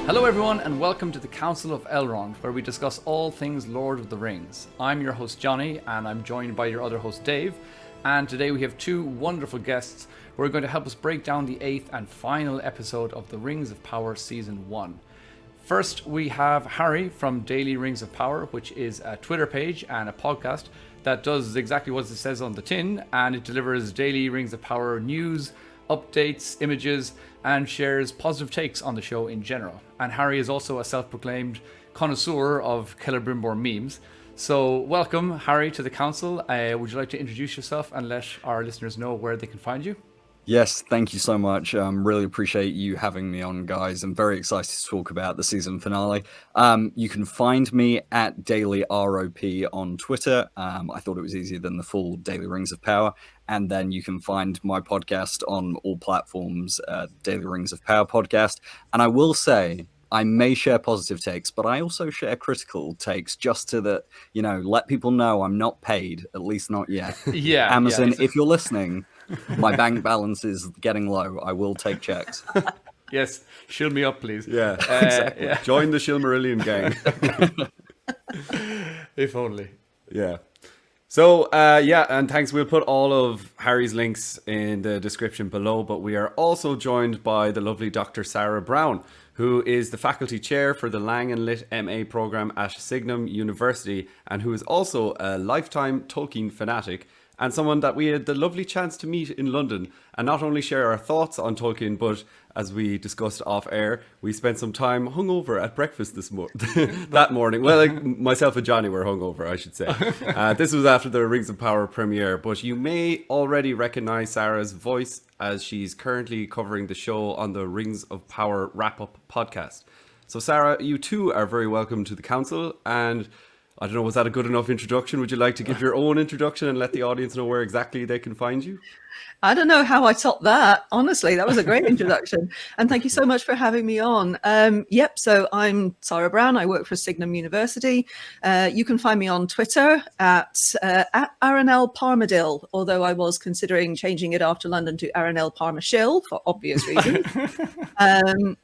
Hello everyone and welcome to the Council of Elrond, where we discuss all things Lord of the Rings. I'm your host Johnny and I'm joined by your other host Dave, and today we have two wonderful guests who are going to help us break down the 8th and final episode of the Rings of Power Season 1. First we have Harry from Daily Rings of Power, which is a Twitter page and a podcast that does exactly what it says on the tin, and it delivers daily Rings of Power news, updates, images, and shares positive takes on the show in general. And Harry is also a self-proclaimed connoisseur of Celebrimbor memes. So welcome, Harry, to the council. Would you like to introduce yourself and let our listeners know where they can find you? Yes, thank you so much. Really appreciate you having me on, guys. I'm very excited to talk about the season finale. You can find me at Daily ROP on Twitter. I thought it was easier than the full Daily Rings of Power. And then you can find my podcast on all platforms, Daily Rings of Power podcast. And I will say, I may share positive takes, but I also share critical takes just to let people know I'm not paid, at least not yet. Yeah. Amazon, yeah. if you're listening, my bank balance is getting low. I will take checks. Yes, shield me up, please. Yeah, exactly. Yeah. Join the Silmarillion gang. If only. Yeah. So, and thanks. We'll put all of Harry's links in the description below, but we are also joined by the lovely Dr. Sara Brown, who is the faculty chair for the Lang and Lit MA program at Signum University, and who is also a lifetime Tolkien fanatic, and someone that we had the lovely chance to meet in London and not only share our thoughts on Tolkien, but as we discussed off air, we spent some time hungover at breakfast that morning. Well, myself and Johnny were hungover, I should say. This was after the Rings of Power premiere, but you may already recognize Sarah's voice as she's currently covering the show on the Rings of Power wrap-up podcast. So Sarah, you too are very welcome to the council, and I don't know, was that a good enough introduction? Would you like to give your own introduction and let the audience know where exactly they can find you? I don't know how I topped that. Honestly, that was a great introduction. And thank you so much for having me on. So I'm Sara Brown. I work for Signum University. You can find me on Twitter at Aranel Parmadil, although I was considering changing it after London to Aranel Parmashill for obvious reasons.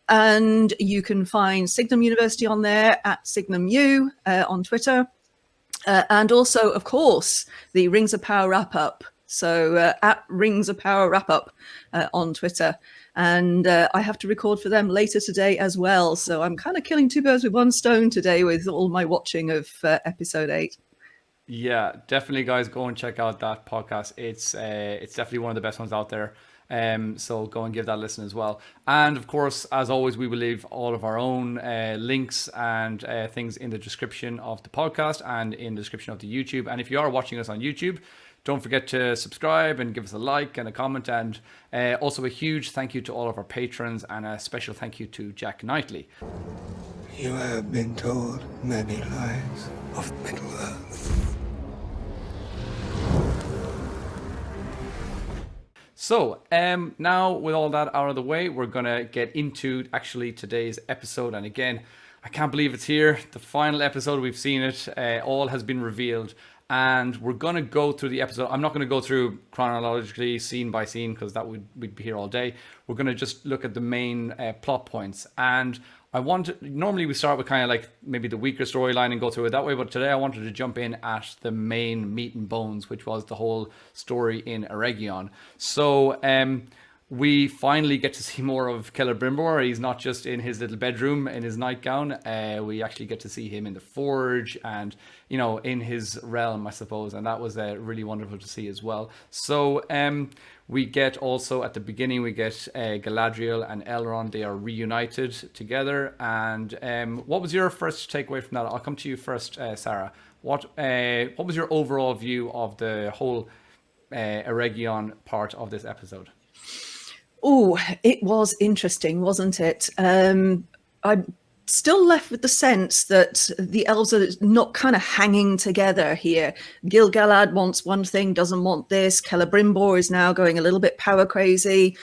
And you can find Signum University on there at Signum U on Twitter. And also, of course, the Rings of Power wrap-up. So at Rings of Power Wrap-Up on Twitter. And I have to record for them later today as well. So I'm kind of killing two birds with one stone today with all my watching of episode 8. Yeah, definitely, guys, go and check out that podcast. It's definitely one of the best ones out there. So go and give that a listen as well. And of course, as always, we will leave all of our own links and things in the description of the podcast and in the description of the YouTube. And if you are watching us on YouTube, don't forget to subscribe and give us a like and a comment. And also a huge thank you to all of our patrons, and a special thank you to Jack Knightley. You have been told many lies of Middle-earth. So now with all that out of the way, we're going to get into actually today's episode. And again, I can't believe it's here. The final episode, we've seen it. All has been revealed. And we're going to go through the episode. I'm not going to go through chronologically, scene by scene, because we'd be here all day. We're going to just look at the main plot points. And normally we start with kind of like maybe the weaker storyline and go through it that way. But today I wanted to jump in at the main meat and bones, which was the whole story in Irregion. So we finally get to see more of Celebrimbor. He's not just in his little bedroom in his nightgown. We actually get to see him in the forge and, in his realm, I suppose. And that was really wonderful to see as well. So we get also at the beginning, we get Galadriel and Elrond. They are reunited together. And what was your first takeaway from that? I'll come to you first, Sarah. What was your overall view of the whole Irregion part of this episode? Oh, it was interesting, wasn't it? I'm still left with the sense that the elves are not kind of hanging together here. Gil-galad wants one thing, doesn't want this. Celebrimbor is now going a little bit power crazy.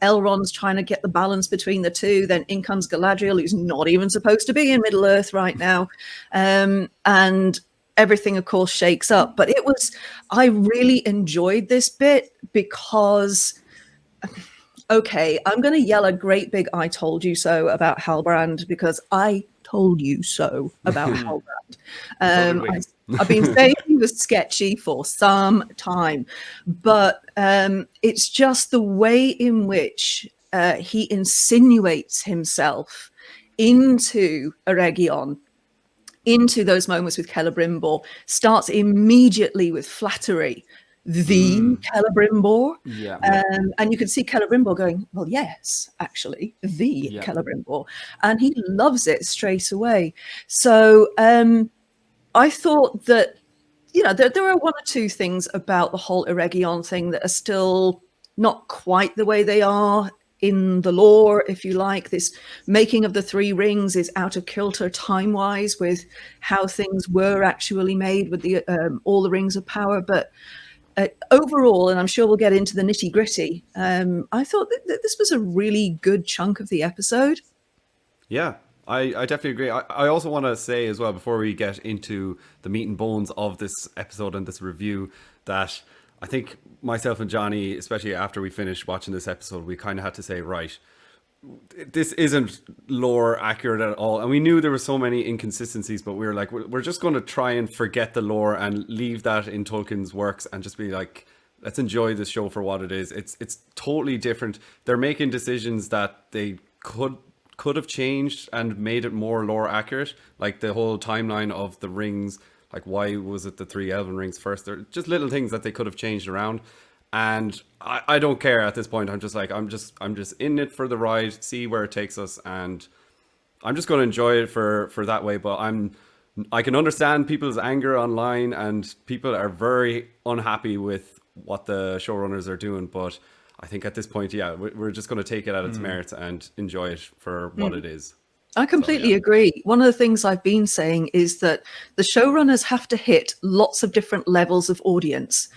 Elrond's trying to get the balance between the two. Then in comes Galadriel, who's not even supposed to be in Middle-earth right now. And everything, of course, shakes up. But I really enjoyed this bit because okay, I'm going to yell a great big "I told you so" about Halbrand because I told you so about Halbrand. did we. I've been saying he was sketchy for some time, but it's just the way in which he insinuates himself into Irregion, into those moments with Celebrimbor, starts immediately with flattery. The Celebrimbor. Yeah. And you can see Celebrimbor going, well, yes, actually, the Celebrimbor. And he loves it straight away. So I thought that, there are one or two things about the whole Irregion thing that are still not quite the way they are in the lore, if you like. This making of the three rings is out of kilter time-wise with how things were actually made with the all the rings of power. But overall, and I'm sure we'll get into the nitty-gritty, I thought that this was a really good chunk of the episode. Yeah, I definitely agree. I also want to say as well, before we get into the meat and bones of this episode and this review, that I think myself and Johnny, especially after we finished watching this episode, we kind of had to say, right, this isn't lore accurate at all. And we knew there were so many inconsistencies, but we were like, we're just going to try and forget the lore and leave that in Tolkien's works and just be like, let's enjoy this show for what it is. It's totally different. They're making decisions that they could have changed and made it more lore accurate, like the whole timeline of the rings. Like, why was it the 3 elven rings first? They're just little things that they could have changed around. And I don't care at this point. I'm just like, I'm just in it for the ride, see where it takes us. And I'm just going to enjoy it for that way. But I can understand people's anger online, and people are very unhappy with what the showrunners are doing. But I think at this point, yeah, we're just going to take it at its merits and enjoy it for what it is. I completely agree. One of the things I've been saying is that the showrunners have to hit lots of different levels of audience,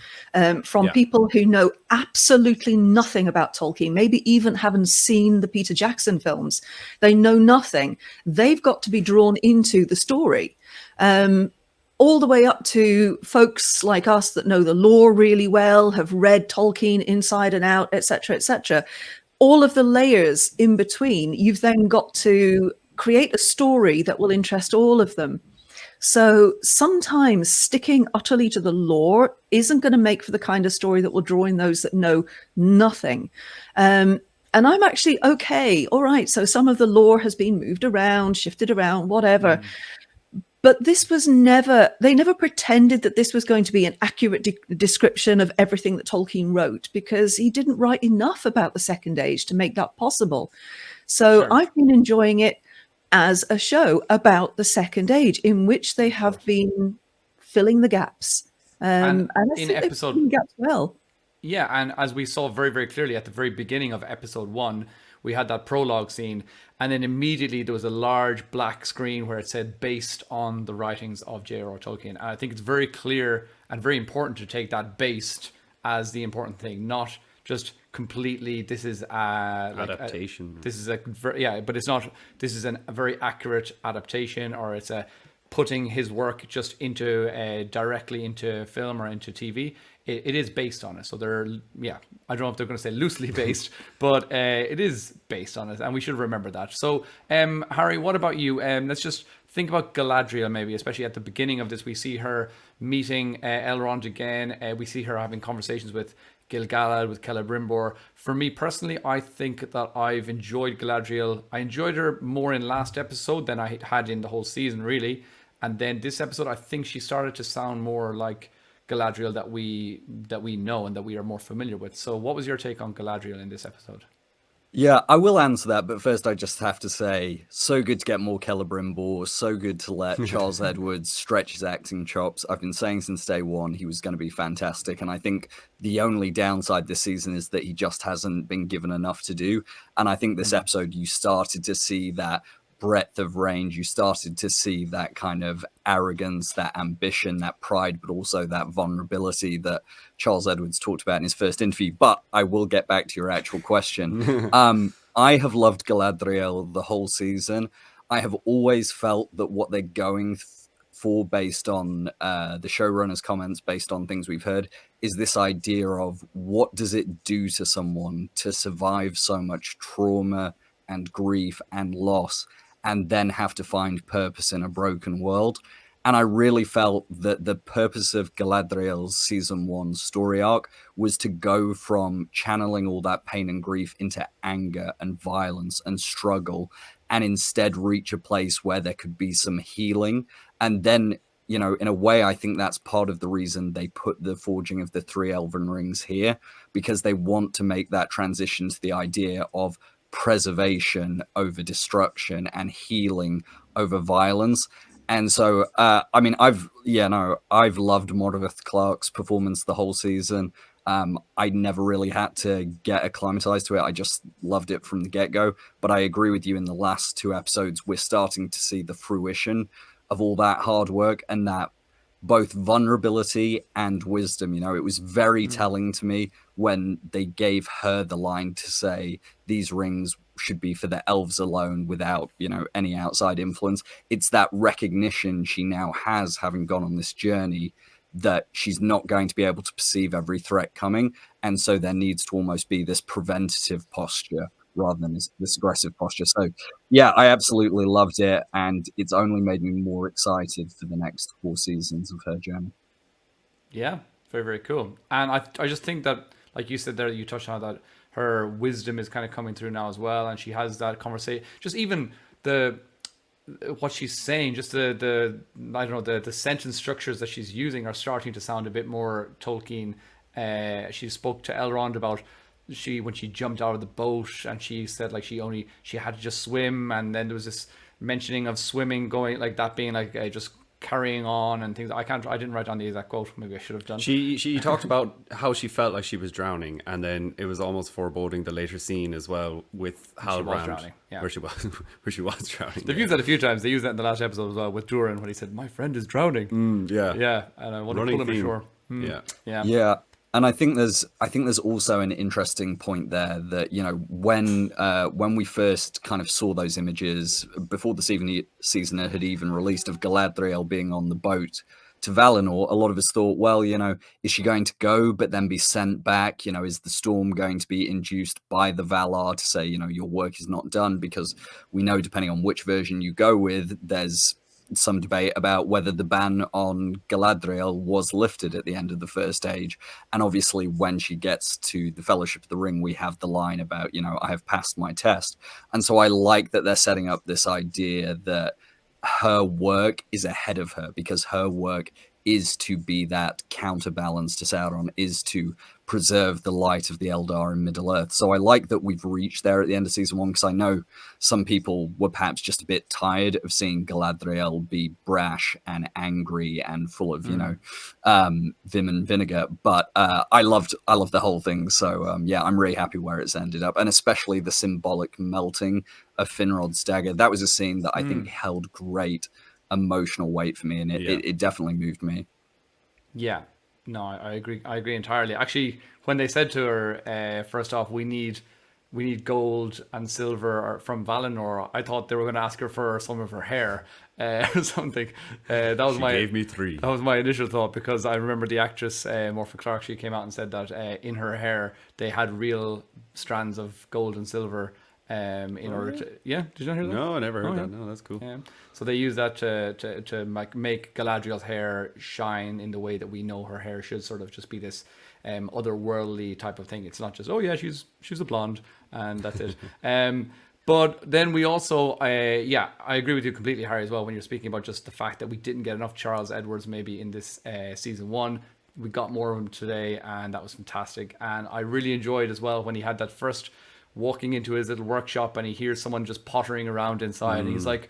from people who know absolutely nothing about Tolkien, maybe even haven't seen the Peter Jackson films. They know nothing. They've got to be drawn into the story. All the way up to folks like us that know the lore really well, have read Tolkien inside and out, etc., etc. All of the layers in between, you've then got to create a story that will interest all of them. So sometimes sticking utterly to the lore isn't going to make for the kind of story that will draw in those that know nothing. And I'm actually okay. All right. So some of the lore has been moved around, shifted around, whatever. But this was they never pretended that this was going to be an accurate description of everything that Tolkien wrote, because he didn't write enough about the Second Age to make that possible. So I've been enjoying it as a show about the Second Age, in which they have been filling the gaps. And I think they've filled the gaps well. Yeah, and as we saw very, very clearly at the very beginning of episode 1, we had that prologue scene, and then immediately there was a large black screen where it said based on the writings of J.R.R. Tolkien. And I think it's very clear and very important to take that based as the important thing, not just completely this is adaptation. This is but it's not. This is a very accurate adaptation, or it's a putting his work just into directly into film or into TV. It is based on it. So I don't know if they're going to say loosely based, but it is based on it, and we should remember that. So, Harry, what about you? Let's just think about Galadriel, maybe, especially at the beginning of this. We see her meeting Elrond again. We see her having conversations with Gil-galad, with Celebrimbor. For me personally, I think that I've enjoyed Galadriel. I enjoyed her more in last episode than I had in the whole season, really. And then this episode, I think she started to sound more like Galadriel that we know and that we are more familiar with. So what was your take on Galadriel in this episode? Yeah, I will answer that, but first I just have to say, so good to get more Celebrimbor, so good to let Charles Edwards stretch his acting chops. I've been saying since day one he was going to be fantastic, and I think the only downside this season is that he just hasn't been given enough to do. And I think this episode you started to see that breadth of range, you started to see that kind of arrogance, that ambition, that pride, but also that vulnerability that Charles Edwards talked about in his first interview. But I will get back to your actual question. I have loved Galadriel the whole season. I have always felt that what they're going before based on the showrunner's comments, based on things we've heard, is this idea of what does it do to someone to survive so much trauma and grief and loss and then have to find purpose in a broken world. And I really felt that the purpose of Galadriel's season 1 story arc was to go from channeling all that pain and grief into anger and violence and struggle, and instead reach a place where there could be some healing. And then, you know, in a way, I think that's part of the reason they put the forging of the 3 Elven rings here, because they want to make that transition to the idea of preservation over destruction and healing over violence. And so, I mean, I've loved Mordovith Clark's performance the whole season. I never really had to get acclimatized to it. I just loved it from the get-go. But I agree with you, in the last 2 episodes, we're starting to see the fruition of all that hard work and that both vulnerability and wisdom. You know, it was very telling to me when they gave her the line to say these rings should be for the elves alone without, you know, any outside influence. It's that recognition she now has, having gone on this journey, that she's not going to be able to perceive every threat coming. And so there needs to almost be this preventative posture rather than this aggressive posture. So yeah, I absolutely loved it, and it's only made me more excited for the next 4 seasons of her journey. Yeah, very, very cool. And I just think that, like you said there, you touched on that, her wisdom is kind of coming through now as well, and she has that conversation. Just even what she's saying, just the I don't know, the sentence structures that she's using are starting to sound a bit more Tolkien. She spoke to Elrond about when she jumped out of the boat, and she said like she had to just swim, and then there was this mentioning of swimming going like that being like just carrying on and things. I didn't write down the exact quote. Maybe I should have done. She talked about how she felt like she was drowning, and then it was almost foreboding the later scene as well with Halbrand, where she was drowning. They've used that a few times. They used that in the last episode as well with Durin when he said, "My friend is drowning." Yeah, and I want to pull him ashore. Yeah. And I think there's also an interesting point there that, you know, when we first kind of saw those images before the season had even released of Galadriel being on the boat to Valinor, a lot of us thought, well, you know, is she going to go but then be sent back? You know, is the storm going to be induced by the Valar to say, you know, your work is not done? Because we know, depending on which version you go with, there's some debate about whether the ban on Galadriel was lifted at the end of the First Age. And obviously when she gets to the Fellowship of the Ring, we have the line about, you know, I have passed my test. And so I like that they're setting up this idea that her work is ahead of her, because her work is to be that counterbalance to Sauron, is to preserve the light of the Eldar in Middle-earth. So I like that we've reached there at the end of season 1, because I know some people were perhaps just a bit tired of seeing Galadriel be brash and angry and full of, you know, vim and vinegar. But I loved the whole thing. So yeah, I'm really happy where it's ended up, and especially the symbolic melting of Finrod's dagger. That was a scene that I think held great emotional weight for me, and it definitely moved me. Yeah, no, I agree entirely. Actually, when they said to her, first off, we need gold and silver from Valinor, I thought they were going to ask her for some of her hair or something. That was gave me 3. That was my initial thought, because I remember the actress Morpha Clark, she came out and said that in her hair they had real strands of gold and silver in order to, did you not hear that? No, I never heard that. No, that's cool. Yeah. So they use that to make Galadriel's hair shine in the way that we know her hair should sort of just be this otherworldly type of thing. It's not just, oh yeah, she's a blonde and that's it. But then we also, I agree with you completely, Harry, as well, when you're speaking about just the fact that we didn't get enough Charles Edwards maybe in this season 1. We got more of him today, and that was fantastic. And I really enjoyed as well when he had that first walking into his little workshop and he hears someone just pottering around inside and he's like,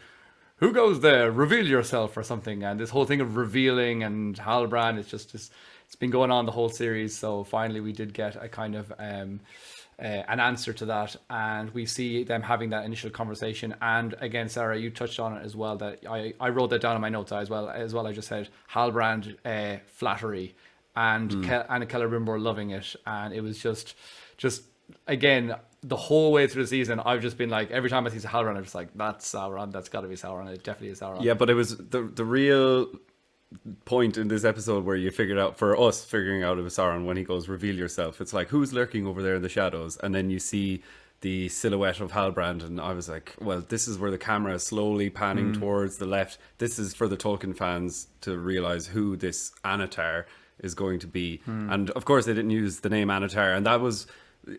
who goes there? Reveal yourself or something. And this whole thing of revealing and Halbrand, it's been going on the whole series. So finally we did get a kind of an answer to that, and we see them having that initial conversation. And again, Sarah, you touched on it as well, that I wrote that down in my notes as well. I just said Halbrand flattery and Anna Celebrimbor loving it, and it was just again, the whole way through the season, I've just been like, every time I see Halbrand, I'm just like, that's Sauron. That's got to be Sauron. It definitely is Sauron. Yeah, but it was the real point in this episode where you figured out, for us figuring out it was Sauron, when he goes, reveal yourself. It's like, who's lurking over there in the shadows? And then you see the silhouette of Halbrand, and I was like, well, this is where the camera is slowly panning towards the left. This is for the Tolkien fans to realize who this Anatar is going to be. And of course they didn't use the name Anatar, and that was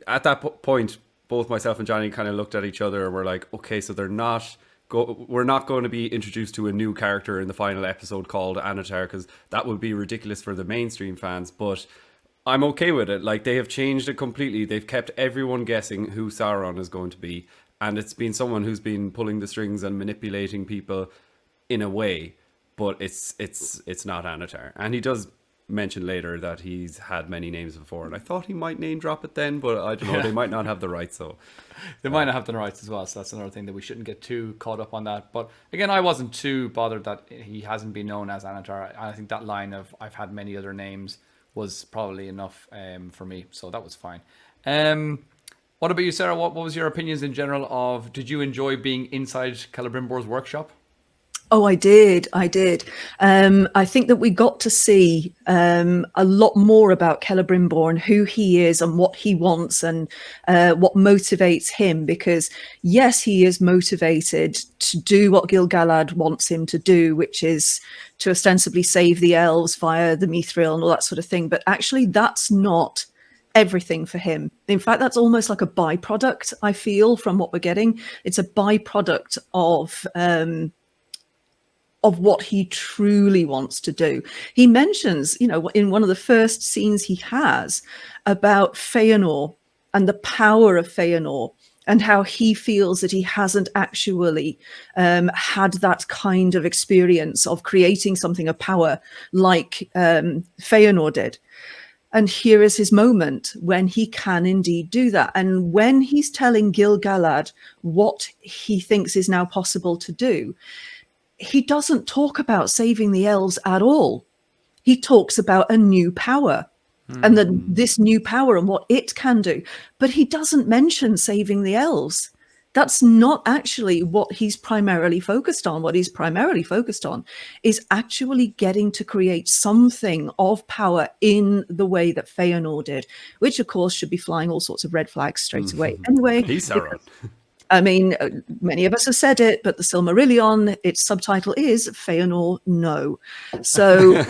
at that point both myself and Johnny kind of looked at each other and were like, okay, so we're not going to be introduced to a new character in the final episode called Anatar, because that would be ridiculous for the mainstream fans. But I'm okay with it. Like, they have changed it completely. They've kept everyone guessing who Sauron is going to be, and it's been someone who's been pulling the strings and manipulating people in a way, but it's not Anatar. And he does mention later that he's had many names before, and I thought he might name drop it then, but I don't know, they might not have the rights. So they might not have the rights as well, so that's another thing that we shouldn't get too caught up on that. But again, I wasn't too bothered that he hasn't been known as Anatar. I think that line of "I've had many other names" was probably enough for me, so that was fine. What about you, Sarah? What was your opinions in general of, did you enjoy being inside Celebrimbor's workshop? Oh, I did. I think that we got to see a lot more about Celebrimbor and who he is and what he wants and what motivates him. Because yes, he is motivated to do what Gil-galad wants him to do, which is to ostensibly save the elves via the Mithril and all that sort of thing. But actually, that's not everything for him. In fact, that's almost like a byproduct, I feel, from what we're getting. It's a byproduct of what he truly wants to do. He mentions, in one of the first scenes he has, about Feanor and the power of Feanor, and how he feels that he hasn't actually had that kind of experience of creating something of power like Feanor did. And here is his moment when he can indeed do that. And when he's telling Gil-galad what he thinks is now possible to do, he doesn't talk about saving the elves at all. He talks about a new power and this new power and what it can do. But he doesn't mention saving the elves. That's not actually what he's primarily focused on. What he's primarily focused on is actually getting to create something of power in the way that Feanor did, which of course should be flying all sorts of red flags straight away. Anyway, he's Sauron. I mean, many of us have said it, but the Silmarillion, its subtitle is Feanor No. So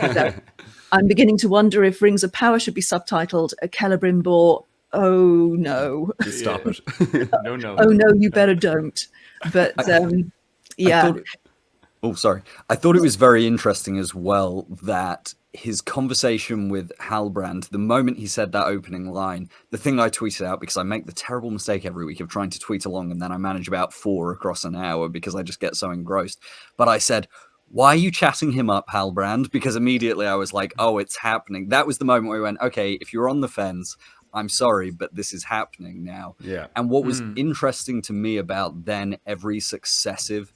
I'm beginning to wonder if Rings of Power should be subtitled Celebrimbor. Oh no! Just stop it. No. Oh no, you better don't. But yeah. I thought it was very interesting as well that his conversation with Halbrand, the moment he said that opening line, the thing I tweeted out, because I make the terrible mistake every week of trying to tweet along and then I manage about 4 across an hour because I just get so engrossed. But I said, why are you chatting him up, Halbrand? Because immediately I was like, oh, it's happening. That was the moment where we went, okay, if you're on the fence, I'm sorry, but this is happening now. Yeah. And what was interesting to me about then every successive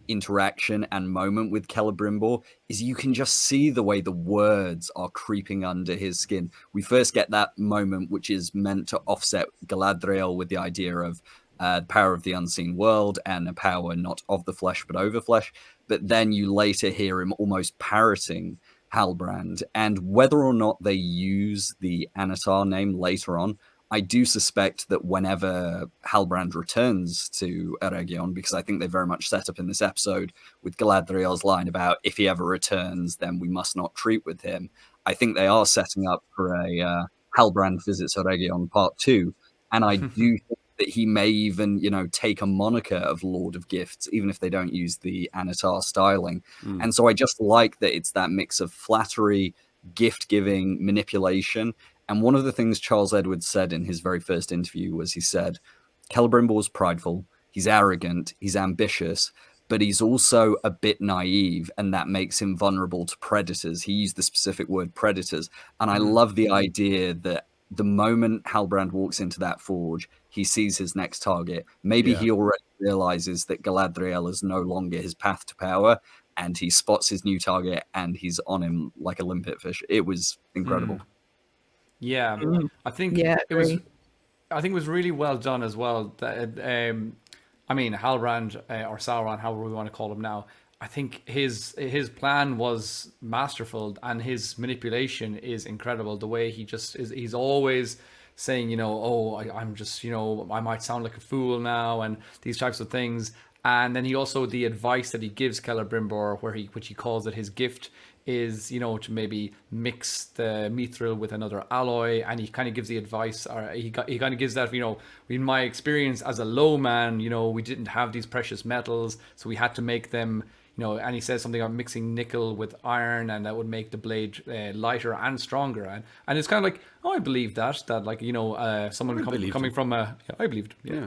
interaction and moment with Celebrimbor is you can just see the way the words are creeping under his skin. We first get that moment which is meant to offset Galadriel with the idea of the power of the unseen world and a power not of the flesh but over flesh. But then you later hear him almost parroting Halbrand, and whether or not they use the Anatar name later on, I do suspect that whenever Halbrand returns to Irregion, because I think they very much set up in this episode with Galadriel's line about if he ever returns, then we must not treat with him. I think they are setting up for a Halbrand Visits Irregion Part 2, and I do think that he may even, take a moniker of Lord of Gifts, even if they don't use the Anatar styling. And so I just like that it's that mix of flattery, gift-giving, manipulation. And one of the things Charles Edwards said in his very first interview was he said, Celebrimbor's prideful, he's arrogant, he's ambitious, but he's also a bit naive, and that makes him vulnerable to predators. He used the specific word predators. And I love the idea that the moment Halbrand walks into that forge, he sees his next target. Maybe he already realizes that Galadriel is no longer his path to power, and he spots his new target, and he's on him like a limpet fish. It was incredible. Yeah, I think Yeah, it was I think it was really well done as well. That I mean, Halbrand or Sauron, however we want to call him now. I think his plan was masterful, and his manipulation is incredible. The way he just is, he's always saying, you know, oh, I'm just, you know, I might sound like a fool now, and these types of things. And then he also, the advice that he gives Celebrimbor, which he calls it his gift, is, you know, to maybe mix the mithril with another alloy. And he kind of gives the advice, or he kind of gives that, you know, in my experience as a low man, you know, we didn't have these precious metals, so we had to make them, you know. And he says something about mixing nickel with iron, and that would make the blade lighter and stronger. And it's kind of like, oh, I believe that like, you know, someone coming from a, yeah, I believed, yeah.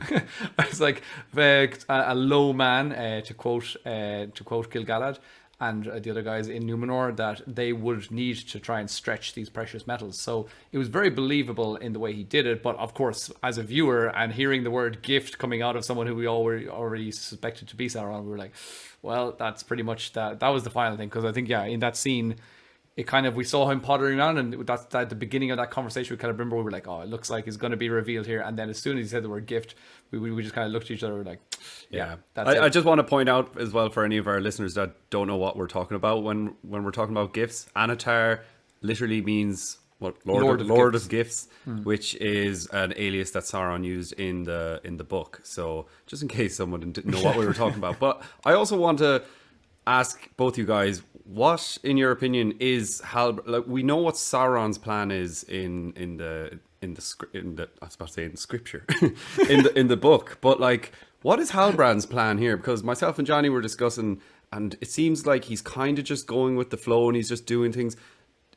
It's like a low man, to quote Gil-galad and the other guys in Numenor, that they would need to try and stretch these precious metals. So it was very believable in the way he did it. But of course, as a viewer and hearing the word gift coming out of someone who we already suspected to be Sauron, we were like, well, that's pretty much that was the final thing. Because I think, yeah, in that scene, it kind of, we saw him pottering around, and that's at the beginning of that conversation with Celebrimbor, we were like, oh, it looks like it's going to be revealed here. And then as soon as he said the word gift, we just kind of looked at each other, we were like, yeah, that's it. I just want to point out as well, for any of our listeners that don't know what we're talking about when we're talking about gifts, Anatar literally means what? Lord of Gifts, which is an alias that Sauron used in the book. So just in case someone didn't know what we were talking about. But I also want to ask both you guys, what, in your opinion, is like, we know what Sauron's plan is in the I was about to say in the scripture, in the book, but like, what is Halbrand's plan here? Because myself and Johnny were discussing, and it seems like he's kind of just going with the flow, and he's just doing things.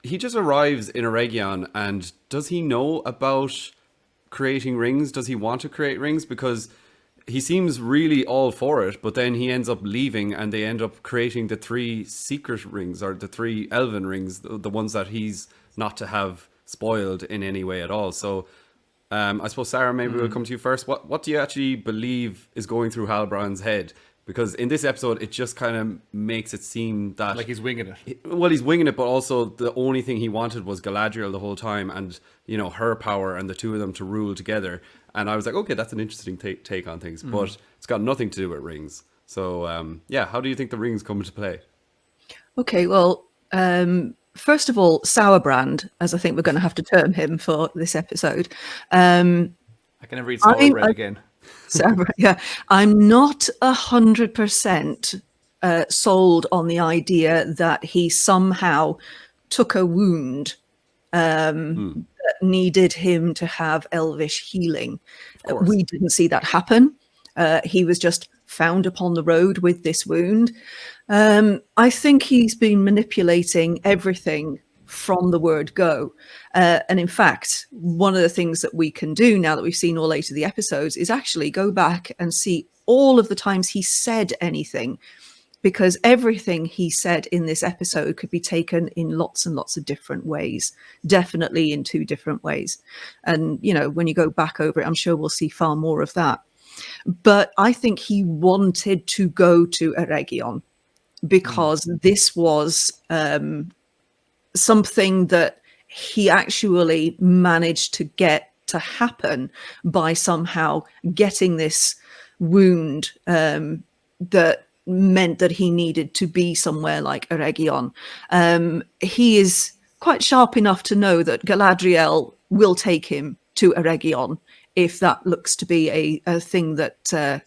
He just arrives in Irregion, and does he know about creating rings? Does he want to create rings? Because he seems really all for it, but then he ends up leaving, and they end up creating the 3 secret rings, or the 3 elven rings, the ones that he's not to have spoiled in any way at all. So I suppose, Sarah, maybe we'll come to you first. What do you actually believe is going through Halbrand's head? Because in this episode, it just kind of makes it seem that, like, he's winging it. Well, he's winging it, but also the only thing he wanted was Galadriel the whole time, and, you know, her power, and the two of them to rule together. And I was like, okay, that's an interesting take on things, but it's got nothing to do with rings. So, yeah, how do you think the rings come into play? Okay, well, first of all, Sauerbrand, as I think we're going to have to term him for this episode. I can never read Sauerbrand again. Sauerbrand, yeah, I'm not 100% sold on the idea that he somehow took a wound that needed him to have elvish healing. We didn't see that happen. He was just found upon the road with this wound. I think he's been manipulating everything from the word go. And in fact, one of the things that we can do now that we've seen all 8 of the episodes is actually go back and see all of the times he said anything, because everything he said in this episode could be taken in lots and lots of different ways, definitely in 2 different ways. And, you know, when you go back over it, I'm sure we'll see far more of that. But I think he wanted to go to Irregion because this was something that he actually managed to get to happen by somehow getting this wound that meant that he needed to be somewhere like Irregion. He is quite sharp enough to know that Galadriel will take him to Irregion if that looks to be a thing that that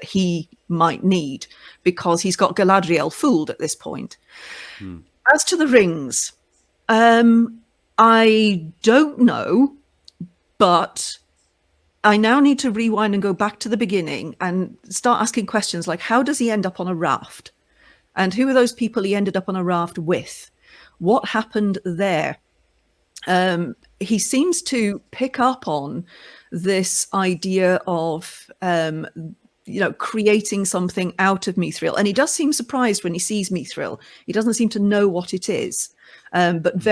he might need, because he's got Galadriel fooled at this point. As to the rings, I don't know, but I now need to rewind and go back to the beginning and start asking questions like, how does he end up on a raft? And who are those people he ended up on a raft with? What happened there? He seems to pick up on this idea of, creating something out of Mithril. And he does seem surprised when he sees Mithril. He doesn't seem to know what it is. But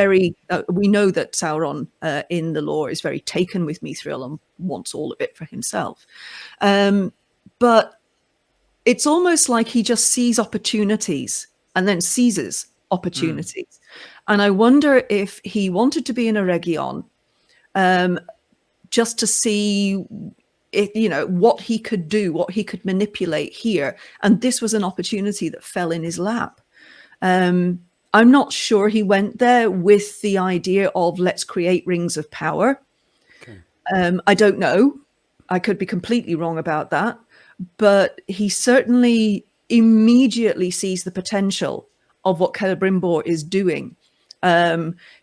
we know that Sauron in the lore is very taken with Mithril and wants all of it for himself. But it's almost like he just sees opportunities and then seizes opportunities. And I wonder if he wanted to be in Irregion, just to see what he could do, what he could manipulate here. And this was an opportunity that fell in his lap. I'm not sure he went there with the idea of let's create rings of power. Okay. I don't know. I could be completely wrong about that. But he certainly immediately sees the potential of what Celebrimbor is doing.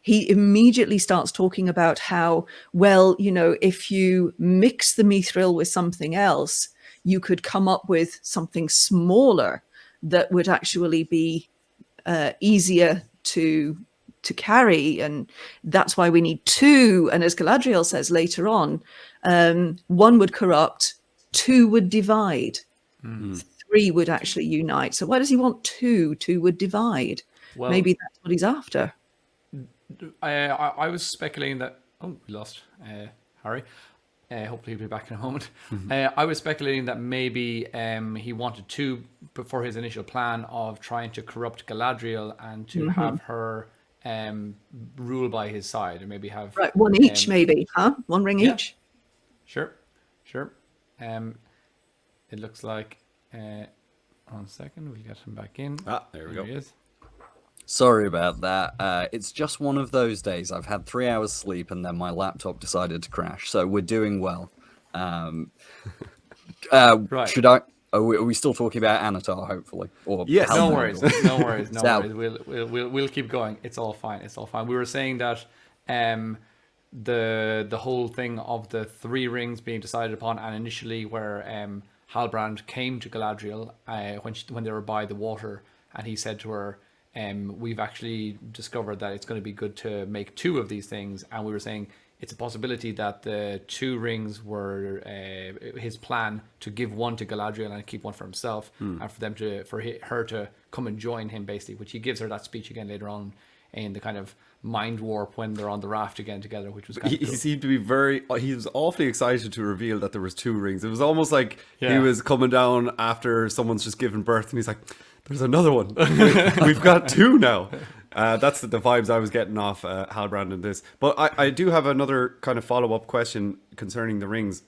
He immediately starts talking about how, well, if you mix the Mithril with something else, you could come up with something smaller that would actually be easier to carry. And that's why we need two. And as Galadriel says later on, one would corrupt, two would divide, three would actually unite. So why does he want two? Two would divide. Well, maybe that's what he's after. I was speculating that. Oh, we lost Harry. Hopefully he'll be back in a moment. I was speculating that maybe he wanted two before his initial plan of trying to corrupt Galadriel and to have her rule by his side, and maybe have one each, maybe, huh? One ring each. Sure. It looks like. 1 second, we'll get him back in. There we go. He is. Sorry about that. It's just one of those days. I've had 3 hours sleep and then my laptop decided to crash. So we're doing well. Right. Should I? Are we still talking about Anatar? Hopefully. Or yes. No worries. No worries. We'll keep going. It's all fine. We were saying that the whole thing of the 3 rings being decided upon, and initially where Halbrand came to Galadriel when they were by the water, and he said to her, we've actually discovered that it's going to be good to make 2 of these things, and we were saying it's a possibility that the 2 rings were his plan to give one to Galadriel and keep one for himself, and for her to come and join him, basically, which he gives her that speech again later on in the kind of mind warp when they're on the raft again together, which was kind of cool. He seemed to be he was awfully excited to reveal that there was 2 rings. It was almost like he was coming down after someone's just given birth and he's like, there's another one. We've got 2 now. That's the vibes I was getting off Halbrand in this. But I do have another kind of follow-up question concerning the rings.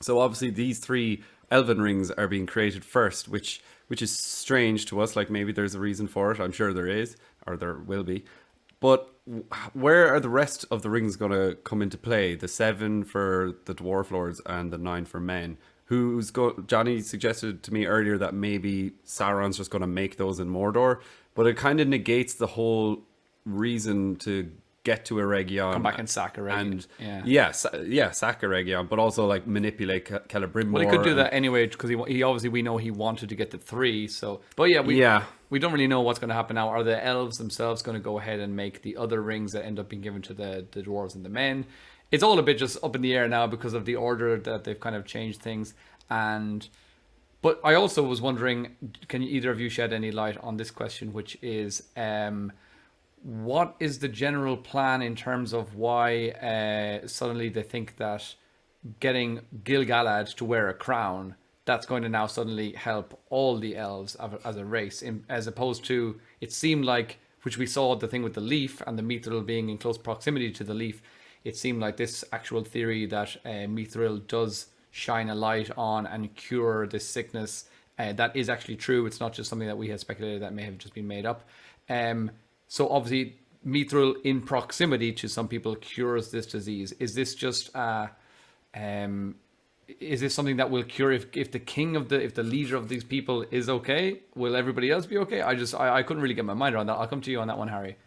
So obviously these 3 elven rings are being created first, which is strange to us. Like, maybe there's a reason for it. I'm sure there is, or there will be. But where are the rest of the rings going to come into play? The 7 for the Dwarf Lords and the 9 for men. Johnny suggested to me earlier that maybe Sauron's just going to make those in Mordor, but it kind of negates the whole reason to get to Irregion. Come back and sack Irregion. And sack Irregion, but also like manipulate Celebrimbor. Well, he could do that anyway, because he obviously, we know he wanted to get to 3. So, but we don't really know what's going to happen now. Are the elves themselves going to go ahead and make the other rings that end up being given to the dwarves and the men? It's all a bit just up in the air now because of the order that they've kind of changed things. But I also was wondering, can either of you shed any light on this question, which is, what is the general plan in terms of why suddenly they think that getting Gil-galad to wear a crown, that's going to now suddenly help all the elves as a race, as opposed to, it seemed like, which we saw the thing with the leaf and the Mithril being in close proximity to the leaf, it seemed like this actual theory that Mithril does shine a light on and cure this sickness, that is actually true. It's not just something that we had speculated that may have just been made up. So obviously Mithril in proximity to some people cures this disease. Is this just is this something that will cure if the leader of these people is okay? Will everybody else be okay? I couldn't really get my mind around that. I'll come to you on that one, Harry.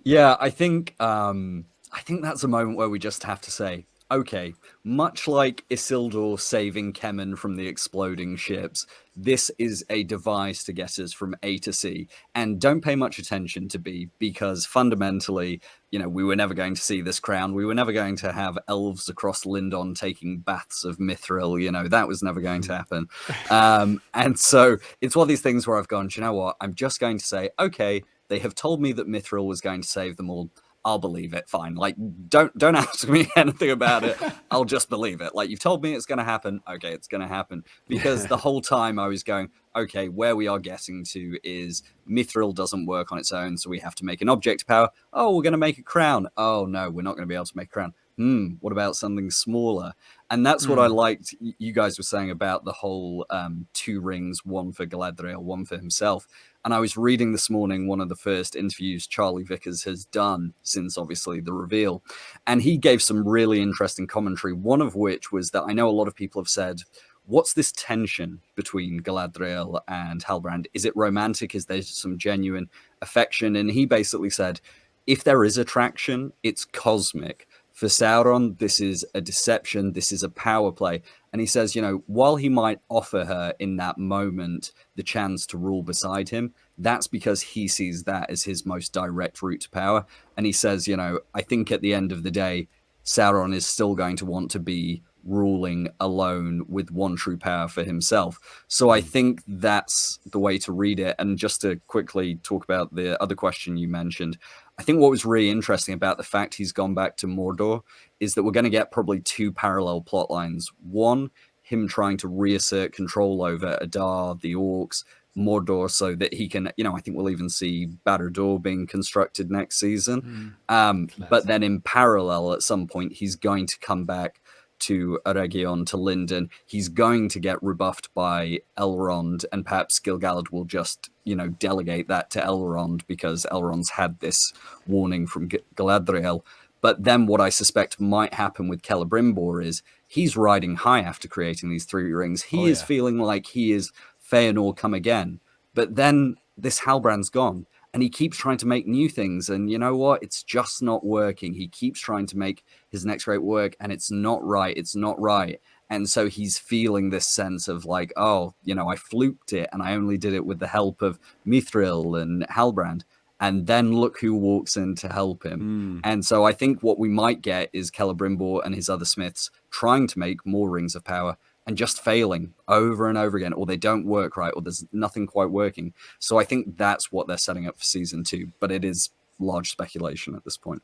Yeah, I think that's a moment where we just have to say, okay, much like Isildur saving Kemen from the exploding ships, this is a device to get us from A to C. And don't pay much attention to B, because fundamentally, we were never going to see this crown. We were never going to have elves across Lindon taking baths of Mithril. That was never going to happen. And so it's one of these things where I've gone, do you know what? I'm just going to say, okay, they have told me that Mithril was going to save them all. I'll believe it. Fine. Like, don't ask me anything about it. I'll just believe it. Like, you've told me it's going to happen. Okay, it's going to happen. Because the whole time I was going, okay, where we are getting to is Mithril doesn't work on its own, so we have to make an object power. Oh, we're going to make a crown. Oh, no, we're not going to be able to make a crown. What about something smaller? And that's what I liked you guys were saying about the whole 2 rings, one for Galadriel, one for himself. And I was reading this morning one of the first interviews Charlie Vickers has done since obviously the reveal. And he gave some really interesting commentary, one of which was that I know a lot of people have said, what's this tension between Galadriel and Halbrand? Is it romantic? Is there some genuine affection? And he basically said, if there is attraction, it's cosmic. For Sauron, this is a deception. This is a power play. And he says, you know, while he might offer her in that moment the chance to rule beside him, that's because he sees that as his most direct route to power. And he says, you know, I think at the end of the day, Sauron is still going to want to be ruling alone with one true power for himself. So I think that's the way to read it. And just to quickly talk about the other question you mentioned, I think what was really interesting about the fact he's gone back to Mordor is that we're going to get probably 2 parallel plot lines. One, him trying to reassert control over Adar, the orcs, Mordor, so that he can, you know, I think we'll even see Barad-dûr being constructed next season. But then in parallel, at some point, he's going to come back to Irregion, to Lindon. He's going to get rebuffed by Elrond, and perhaps Gil-galad will just, you know, delegate that to Elrond because Elrond's had this warning from Galadriel. But then what I suspect might happen with Celebrimbor is he's riding high after creating these 3 rings. He is feeling like he is Feanor come again. But then this Halbrand's gone. And he keeps trying to make new things. And you know what? It's just not working. He keeps trying to make his next great work, and it's not right. It's not right. And so he's feeling this sense of like, oh, you know, I fluked it, and I only did it with the help of Mithril and Halbrand. And then look who walks in to help him. And so I think what we might get is Celebrimbor and his other smiths trying to make more rings of power and just failing over and over again, or they don't work right, or there's nothing quite working. So I think that's what they're setting up for season 2, but it is large speculation at this point.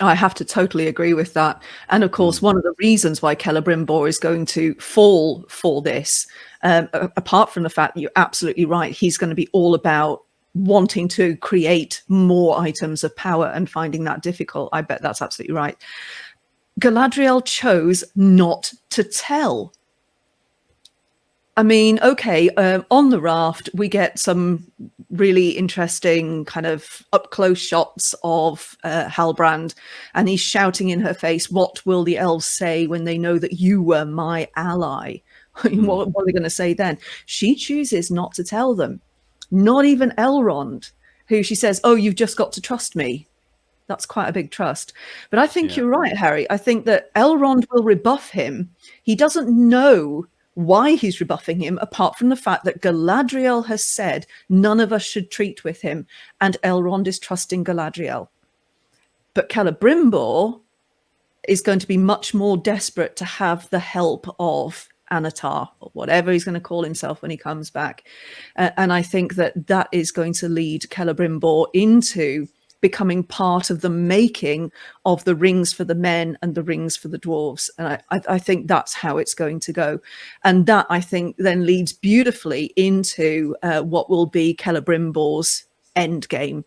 I have to totally agree with that. And of course, one of the reasons why Celebrimbor is going to fall for this, apart from the fact that you're absolutely right, he's going to be all about wanting to create more items of power and finding that difficult. I bet that's absolutely right. Galadriel chose not to tell. I mean, okay, on the raft, we get some really interesting kind of up-close shots of Halbrand, and he's shouting in her face, what will the elves say when they know that you were my ally? What are they going to say then? She chooses not to tell them, not even Elrond, who she says, oh, you've just got to trust me. That's quite a big trust. But I think you're right, Harry. I think that Elrond will rebuff him. He doesn't know why he's rebuffing him, apart from the fact that Galadriel has said none of us should treat with him, and Elrond is trusting Galadriel. But Celebrimbor is going to be much more desperate to have the help of Anatar, or whatever he's going to call himself when he comes back. And I think that that is going to lead Celebrimbor into becoming part of the making of the rings for the men and the rings for the dwarves. And I think that's how it's going to go. And that, I think, then leads beautifully into what will be Celebrimbor's end game,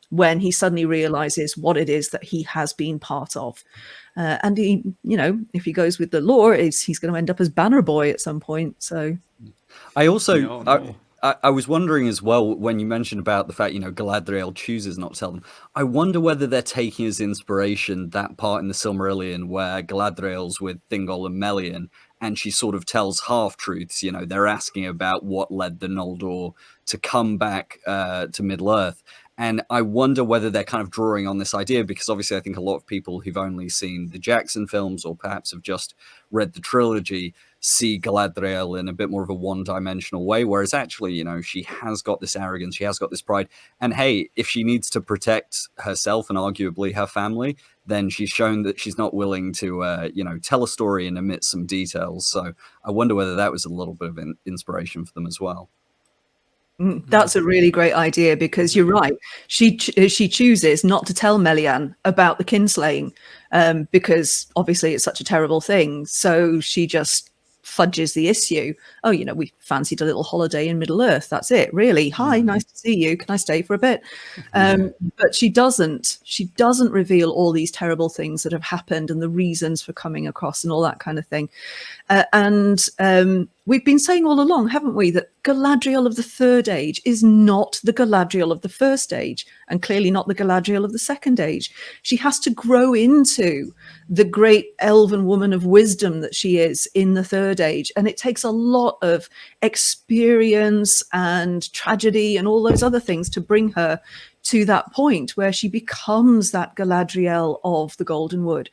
when he suddenly realizes what it is that he has been part of. And he, you know, if he goes with the lore, he's going to end up as Banner Boy at some point. So I also... I was wondering as well, when you mentioned about the fact, you know, Galadriel chooses not to tell them, I wonder whether they're taking as inspiration that part in the Silmarillion where Galadriel's with Thingol and Melian, and she sort of tells half-truths. You know, they're asking about what led the Noldor to come back to Middle-earth. And I wonder whether they're kind of drawing on this idea, because obviously I think a lot of people who've only seen the Jackson films or perhaps have just read the trilogy see Galadriel in a bit more of a one-dimensional way, whereas actually, you know, she has got this arrogance, she has got this pride, and hey, if she needs to protect herself and arguably her family, then she's shown that she's not willing to, you know, tell a story and omit some details. So I wonder whether that was a little bit of an inspiration for them as well. That's a really great idea, because you're right. She chooses not to tell Melian about the kinslaying, because obviously it's such a terrible thing. So she just fudges the issue. Oh, we fancied a little holiday in Middle Earth. That's it, really. Hi, nice to see you. Can I stay for a bit? But she doesn't. She doesn't reveal all these terrible things that have happened and the reasons for coming across and all that kind of thing. And we've been saying all along, haven't we, that Galadriel of the Third Age is not the Galadriel of the First Age, and clearly not the Galadriel of the Second Age. She has to grow into the great elven woman of wisdom that she is in the Third Age, and it takes a lot of experience and tragedy and all those other things to bring her to that point where she becomes that Galadriel of the Golden Wood.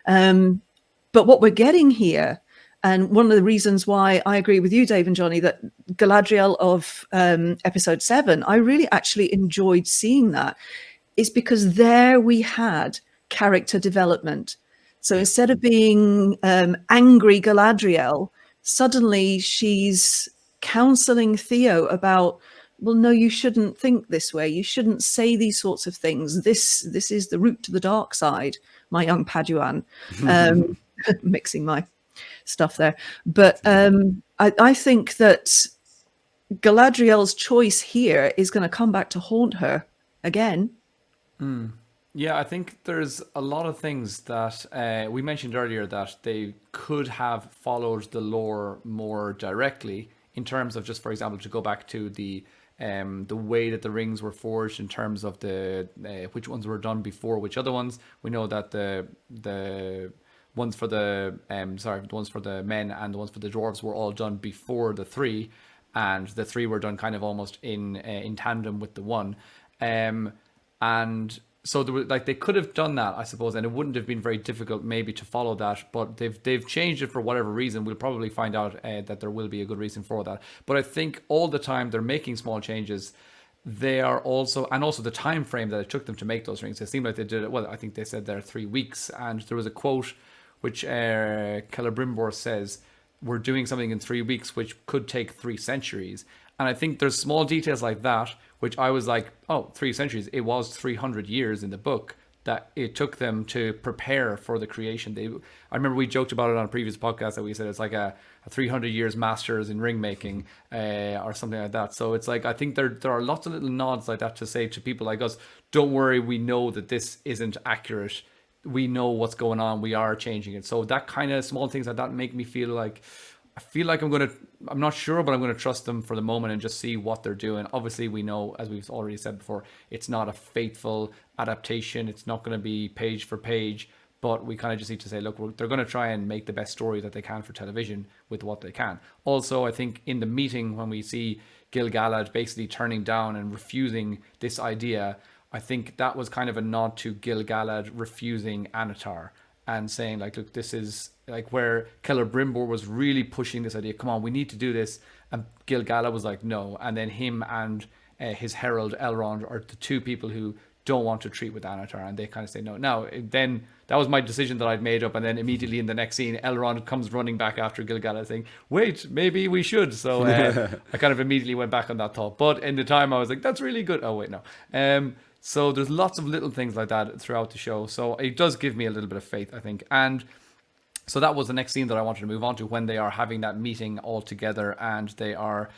But what we're getting here, and one of the reasons why I agree with you, Dave and Johnny, that Galadriel of episode 7, I really actually enjoyed seeing that, is because there we had character development. So instead of being angry Galadriel, suddenly she's counseling Theo about, well, no, you shouldn't think this way. You shouldn't say these sorts of things. This is the route to the dark side, my young Paduan. Mixing my stuff there. But I think that Galadriel's choice here is going to come back to haunt her again. Yeah, I think there's a lot of things that we mentioned earlier that they could have followed the lore more directly in terms of, just for example, to go back to the way that the rings were forged in terms of the which ones were done before which other ones. We know that the ones for the the ones for the men and the ones for the dwarves were all done before the three, and the three were done kind of almost in tandem with the one, and so there were, like, they could have done that, I suppose, and it wouldn't have been very difficult maybe to follow that, but they've changed it for whatever reason. We'll probably find out that there will be a good reason for that. But I think all the time they're making small changes. They are also, and also the time frame that it took them to make those rings. It seemed like they did it, well, I think they said there 3 weeks, and there was a quote which Celebrimbor says, we're doing something in 3 weeks which could take 3 centuries. And I think there's small details like that, which I was like, oh, 3 centuries. It was 300 years in the book that it took them to prepare for the creation. I remember we joked about it on a previous podcast that we said it's like a 300 years masters in ring making or something like that. So it's like, I think there are lots of little nods like that to say to people like us, don't worry, we know that this isn't accurate. We know what's going on. We are changing it. So that kind of small things like that make me feel like, I'm not sure, but I'm going to trust them for the moment and just see what they're doing. Obviously, we know, as we've already said before, it's not a faithful adaptation. It's not going to be page for page, but we kind of just need to say, look, they're going to try and make the best story that they can for television with what they can. Also, I think in the meeting when we see Gil-galad basically turning down and refusing this idea, I think that was kind of a nod to Gil-galad refusing Anatar and saying, like, look, this is like where Celebrimbor was really pushing this idea. Come on, we need to do this. And Gil-galad was like, no. And then him and his herald Elrond are the 2 people who don't want to treat with Anatar, and they kind of say no. Now, then that was my decision that I'd made up, and then immediately in the next scene, Elrond comes running back after Gil-galad saying, wait, maybe we should. So I kind of immediately went back on that thought. But in the time, I was like, that's really good. Oh, wait, no. So there's lots of little things like that throughout the show. So it does give me a little bit of faith, I think. And so that was the next scene that I wanted to move on to, when they are having that meeting all together and they are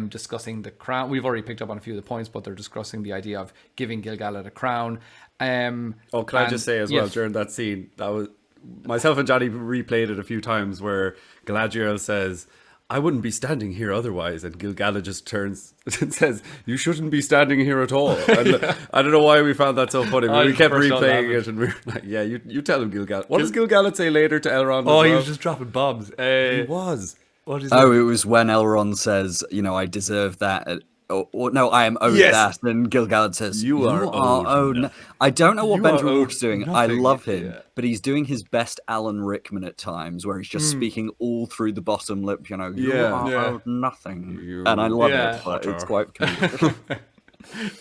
discussing the crown. We've already picked up on a few of the points, but they're discussing the idea of giving Gil-galad a crown. Can I just say as well, during that scene, that was myself and Johnny replayed it a few times, where Galadriel says, I wouldn't be standing here otherwise, and Gil-galad just turns and says, you shouldn't be standing here at all. And I don't know why we found that so funny, but we kept replaying it, and we were like, yeah, you tell him, Gil-galad. What does Gil-galad say later to Elrond? He was just dropping bombs. He was. What is it was when Elrond says, I deserve that. Or no, I am owed that. And Gil-galad says, you are owed. I don't know what Benjamin Wolf's doing. I love him, but he's doing his best Alan Rickman at times, where he's just speaking all through the bottom lip. You are owed nothing, and I love it. But it's quite comedic.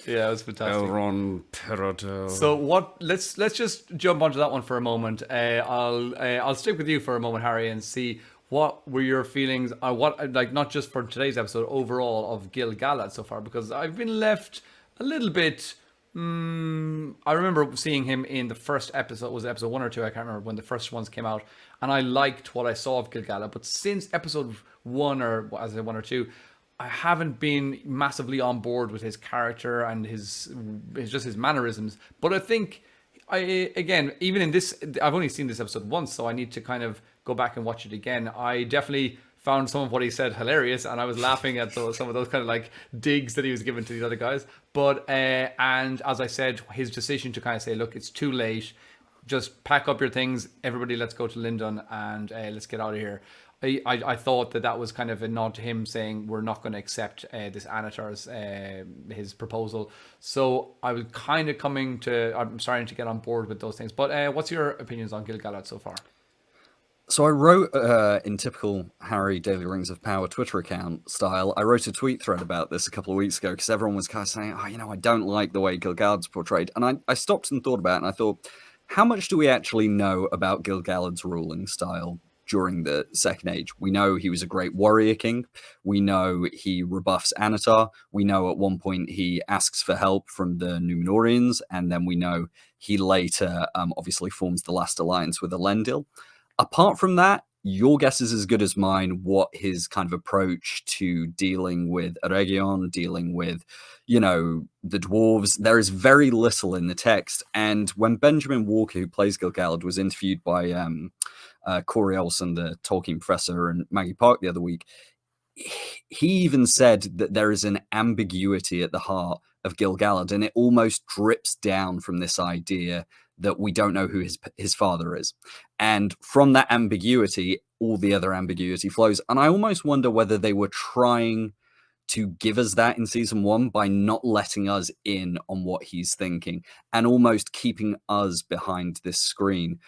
Yeah, it was fantastic. Elrond Perodot. So let's just jump onto that one for a moment. I'll stick with you for a moment, Harry, and see what were your feelings, not just for today's episode, overall of Gil-galad so far, because I've been left a little bit I remember seeing him in the first episode. Was it episode 1 or 2? I can't remember when the first ones came out, and I liked what I saw of Gil-galad. But since episode 1 or as I said 1 or 2, I haven't been massively on board with his character and his just his mannerisms. But I think again, even in this, I've only seen this episode once, so I need to kind of go back and watch it again. I definitely found some of what he said hilarious, and I was laughing at some of those kind of like digs that he was giving to these other guys. But and as I said, his decision to kind of say, look, it's too late, just pack up your things, everybody, let's go to Lindon and let's get out of here. I thought that was kind of a nod to him saying we're not going to accept this Anatar's his proposal. So I was kind of I'm starting to get on board with those things. But what's your opinions on Gil-galad so far? So I wrote, in typical Harry Daily Rings of Power Twitter account style, I wrote a tweet thread about this a couple of weeks ago because everyone was kind of saying, I don't like the way Gil-galad's portrayed. And I stopped and thought about it, and I thought, how much do we actually know about Gil-galad's ruling style during the Second Age? We know he was a great warrior king. We know he rebuffs Anatar. We know at one point he asks for help from the Numenorians, and then we know he later obviously forms the last alliance with Elendil. Apart from that, your guess is as good as mine what his kind of approach to dealing with Irregion, dealing with, the dwarves. There is very little in the text. And when Benjamin Walker, who plays Gil-galad, was interviewed by Corey Olsen, the Tolkien professor, and Maggie Park the other week, he even said that there is an ambiguity at the heart of Gil-galad, and it almost drips down from this idea that we don't know who his father is. And from that ambiguity, all the other ambiguity flows. And I almost wonder whether they were trying to give us that in season 1 by not letting us in on what he's thinking and almost keeping us behind this screen.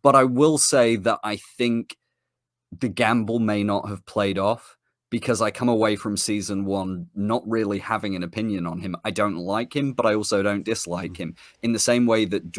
But I will say that I think the gamble may not have played off, because I come away from season 1 not really having an opinion on him. I don't like him, but I also don't dislike him. In the same way that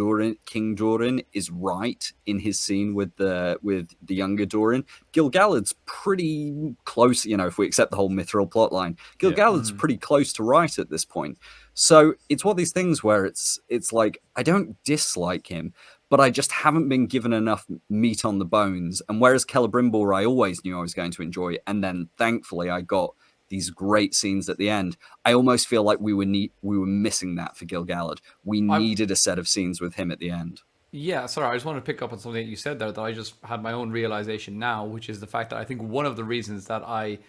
King Durin is right in his scene with the younger Durin, Gil-galad's pretty close. If we accept the whole Mithril plotline, Gil-galad's pretty close to right at this point. So it's one of these things where it's like I don't dislike him, but I just haven't been given enough meat on the bones. And whereas Celebrimbor, I always knew I was going to enjoy, and then thankfully I got these great scenes at the end, I almost feel like we were missing that for Gil-galad. We needed a set of scenes with him at the end. Yeah, sorry, I just want to pick up on something that you said there that I just had my own realization now, which is the fact that I think one of the reasons that I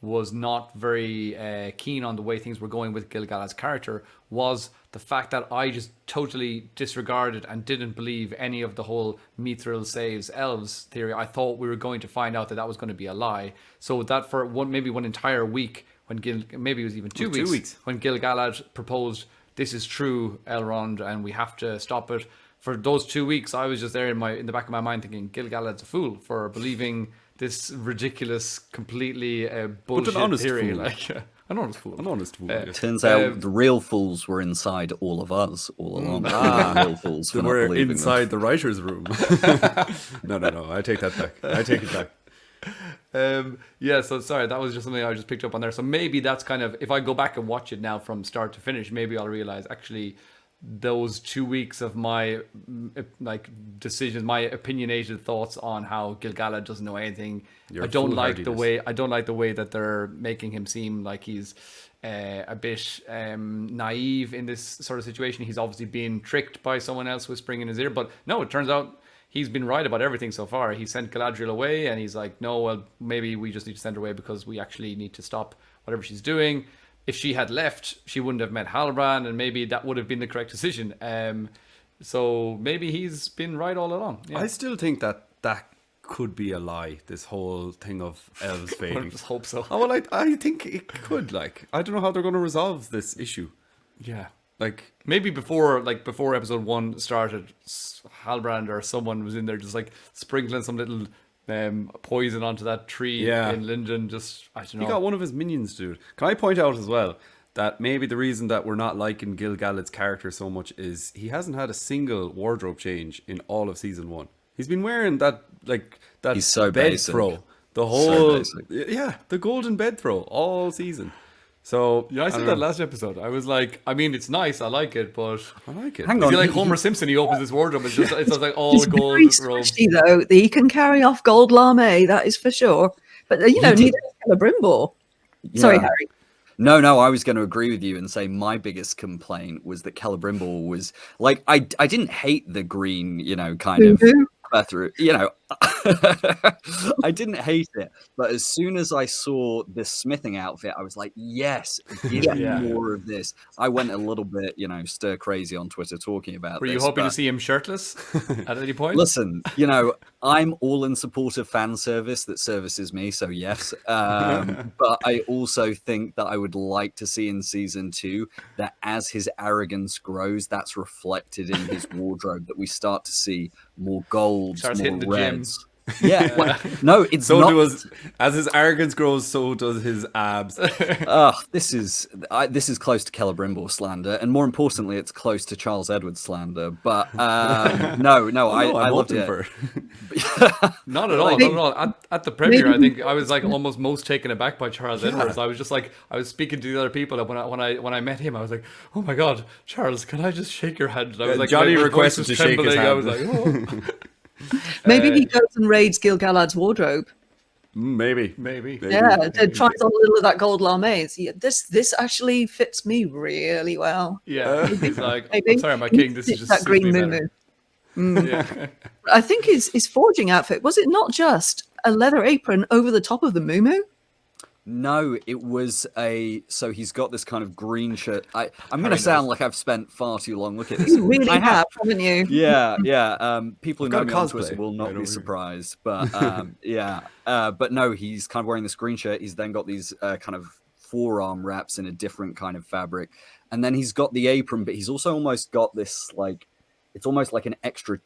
was not very keen on the way things were going with Gil-galad's character was the fact that I just totally disregarded and didn't believe any of the whole Mithril saves elves theory. I thought we were going to find out that was going to be a lie. So that for maybe one entire week, when maybe it was even 2 weeks, when Gil-galad proposed, this is true, Elrond, and we have to stop it. For those 2 weeks, I was just there in the back of my mind thinking, Gil-galad's a fool for believing this ridiculous, completely bullshit theory. Fool. An honest fool. An honest fool. Turns out the real fools were inside all of us all along. The real fools for we're not believing inside them. the writer's room. No. I take that back. I take it back. So sorry, that was just something I just picked up on there. So maybe that's kind of, if I go back and watch it now from start to finish, maybe I'll realize actually those 2 weeks of my decisions, my opinionated thoughts on how Gil-galad doesn't know anything. I don't like the way that they're making him seem like he's a bit naive in this sort of situation. He's obviously being tricked by someone else whispering in his ear, but no, it turns out he's been right about everything so far. He sent Galadriel away, and he's like, no, well, maybe we just need to send her away because we actually need to stop whatever she's doing. If she had left, she wouldn't have met Halbrand, and maybe that would have been the correct decision. So maybe he's been right all along. Yeah. I still think that could be a lie, this whole thing of elves I fading. just hope so. Oh, well, I think it could. I don't know how they're going to resolve this issue. Yeah. Maybe before episode 1 started, Halbrand or someone was in there just sprinkling some little poison onto that tree in Lindon. Just, I don't know. He got one of his minions, dude. Can I point out as well that maybe the reason that we're not liking Gil-galad's character so much is he hasn't had a single wardrobe change in all of season 1. He's been wearing that He's so bed basic. throw. The whole the golden bed throw all season. So Yeah, I said don't that know. last episode. I was like, I mean, it's nice. I like it, but I like it. Hang I on. feel like he- Homer Simpson. He opens his wardrobe. It's just like all He's gold very robe. squishy, though. He can carry off gold lame, that is for sure. But, neither is Celebrimbor. Sorry, Yeah. Harry. No, I was going to agree with you and say my biggest complaint was that Celebrimbor was like I didn't hate the green, kind of through, I didn't hate it, but as soon as I saw this smithing outfit, I was like, yes, give me Yeah. more of this. I went a little bit, stir crazy on Twitter talking about Were this. you hoping to but see him shirtless at any point? Listen, I'm all in support of fan service that services me, so yes. But I also think that I would like to see in season 2 that as his arrogance grows, that's reflected in his wardrobe, that we start to see more golds, Starts more hitting the gym. reds. Yeah, no, it's So not. as his arrogance grows, so does his abs. This is close to Celebrimbor slander, and more importantly, it's close to Charles Edward slander. But no, I loved open it. for Not at all. Not at all. At the premiere, I think I was like almost most taken aback by Charles Edwards. I was just like, I was speaking to the other people, and when I met him, I was like, oh my god, Charles, can I just shake your hand? And I was like, Johnny my voice requested was to shake his trembling. I was hand. like, oh. Maybe he goes and raids Gil-galad's wardrobe. Maybe. Yeah, to try on a little of that gold lame. Yeah, this actually fits me really well. Yeah, he's like, Maybe. I'm sorry, my king. This is It's just that suits green me moo better. Yeah. I think his forging outfit, was it not just a leather apron over the top of the moo? No, it was so he's got this kind of green shirt. I'm going to sound like I've spent far too long looking at this. You really I have, haven't you? Yeah. People who got know a me on cosplay Twitter will not right be over here. surprised. But yeah. But no, he's kind of wearing this green shirt. He's then got these kind of forearm wraps in a different kind of fabric. And then he's got the apron, but he's also almost got this it's almost like an extra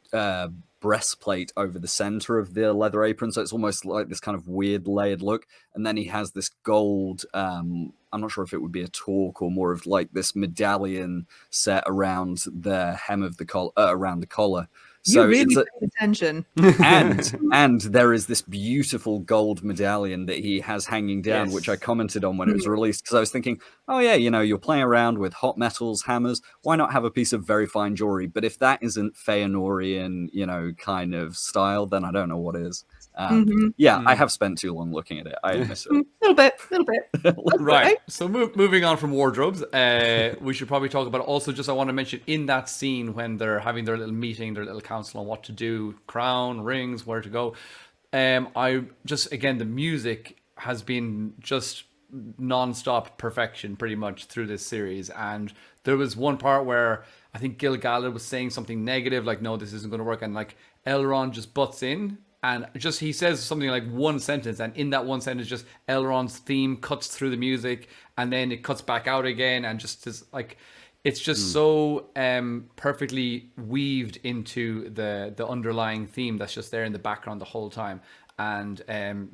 breastplate over the center of the leather apron. So it's almost like this kind of weird layered look. And then he has this gold, I'm not sure if it would be a torque or more of like this medallion set around the hem of the collar, around the collar. So You really it's paid attention. and there is this beautiful gold medallion that he has hanging down, Yes. which I commented on when it was released, because I was thinking, oh yeah, you're playing around with hot metals, hammers, why not have a piece of very fine jewelry? But if that isn't Feanorian, kind of style, then I don't know what is. I have spent too long looking at it. I admit it. Little bit. Right. So moving on from wardrobes, we should probably talk about also just I want to mention in that scene when they're having their little meeting, their little council on what to do, crown, rings, where to go. I just again the music has been just non-stop perfection pretty much through this series, and there was one part where I think Gil-galad was saying something negative, like no, this isn't going to work, and like Elrond just butts in. And just he says something like one sentence, and in that one sentence, just Elrond's theme cuts through the music, and then it cuts back out again, and just is like, it's just so perfectly weaved into the underlying theme that's just there in the background the whole time. And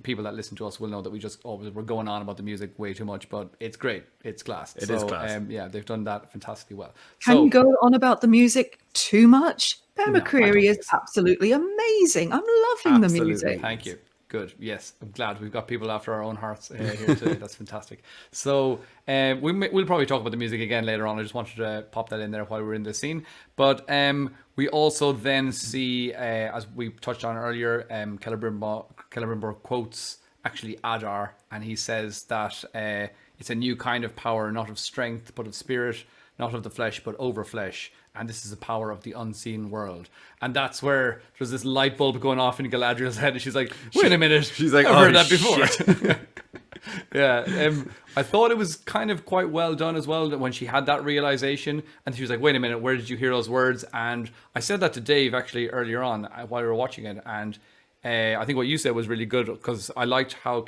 people that listen to us will know that we're going on about the music way too much, but it's great, it's class. It is class. Yeah, they've done that fantastically well. Can you go on about the music too much? No, I Bear don't McCreary is think so. absolutely amazing. I'm loving the Absolutely. music. Thank you. Good. Yes, I'm glad we've got people after our own hearts here today. That's fantastic. So we'll probably talk about the music again later on. I just wanted to pop that in there while we're in this scene. But we also then see, as we touched on earlier, Celebrimbor quotes actually Adar, and he says that it's a new kind of power, not of strength, but of spirit, not of the flesh, but over flesh. And this is the power of the unseen world. And that's where there's this light bulb going off in Galadriel's head. And she's like, wait a minute. She's like, I've oh, heard that before. shit. Yeah. I thought it was kind of quite well done as well that when she had that realization. And she was like, wait a minute, where did you hear those words? And I said that to Dave actually earlier on while we were watching it. And I think what you said was really good because I liked how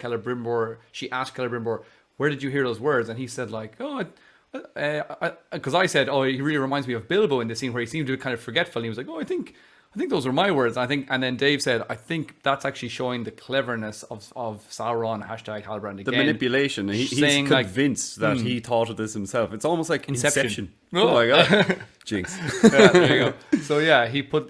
she asked Celebrimbor, where did you hear those words? And he said like, because I said, oh, he really reminds me of Bilbo in the scene where he seemed to be kind of forgetful. And he was like, oh, I think those were my words. And then Dave said, I think that's actually showing the cleverness of Sauron, #Halbrand again. The manipulation. He's saying, like, convinced that he thought of this himself. It's almost like Inception. Oh my god. Jinx. Yeah, there you go. So yeah, he put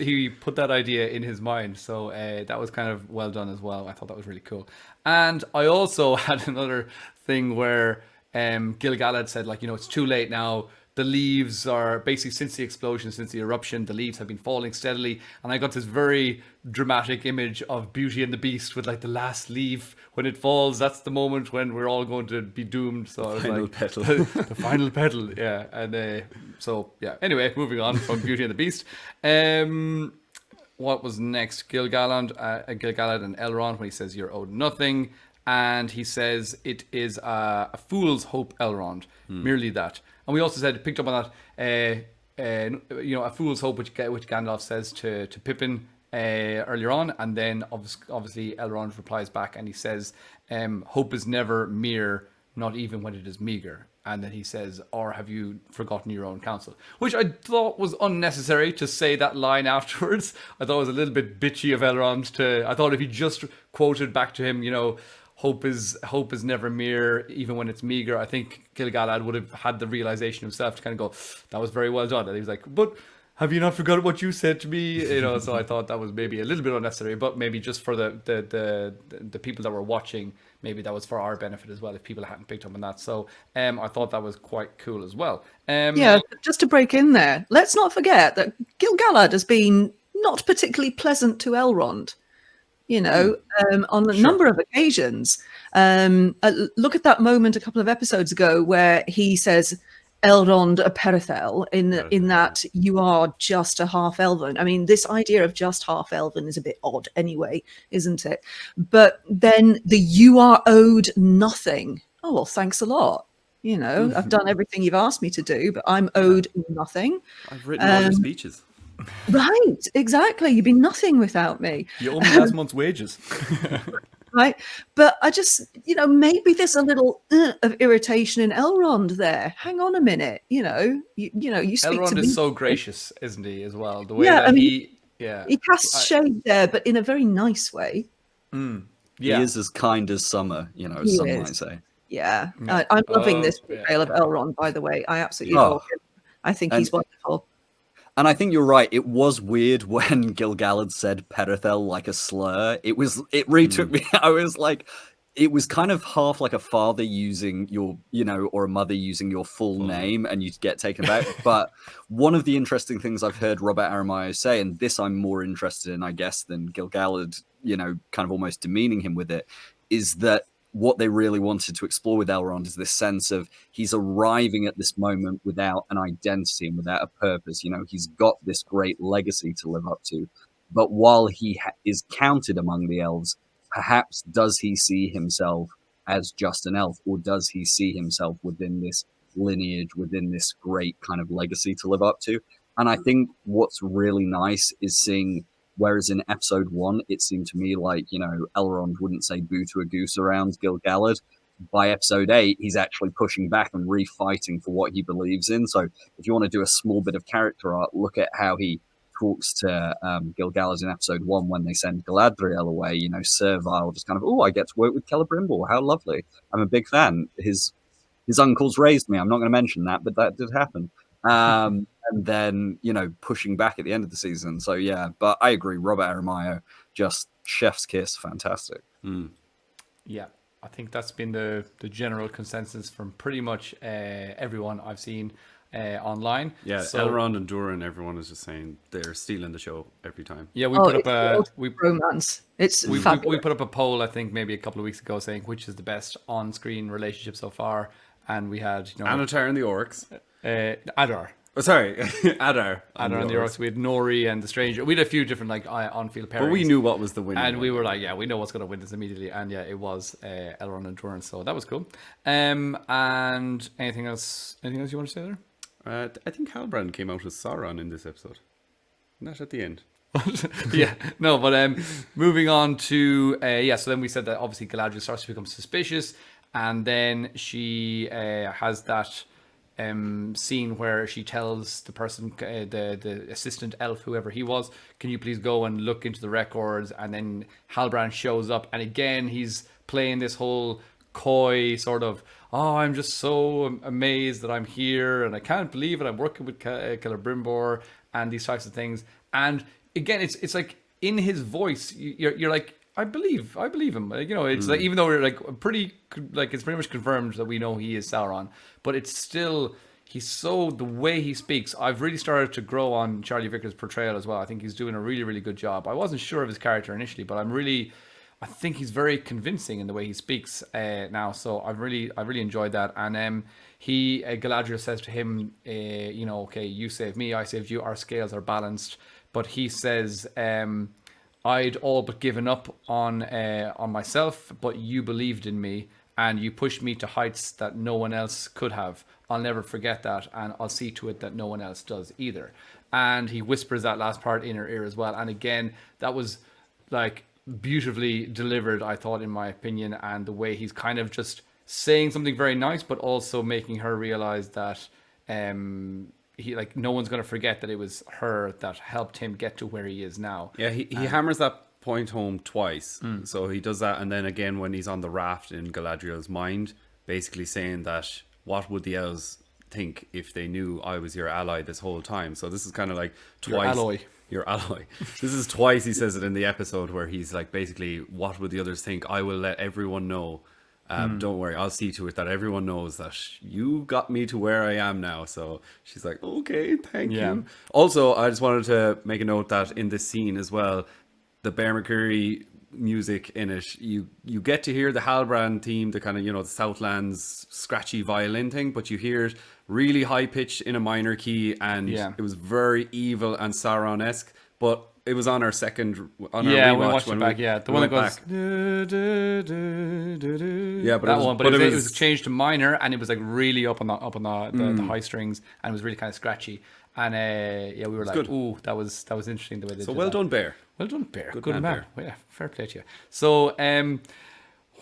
that idea in his mind. So that was kind of well done as well. I thought that was really cool. And I also had another thing where Gil-galad said, like, it's too late now. The leaves are basically, since the explosion, since the eruption, the leaves have been falling steadily. And I got this very dramatic image of Beauty and the Beast with like the last leaf when it falls. That's the moment when we're all going to be doomed. So I was Final like, petal. the final petal, yeah. And so yeah. Anyway, moving on from Beauty and the Beast. What was next? Gil-galad and Elrond, when he says you're owed nothing. And he says it is a fool's hope, Elrond. Merely that. And we also picked up on that, a fool's hope, which Gandalf says to Pippin earlier on. And then obviously Elrond replies back and he says, hope is never mere, not even when it is meager. And then he says, or have you forgotten your own counsel? Which I thought was unnecessary to say that line afterwards. I thought it was a little bit bitchy of Elrond I thought if he just quoted back to him, hope is never mere, even when it's meager. I think Gil-galad would have had the realization himself to kind of go, that was very well done. And he was like, but have you not forgotten what you said to me? So I thought that was maybe a little bit unnecessary, but maybe just for the people that were watching, maybe that was for our benefit as well, if people hadn't picked up on that. So I thought that was quite cool as well. Just to break in there, let's not forget that Gil-galad has been not particularly pleasant to Elrond. On a number of occasions. Look at that moment a couple of episodes ago where he says, Elrond a Perithel, in that you are just a half-elven. I mean, this idea of just half-elven is a bit odd anyway, isn't it? But then you are owed nothing. Oh, well, thanks a lot. I've done everything you've asked me to do, but I'm owed nothing. I've written all your speeches. Right, exactly. You'd be nothing without me. You owe me last month's wages. Right. But I just, maybe there's a little of irritation in Elrond there. Hang on a minute. You speak Elrond to me. is so gracious, isn't he, as well? The way that he casts shade there, but in a very nice way. Yeah. He is as kind as summer, as some might say. Yeah. I'm loving this portrayal of Elrond, by the way. I absolutely love him. I think he's wonderful. And I think you're right. It was weird when Gil-galad said Perithel like a slur. It really took me. I was like, it was kind of half like a father using your, or a mother using your full name, and you get taken aback. But one of the interesting things I've heard Robert Aramayo say, and this I'm more interested in, I guess, than Gil-galad, kind of almost demeaning him with it, is that what they really wanted to explore with Elrond is this sense of he's arriving at this moment without an identity and without a purpose. He's got this great legacy to live up to. But while he is counted among the elves, perhaps does he see himself as just an elf, or does he see himself within this lineage, within this great kind of legacy to live up to? And I think what's really nice is seeing, whereas in episode 1, it seemed to me like, Elrond wouldn't say boo to a goose around Gil-galad. By episode 8, he's actually pushing back and refighting for what he believes in. So if you want to do a small bit of character art, look at how he talks to Gil-galad in episode 1 when they send Galadriel away, servile, just kind of, I get to work with Celebrimbor. How lovely. I'm a big fan. His uncles raised me. I'm not going to mention that, but that did happen. And then, pushing back at the end of the season. So, yeah, but I agree. Robert Aramayo, just chef's kiss. Fantastic. Yeah, I think that's been the general consensus from pretty much everyone I've seen online. Yeah, so, Elrond and Durin, everyone is just saying they're stealing the show every time. Yeah, we put up romance. We put up a poll, I think, maybe a couple of weeks ago, saying which is the best on-screen relationship so far. And we had, Anatar and the Orcs. Adar. Oh, sorry, Adar and the Orcs. We had Nori and the Stranger. We had a few different on-field pairings. But we knew what was the winner. And we were like, we know what's going to win this immediately. And yeah, it was Elrond and Durin. So that was cool. And anything else you want to say there? I think Halbrand came out as Sauron in this episode. Not at the end. Yeah, no, but moving on to so then we said that obviously Galadriel starts to become suspicious, and then she has that scene where she tells the person, the assistant elf, whoever he was, can you please go and look into the records? And then Halbrand shows up, and again he's playing this whole coy sort of, I'm just so amazed that I'm here, and I can't believe it, I'm working with Celebrimbor, and these types of things. And again, it's like in his voice, you're like, I believe him. Like, you know, it's like, even though we're like it's pretty much confirmed that we know he is Sauron, but it's still, the way he speaks. I've really started to grow on Charlie Vicker's portrayal as well. I think he's doing a really, really good job. I wasn't sure of his character initially, but I think he's very convincing in the way he speaks now. So I really enjoyed that. And Galadriel says to him, you know, okay, you saved me, I saved you. Our scales are balanced. But he says, I'd all but given up on myself, but you believed in me and you pushed me to heights that no one else could have. I'll never forget that, and I'll see to it that no one else does either. And he whispers that last part in her ear as well. And again, that was like beautifully delivered, I thought, in my opinion, and the way he's kind of just saying something very nice, but also making her realize that he, like, no one's going to forget that it was her that helped him get to where he is now. Yeah, he hammers that point home twice. So he does that, and then again when he's on the raft in Galadriel's mind, basically saying that, what would the elves think if they knew I was your ally this whole time? So this is kind of like twice. Your alloy. This is twice he says it in the episode, where he's like, basically, what would the others think? I will let everyone know. Don't worry, I'll see to it that everyone knows that you got me to where I am now. So she's like, okay, thank you. Also, I just wanted to make a note that in this scene as well, the Bear McCreary music in it, you get to hear the Halbrand theme, the kind of, you know, the Southlands scratchy violin thing, but you hear it really high pitched in a minor key, and it was very evil and Sauron-esque. But it was on our rewatch, we watched it back. The one that goes but it was changed to minor, and it was like really up on the high strings, and it was really kind of scratchy. And we were like, good. Ooh, that was interesting the way they did that. So well done, Bear. Well done, Bear. Good man. Bear. Well, yeah, fair play to you. So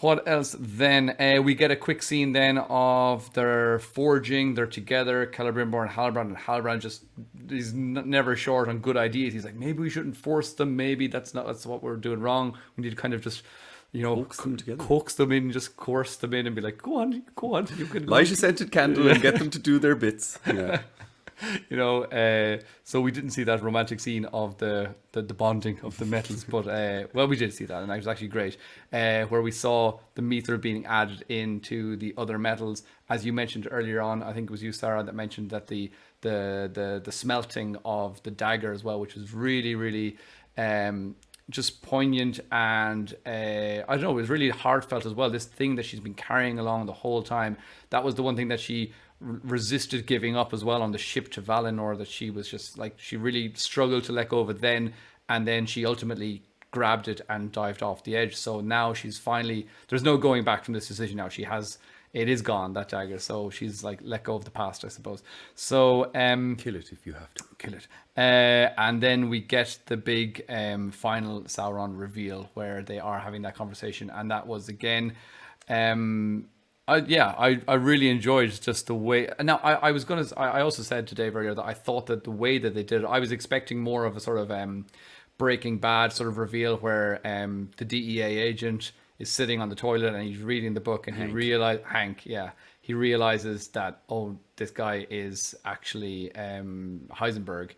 what else then? We get a quick scene then of their forging. They're together, Celebrimbor and Halbrand just, he's never short on good ideas. He's like, maybe we shouldn't force them. Maybe that's what we're doing wrong. We need to kind of just, you know, coax them in, just coerce them in and be like, go on. You can light a scented candle and get them to do their bits. Yeah. You know, so we didn't see that romantic scene of the bonding of the metals, but well, we did see that, and that was actually great. Where we saw the Mithril being added into the other metals, as you mentioned earlier on. I think it was you, Sarah, that mentioned that the smelting of the dagger as well, which was really, really just poignant, and I don't know, it was really heartfelt as well. This thing that she's been carrying along the whole time, that was the one thing that she resisted giving up as well on the ship to Valinor, that she was just like, she really struggled to let go of it then, and then she ultimately grabbed it and dived off the edge. So now she's finally, there's no going back from this decision now. It is gone, that dagger, so she's like let go of the past, I suppose. So kill it if you have to. Kill it. And then we get the big final Sauron reveal, where they are having that conversation, and that was again I really enjoyed just the way. Now, I also said to Dave earlier that I thought that the way that they did it, I was expecting more of a sort of Breaking Bad sort of reveal, where the DEA agent is sitting on the toilet and he's reading the book, and he realizes that, oh, this guy is actually Heisenberg.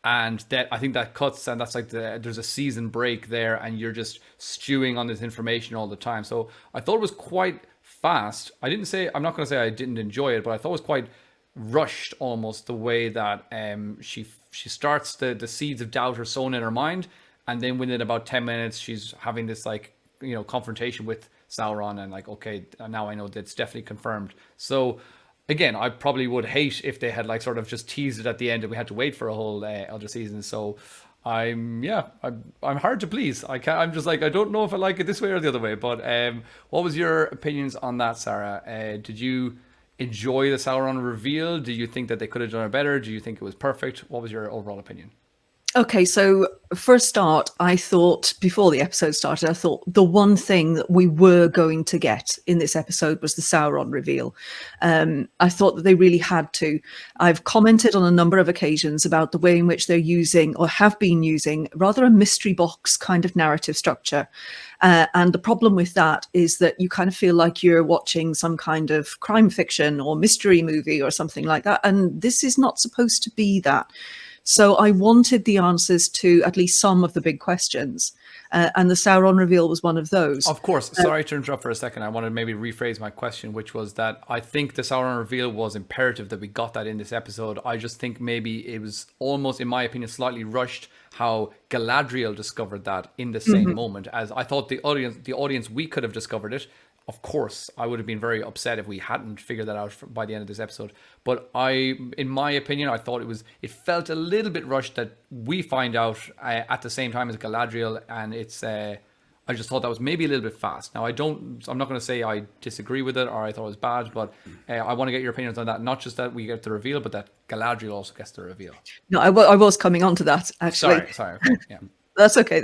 And that, I think that cuts, and that's like there's a season break there, and you're just stewing on this information all the time. So I thought it was quite fast. I'm not going to say I didn't enjoy it, but I thought it was quite rushed almost, the way that she starts, the seeds of doubt are sown in her mind, and then within about 10 minutes she's having this, like, you know, confrontation with Sauron, and like, okay, now I know that it's definitely confirmed. So again, I probably would hate if they had like sort of just teased it at the end and we had to wait for a whole other season. So I'm hard to please. I'm just like, I don't know if I like it this way or the other way. But what was your opinions on that, Sarah? Did you enjoy the Sauron reveal? Do you think that they could have done it better? Do you think it was perfect? What was your overall opinion? Okay, so for a start, I thought, before the episode started, I thought the one thing that we were going to get in this episode was the Sauron reveal. I thought that they really had to. I've commented on a number of occasions about the way in which they're using, or have been using, rather a mystery box kind of narrative structure. And the problem with that is that you kind of feel like you're watching some kind of crime fiction or mystery movie or something like that. And this is not supposed to be that. So I wanted the answers to at least some of the big questions. And the Sauron reveal was one of those. Of course. Sorry to interrupt for a second. I wanted to maybe rephrase my question, which was that I think the Sauron reveal was imperative that we got that in this episode. I just think maybe it was almost, in my opinion, slightly rushed how Galadriel discovered that in the same moment. As I thought the audience, we could have discovered it. Of course, I would have been very upset if we hadn't figured that out by the end of this episode. But in my opinion, I thought it felt a little bit rushed that we find out at the same time as Galadriel, and I just thought that was maybe a little bit fast. Now, I'm not going to say I disagree with it or I thought it was bad, but I want to get your opinions on that. Not just that we get the reveal, but that Galadriel also gets the reveal. No, I was coming on to that, actually. Sorry. Okay. Yeah. That's okay.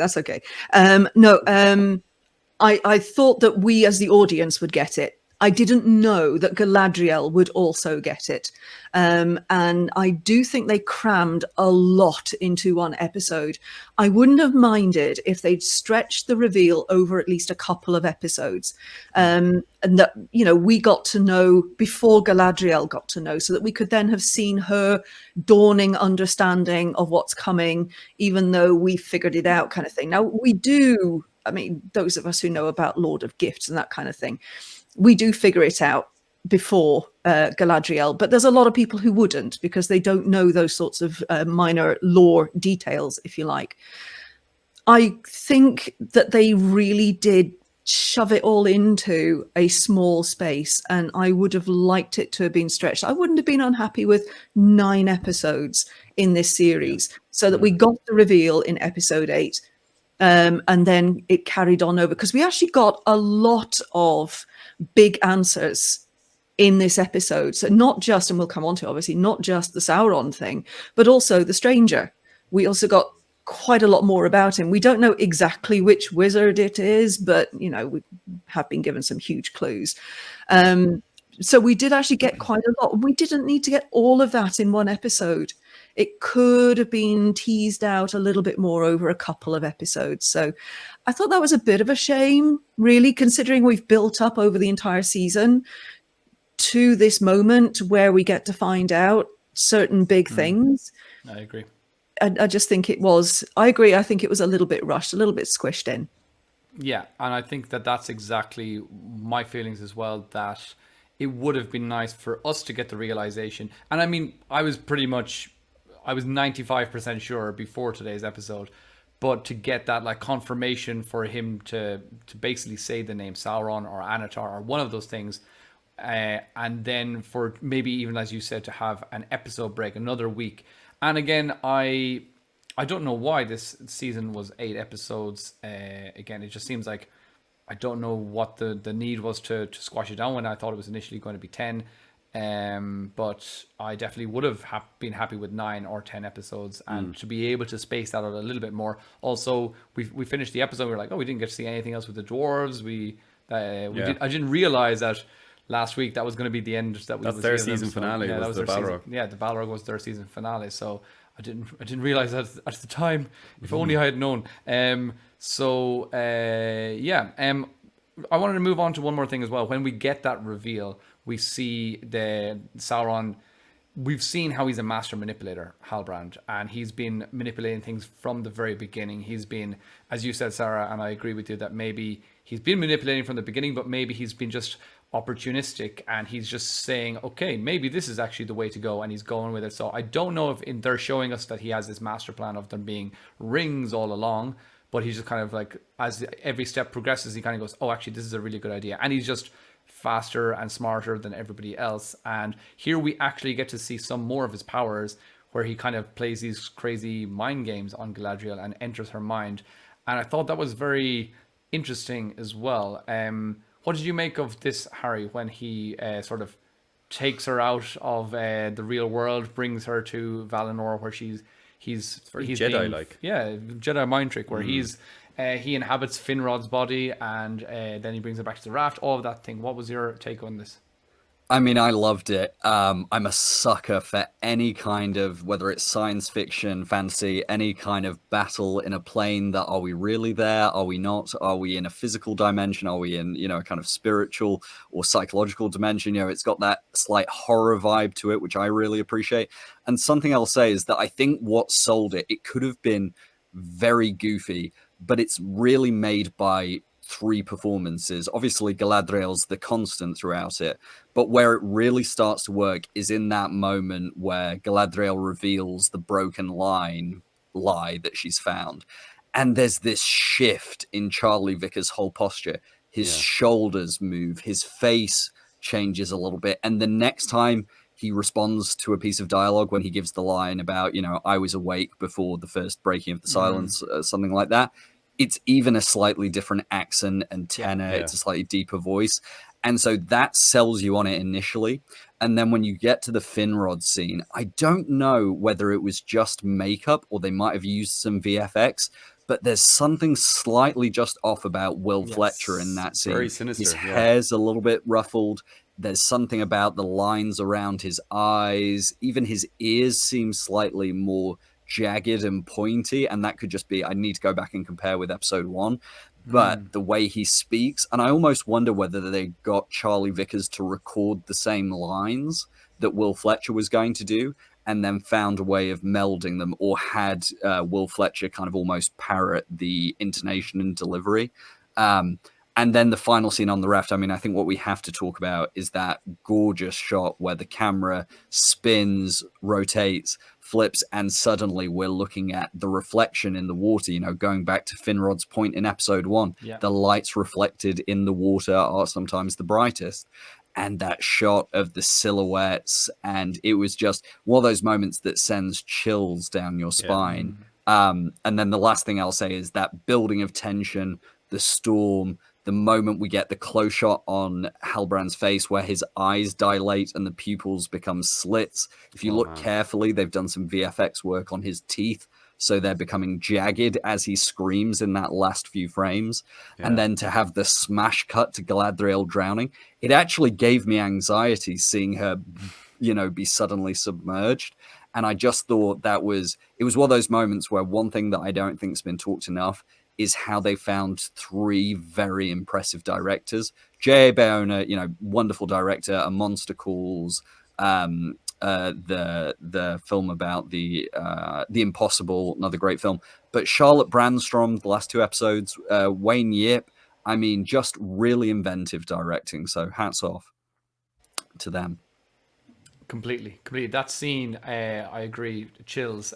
I thought that we as the audience would get it. I didn't know that Galadriel would also get it. And I do think they crammed a lot into one episode. I wouldn't have minded if they'd stretched the reveal over at least a couple of episodes. And that, we got to know before Galadriel got to know, so that we could then have seen her dawning understanding of what's coming, even though we figured it out, kind of thing. Now, we do. I mean, those of us who know about Lord of Gifts and that kind of thing, we do figure it out before Galadriel, but there's a lot of people who wouldn't because they don't know those sorts of minor lore details, if you like. I think that they really did shove it all into a small space, and I would have liked it to have been stretched. I wouldn't have been unhappy with 9 episodes in this series, so that we got the reveal in episode 8. And then it carried on over, because we actually got a lot of big answers in this episode. So not just, and we'll come on to obviously, not just the Sauron thing, but also the Stranger. We also got quite a lot more about him. We don't know exactly which wizard it is, but, we have been given some huge clues. So we did actually get quite a lot. We didn't need to get all of that in one episode. It could have been teased out a little bit more over a couple of episodes. So I thought that was a bit of a shame, really, considering we've built up over the entire season to this moment where we get to find out certain big things. I agree. I just think I agree. I think it was a little bit rushed, a little bit squished in. Yeah, and I think that that's exactly my feelings as well, that it would have been nice for us to get the realization. And I mean, I was 95% sure before today's episode, but to get that confirmation for him to basically say the name Sauron or Anatar or one of those things, and then for maybe even, as you said, to have an episode break another week. And again, I don't know why this season was 8 episodes. Again, it just seems like I don't know what the need was to squash it down when I thought it was initially going to be 10. But I definitely would have been happy with 9 or 10 episodes, and to be able to space that out a little bit more. Also, we finished the episode, we were like, we didn't get to see anything else with the dwarves. I didn't realize that last week that was going to be the end. That's their season finale. Yeah, was the Balrog. The Balrog was their season finale. So I didn't realize that at the time. If only I had known. I wanted to move on to one more thing as well. When we get that reveal, we see the Sauron. We've seen how he's a master manipulator, Halbrand, and he's been manipulating things from the very beginning. He's been, as you said, Sarah, and I agree with you, that maybe he's been manipulating from the beginning, but maybe he's been just opportunistic, and he's just saying, okay, maybe this is actually the way to go, and he's going with it. So I don't know if they're showing us that he has this master plan of them being rings all along, but he's just kind of as every step progresses, he kind of goes, oh, actually, this is a really good idea. And he's just faster and smarter than everybody else. And here we actually get to see some more of his powers, where he kind of plays these crazy mind games on Galadriel and enters her mind. And I thought that was very interesting as well. What did you make of this, Harry, when he sort of takes her out of the real world, brings her to Valinor, where he's very Jedi-like. Jedi mind trick, where he inhabits Finrod's body, and then he brings her back to the raft, all of that thing. What was your take on this? I mean, I loved it. I'm a sucker for any kind of, whether it's science fiction, fantasy, any kind of battle in a plane that are we really there? Are we not? Are we in a physical dimension? Are we in, a kind of spiritual or psychological dimension? It's got that slight horror vibe to it, which I really appreciate. And something I'll say is that I think what sold it, it could have been very goofy, but it's really made by three performances. Obviously, Galadriel's the constant throughout it, but where it really starts to work is in that moment where Galadriel reveals the broken lie that she's found. And there's this shift in Charlie Vickers' whole posture. His shoulders move, his face changes a little bit. And the next time he responds to a piece of dialogue, when he gives the line about, I was awake before the first breaking of the silence, something like that, it's even a slightly different accent and tenor. Yeah. It's a slightly deeper voice. And so that sells you on it initially. And then when you get to the Finrod scene, I don't know whether it was just makeup or they might have used some VFX, but there's something slightly just off about Will Fletcher in that scene. Very sinister. His hair's a little bit ruffled. There's something about the lines around his eyes. Even his ears seem slightly more jagged and pointy, and that could just be, I need to go back and compare with episode 1, but the way he speaks, and I almost wonder whether they got Charlie Vickers to record the same lines that Will Fletcher was going to do and then found a way of melding them, or had Will Fletcher kind of almost parrot the intonation and delivery. And then the final scene on the raft, I mean, I think what we have to talk about is that gorgeous shot where the camera spins, rotates, flips, and suddenly we're looking at the reflection in the water, going back to Finrod's point in episode 1. Yeah. The lights reflected in the water are sometimes the brightest. And that shot of the silhouettes, and it was just one of those moments that sends chills down your spine. Yeah. And then the last thing I'll say is that building of tension, the storm, the moment we get the close shot on Halbrand's face where his eyes dilate and the pupils become slits. If you look carefully, they've done some VFX work on his teeth, so they're becoming jagged as he screams in that last few frames. Yeah. And then to have the smash cut to Galadriel drowning, it actually gave me anxiety seeing her, be suddenly submerged. And I just thought it was one of those moments where one thing that I don't think's been talked enough is how they found 3 very impressive directors. J.A. Bayona, wonderful director, A Monster Calls, the film about the Impossible, another great film. But Charlotte Brandstrom, the last 2 episodes, Wayne Yip, I mean, just really inventive directing. So hats off to them. Completely. That scene, I agree, chills.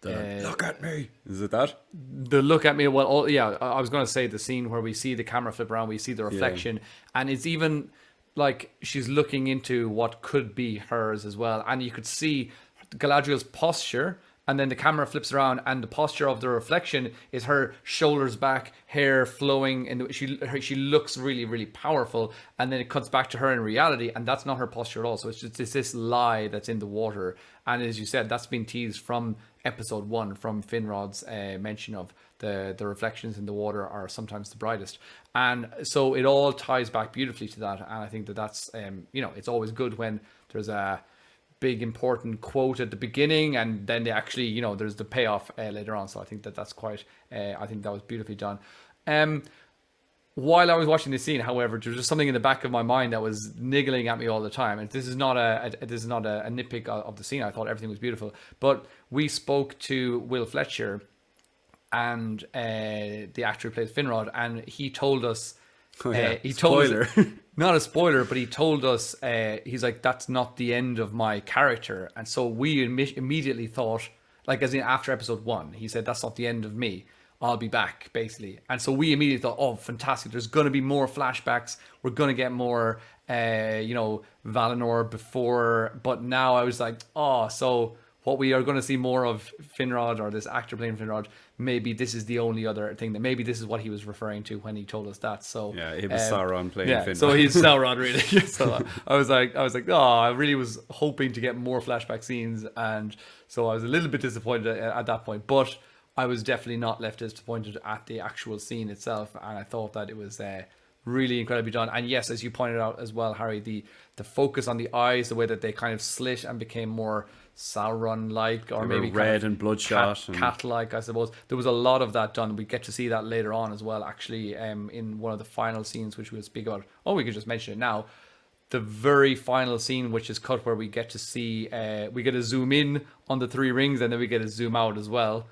Look at me. Is it that? The look at me. Well, I was going to say the scene where we see the camera flip around, we see the reflection, and it's even like she's looking into what could be hers as well. And you could see Galadriel's posture, and then the camera flips around, and the posture of the reflection is her shoulders back, hair flowing, and she looks really, really powerful. And then it cuts back to her in reality, and that's not her posture at all. So it's this lie that's in the water. And as you said, that's been teased from episode 1, from Finrod's mention of the reflections in the water are sometimes the brightest. And so it all ties back beautifully to that. And I think that's, it's always good when there's a big important quote at the beginning and then they actually, there's the payoff later on. So I think that's quite, I think that was beautifully done. While I was watching this scene, however, there was just something in the back of my mind that was niggling at me all the time. And this is not a nitpick of the scene. I thought everything was beautiful. But we spoke to Will Fletcher and the actor who plays Finrod, and he told us, he told spoiler. Us, not a spoiler, but he told us, he's like, that's not the end of my character. And so we immediately thought, like, as in after episode 1, he said, that's not the end of me. I'll be back, basically. And so we immediately thought, oh, fantastic. There's going to be more flashbacks. We're going to get more, Valinor before. But now I was like, oh, so what we are going to see more of Finrod, or this actor playing Finrod, maybe this is the only other thing, that maybe this is what he was referring to when he told us that. So yeah, it was Sauron playing Finrod. So he's Sauron, really. So I was like, oh, I really was hoping to get more flashback scenes. And so I was a little bit disappointed at that point. But I was definitely not left disappointed at the actual scene itself, and I thought that it was really incredibly done. And yes, as you pointed out as well, Harry, the focus on the eyes, the way that they kind of slit and became more Sauron-like, or They were maybe red and bloodshot and cat-like, I suppose. There was a lot of that done. We get to see that later on as well, actually, in one of the final scenes, which we'll speak about. Oh, we could just mention it now. The very final scene, which is cut, where we get to see, we get to zoom in on the three rings, and then we get to zoom out as well,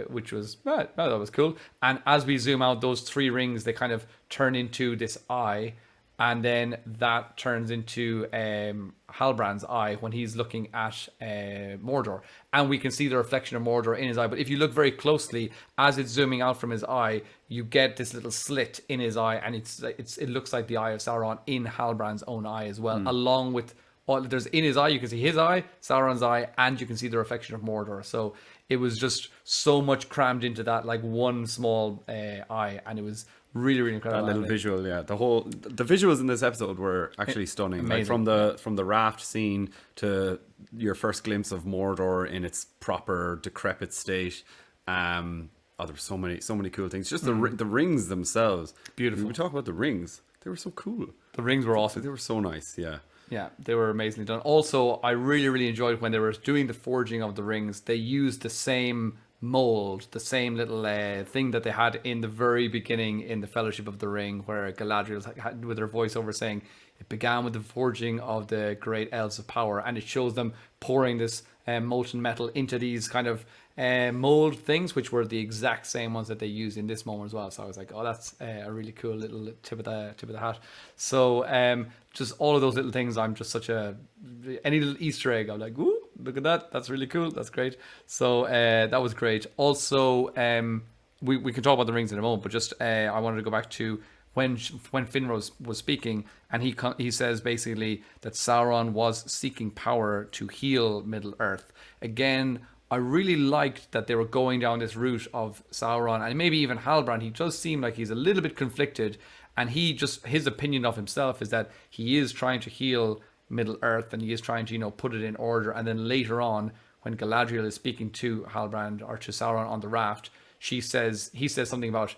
which was, that was cool. And as we zoom out, those three rings, they kind of turn into this eye, and then that turns into Halbrand's eye when he's looking at Mordor, and we can see the reflection of Mordor in his eye. But if you look very closely, as it's zooming out from his eye, you get this little slit in his eye, and it looks like the eye of Sauron in Halbrand's own eye as well, along with there's in his eye, you can see his eye, Sauron's eye, and you can see the reflection of Mordor. So it was just so much crammed into that like one small eye, and it was really, really incredible. That little visual, yeah. The visuals in this episode were actually stunning. Amazing. Like from the raft scene to your first glimpse of Mordor in its proper decrepit state. There were so many cool things. Just the rings themselves. Beautiful. We talk about the rings. They were so cool. The rings were awesome. They were so nice. Yeah. Yeah, they were amazingly done. Also, I really, really enjoyed when they were doing the forging of the rings. They used the same mold, the same little thing that they had in the very beginning in the Fellowship of the Ring, where Galadriel had with her voiceover saying, "It began with the forging of the great elves of power," and it shows them pouring this molten metal into these kind of mold things, which were the exact same ones that they used in this moment as well. So I was like, oh, that's a really cool little tip of the hat. So just all of those little things, I'm just any little Easter egg, I'm like, ooh, look at that, that's really cool, that's great. So that was great. Also, we can talk about the rings in a moment, but just I wanted to go back to when Finrod was speaking, and he says basically that Sauron was seeking power to heal Middle Earth. Again, I really liked that they were going down this route of Sauron, and maybe even Halbrand. He does seem like he's a little bit conflicted, and his opinion of himself is that he is trying to heal Middle Earth, and he is trying to put it in order. And then later on, when Galadriel is speaking to Halbrand or to Sauron on the raft, he says something about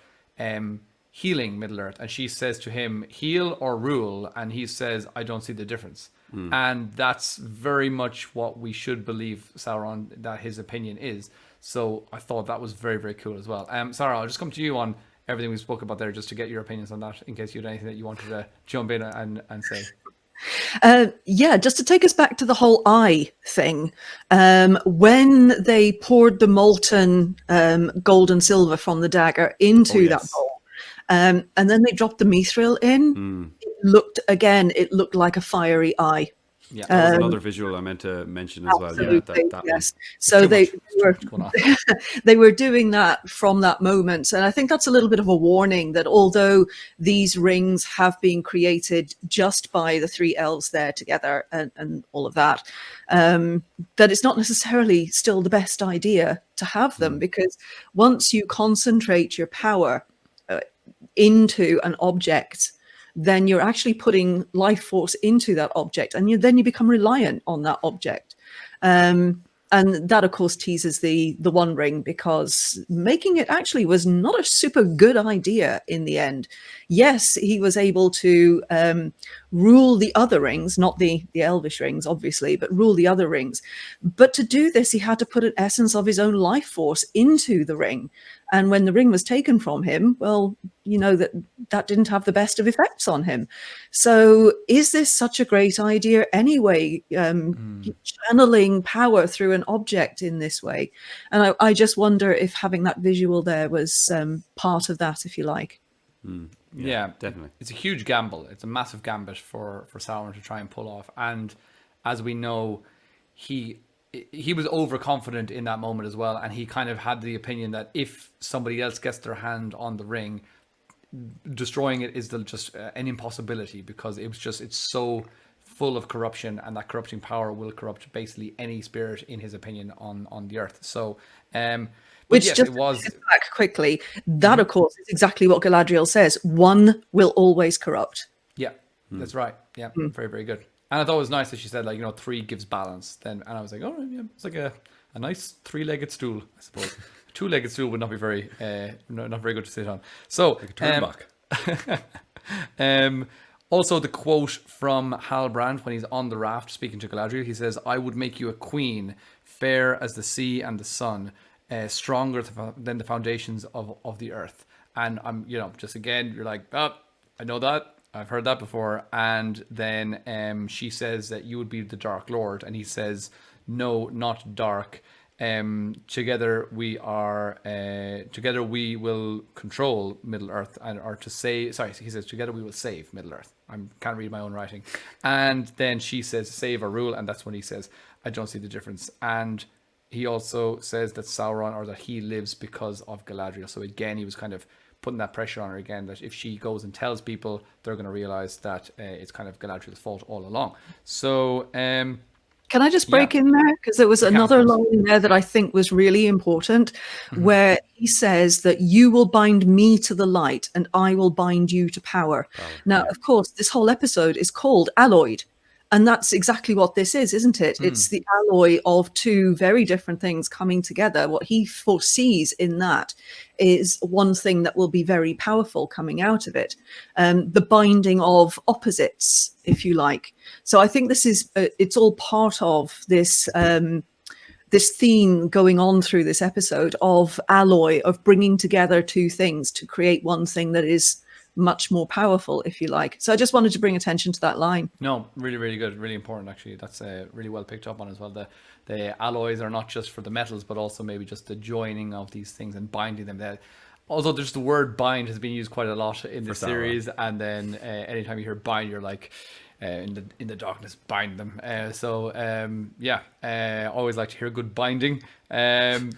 healing Middle Earth, and she says to him, "Heal or rule," and he says, "I don't see the difference." And that's very much what we should believe Sauron, that his opinion is. So I thought that was very, very cool as well. Sarah, I'll just come to you on everything we spoke about there, just to get your opinions on that, in case you had anything that you wanted to jump in and say. Just to take us back to the whole eye thing, when they poured the molten gold and silver from the dagger into that bowl, and then they dropped the mithril in, it looked like a fiery eye. Yeah, that was another visual I meant to mention as well. Yeah, that yes. So they were doing that from that moment, and I think that's a little bit of a warning that although these rings have been created just by the three elves there together and all of that, that it's not necessarily still the best idea to have them, because once you concentrate your power into an object, then you're actually putting life force into that object, and then you become reliant on that object. And that, of course, teases the One Ring, because making it actually was not a super good idea in the end. Yes, he was able to rule the other rings, not the elvish rings, obviously, but rule the other rings. But to do this, he had to put an essence of his own life force into the ring. And when the ring was taken from him, well, that didn't have the best of effects on him. So is this such a great idea anyway, channeling power through an object in this way? And I just wonder if having that visual there was part of that, if you like. Yeah, definitely. It's a huge gamble. It's a massive gambit for Sauron to try and pull off. And as we know, he was overconfident in that moment as well, and he kind of had the opinion that if somebody else gets their hand on the ring, destroying it is just an impossibility, because it's so full of corruption, and that corrupting power will corrupt basically any spirit, in his opinion, on the earth. So which yes, just it was back quickly, that of course is exactly what Galadriel says: one will always corrupt. Yeah, that's right. Yeah, very, very good. And I thought it was nice that she said, like, 3 gives balance. And I was like, oh, yeah, it's like a nice 3-legged stool, I suppose. A 2-legged stool would not be very, not very good to sit on. So, like a turnback. Also, the quote from Halbrand when he's on the raft speaking to Galadriel, he says, "I would make you a queen, fair as the sea and the sun, stronger than the foundations of the earth." And I'm, just again, you're like, oh, I know that. I've heard that before. And then she says that you would be the Dark Lord. And he says, no, not dark. Together we will control Middle Earth, he says, together we will save Middle Earth. I can't read my own writing. And then she says, save or rule. And that's when he says, I don't see the difference. And he also says that Sauron, or that he lives because of Galadriel. So again, he was kind of putting that pressure on her again, that if she goes and tells people, they're going to realize that it's kind of Galadriel's fault all along. So can I just break in there? Because there was another line there that I think was really important, where he says that you will bind me to the light and I will bind you to power. Now, of course, this whole episode is called Alloyed. And that's exactly what this is, isn't it? It's the alloy of two very different things coming together. What he foresees in that is one thing that will be very powerful coming out of it. The binding of opposites, if you like. So I think this is, it's all part of this, this theme going on through this episode of alloy, of bringing together two things to create one thing that is much more powerful, if you like. So I just wanted to bring attention to that line. No, really, really good. Really important, actually. That's really well picked up on as well. The alloys are not just for the metals, but also maybe just the joining of these things and binding them. Although there's the word bind has been used quite a lot in this series. And then anytime you hear bind, you're like, in the darkness, bind them. Always like to hear good binding. And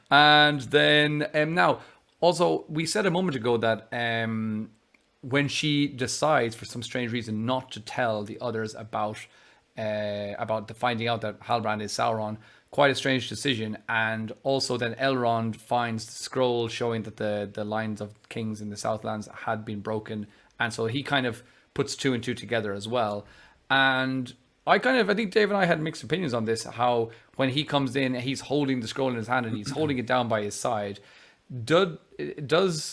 then now, also, we said a moment ago that when she decides, for some strange reason, not to tell the others about the finding out that Halbrand is Sauron, quite a strange decision. And also then Elrond finds the scroll showing that the lines of kings in the Southlands had been broken. And so he kind of puts two and two together as well. And I think Dave and I had mixed opinions on this, how when he comes in, he's holding the scroll in his hand and he's holding it down by his side. Does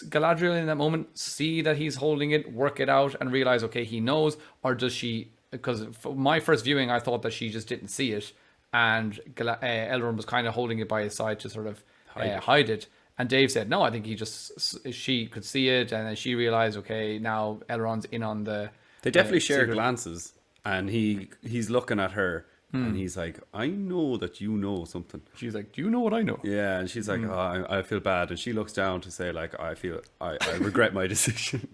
Galadriel in that moment see that he's holding it, work it out, and realize, okay, he knows? Or does she, because for my first viewing, I thought that she just didn't see it, and Elrond was kind of holding it by his side to sort of hide it. And Dave said, no, I think she could see it, and then she realized, okay, now Elrond's in on the... They definitely share glances, and he's looking at her. And he's like, I know that you know something. She's like, do you know what I know? Yeah, and she's like, oh, I feel bad. And she looks down to say, like, I regret my decision.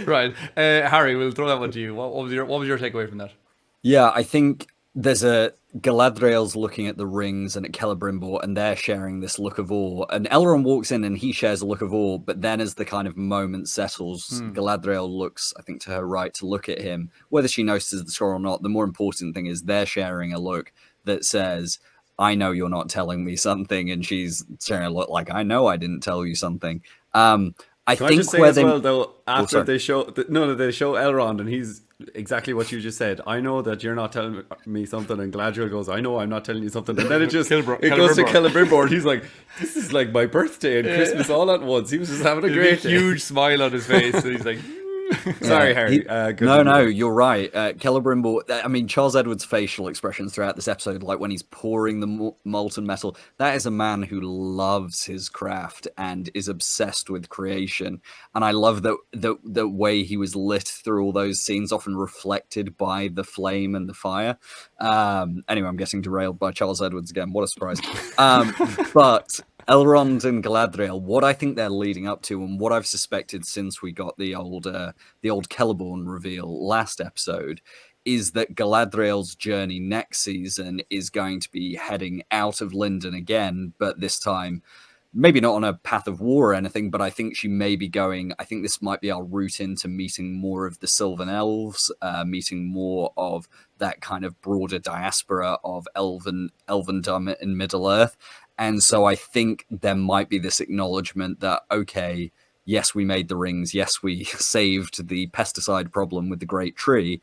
Right. Harry, we'll throw that one to you. What was your takeaway from that? Yeah, I think there's Galadriel's looking at the rings and at Celebrimbor, and they're sharing this look of awe. And Elrond walks in and he shares a look of awe, but then as the kind of moment settles, Galadriel looks, I think, to her right to look at him. Whether she notices the scroll or not, the more important thing is they're sharing a look that says, I know you're not telling me something, and she's sharing a look like, I know I didn't tell you something. I think just say as well, though, after they show Elrond, and he's exactly what you just said. I know that you're not telling me something, and Galadriel goes, I know I'm not telling you something, and then it goes to Celebrimbor, and he's like, this is like my birthday and Christmas all at once. He was just having a great huge smile on his face, and he's like, sorry, Harry. No, you're right. Celebrimbor, I mean, Charles Edward's facial expressions throughout this episode, like when he's pouring the molten metal, that is a man who loves his craft and is obsessed with creation. And I love the way he was lit through all those scenes, often reflected by the flame and the fire. Anyway, I'm getting derailed by Charles Edwards again. What a surprise. But Elrond and Galadriel, what I think they're leading up to, and what I've suspected since we got the old Celeborn reveal last episode, is that Galadriel's journey next season is going to be heading out of Lindon again, but this time maybe not on a path of war or anything, but I think she may be going, I think this might be our route into meeting more of the Sylvan Elves, meeting more of that kind of broader diaspora of elvendom in Middle-earth. And so I think there might be this acknowledgement that, okay, yes, we made the rings. Yes, we saved the pesticide problem with the Great Tree.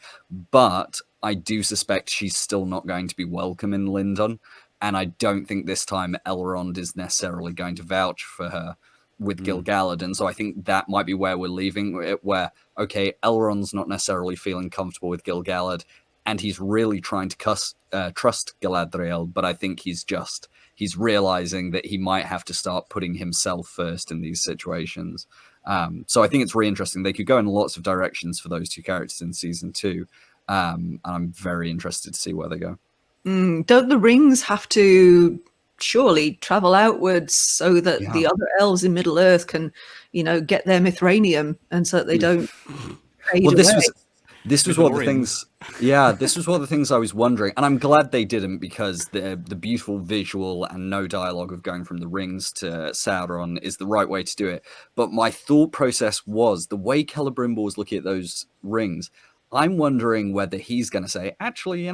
But I do suspect she's still not going to be welcome in Lindon. And I don't think this time Elrond is necessarily going to vouch for her. with Gil-galad, and so I think that might be where we're leaving it, where, okay, Elrond's not necessarily feeling comfortable with Gil-galad, and he's really trying to trust Galadriel, but I think he's realizing that he might have to start putting himself first in these situations. So I think it's really interesting. They could go in lots of directions for those two characters in season 2, and I'm very interested to see where they go. Don't the rings have to surely travel outwards so that the other elves in Middle Earth can, get their mithranium, and so that they don't fade away? This was one of the things. Yeah, this was one of the things I was wondering, and I'm glad they didn't, because the beautiful visual and no dialogue of going from the rings to Sauron is the right way to do it. But my thought process was the way Celebrimbor was looking at those rings. I'm wondering whether he's going to say, actually,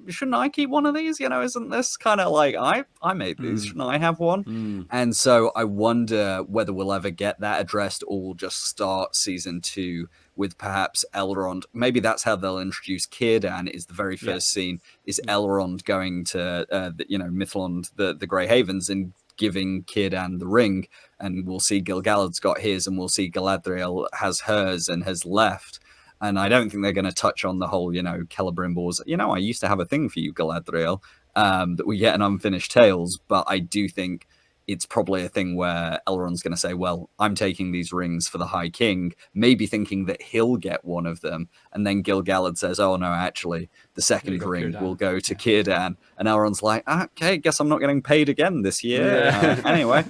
shouldn't I keep one of these? Isn't this kind of like, I made these, shouldn't I have one? And so I wonder whether we'll ever get that addressed, or we'll just start season 2 with perhaps Elrond. Maybe that's how they'll introduce Círdan, is the very first scene, is Elrond going to, Mithril, the Grey Havens, and giving Círdan the ring, and we'll see Gil-galad's got his, and we'll see Galadriel has hers and has left. And I don't think they're going to touch on the whole, Celebrimbor's, I used to have a thing for you, Galadriel, that we get in Unfinished Tales. But I do think it's probably a thing where Elrond's going to say, well, I'm taking these rings for the High King, maybe thinking that he'll get one of them. And then Gil-galad says, oh, no, actually, the second ring will go to Círdan. And Elrond's like, okay, guess I'm not getting paid again this year. Anyway.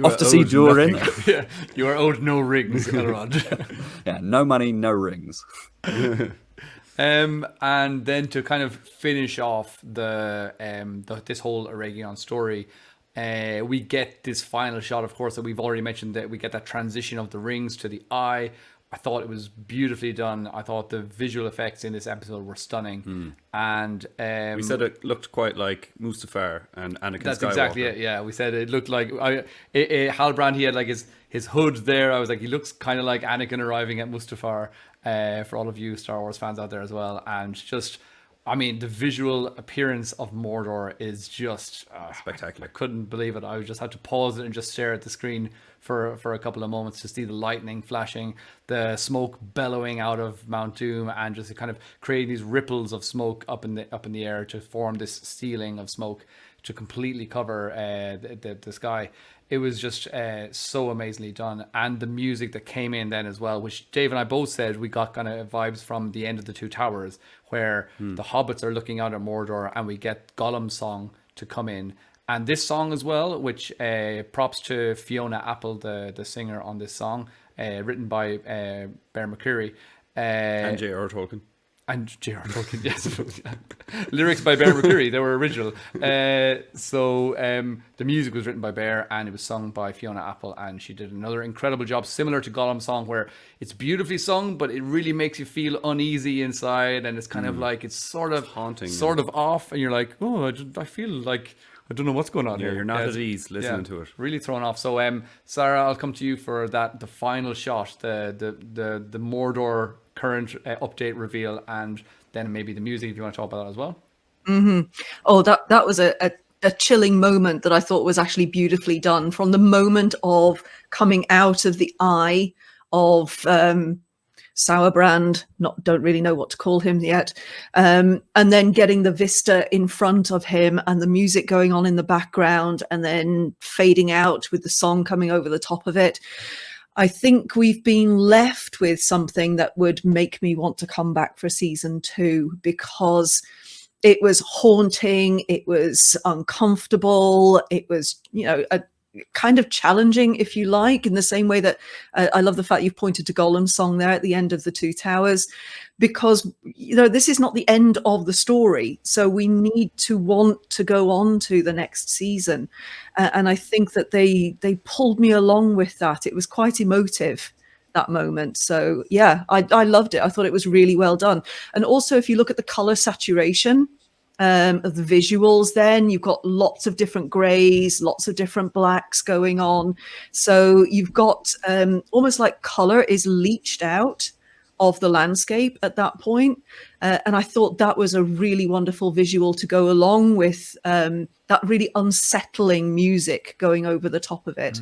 Off to see Durin. Yeah, you are owed no rings, Elrond. Yeah, no money, no rings. And then to kind of finish off this whole Irregion story, we get this final shot, of course, that we've already mentioned, that we get that transition of the rings to the eye. I thought it was beautifully done. I thought the visual effects in this episode were stunning. And we said it looked quite like Mustafar and Anakin that's Skywalker. Exactly it. Yeah, we said it looked like Halbrand. He had like his hood there. I was like, he looks kind of like Anakin arriving at Mustafar. For all of you Star Wars fans out there as well, and just, I mean, the visual appearance of Mordor is just spectacular. I couldn't believe it. I just had to pause it and just stare at the screen for a couple of moments to see the lightning flashing, the smoke bellowing out of Mount Doom, and just kind of creating these ripples of smoke up in the air to form this ceiling of smoke to completely cover the sky. It was just so amazingly done. And the music that came in then as well, which Dave and I both said we got kind of vibes from the end of the Two Towers, where the hobbits are looking out at Mordor, and we get Gollum's song to come in. And this song as well, which props to Fiona Apple, the singer on this song, written by Bear McCreary. And J.R. Tolkien. And J.R. Tolkien, yes. Lyrics by Bear McCreary, they were original. So the music was written by Bear, and it was sung by Fiona Apple, and she did another incredible job, similar to Gollum's song, where it's beautifully sung, but it really makes you feel uneasy inside, and it's kind of like, it's sort of haunting, sort of off, and you're like, oh, I feel like I don't know what's going on here. You're not at ease listening to it. Really thrown off. So, Sarah, I'll come to you for the final shot, the Mordor current update reveal, and then maybe the music, if you want to talk about that as well. Oh, that was a chilling moment that I thought was actually beautifully done. From the moment of coming out of the eye of Sauerbrand, don't really know what to call him yet, and then getting the vista in front of him and the music going on in the background, and then fading out with the song coming over the top of it. I think we've been left with something that would make me want to come back for season 2, because it was haunting, it was uncomfortable, it was, a kind of challenging, if you like, in the same way that I love the fact you've pointed to Gollum's song there at the end of the Two Towers, because this is not the end of the story, so we need to want to go on to the next season, and I think that they pulled me along with that. It was quite emotive, that moment. So yeah, I loved it. I thought it was really well done. And also, if you look at the color saturation of the visuals, then you've got lots of different grays, lots of different blacks going on. So you've got almost like color is leached out of the landscape at that point. And I thought that was a really wonderful visual to go along with that really unsettling music going over the top of it.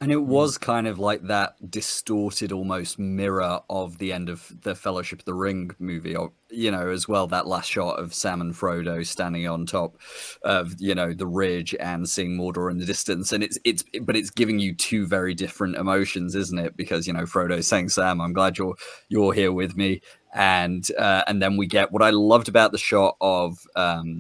And it was kind of like that distorted almost mirror of the end of the Fellowship of the Ring movie, or, you know, as well, that last shot of Sam and Frodo standing on top of, you know, the ridge and seeing Mordor in the distance. And but it's giving you two very different emotions, isn't it? Because, you know, Frodo's saying, Sam, I'm glad you're here with me. And then we get what I loved about the shot of Halbrand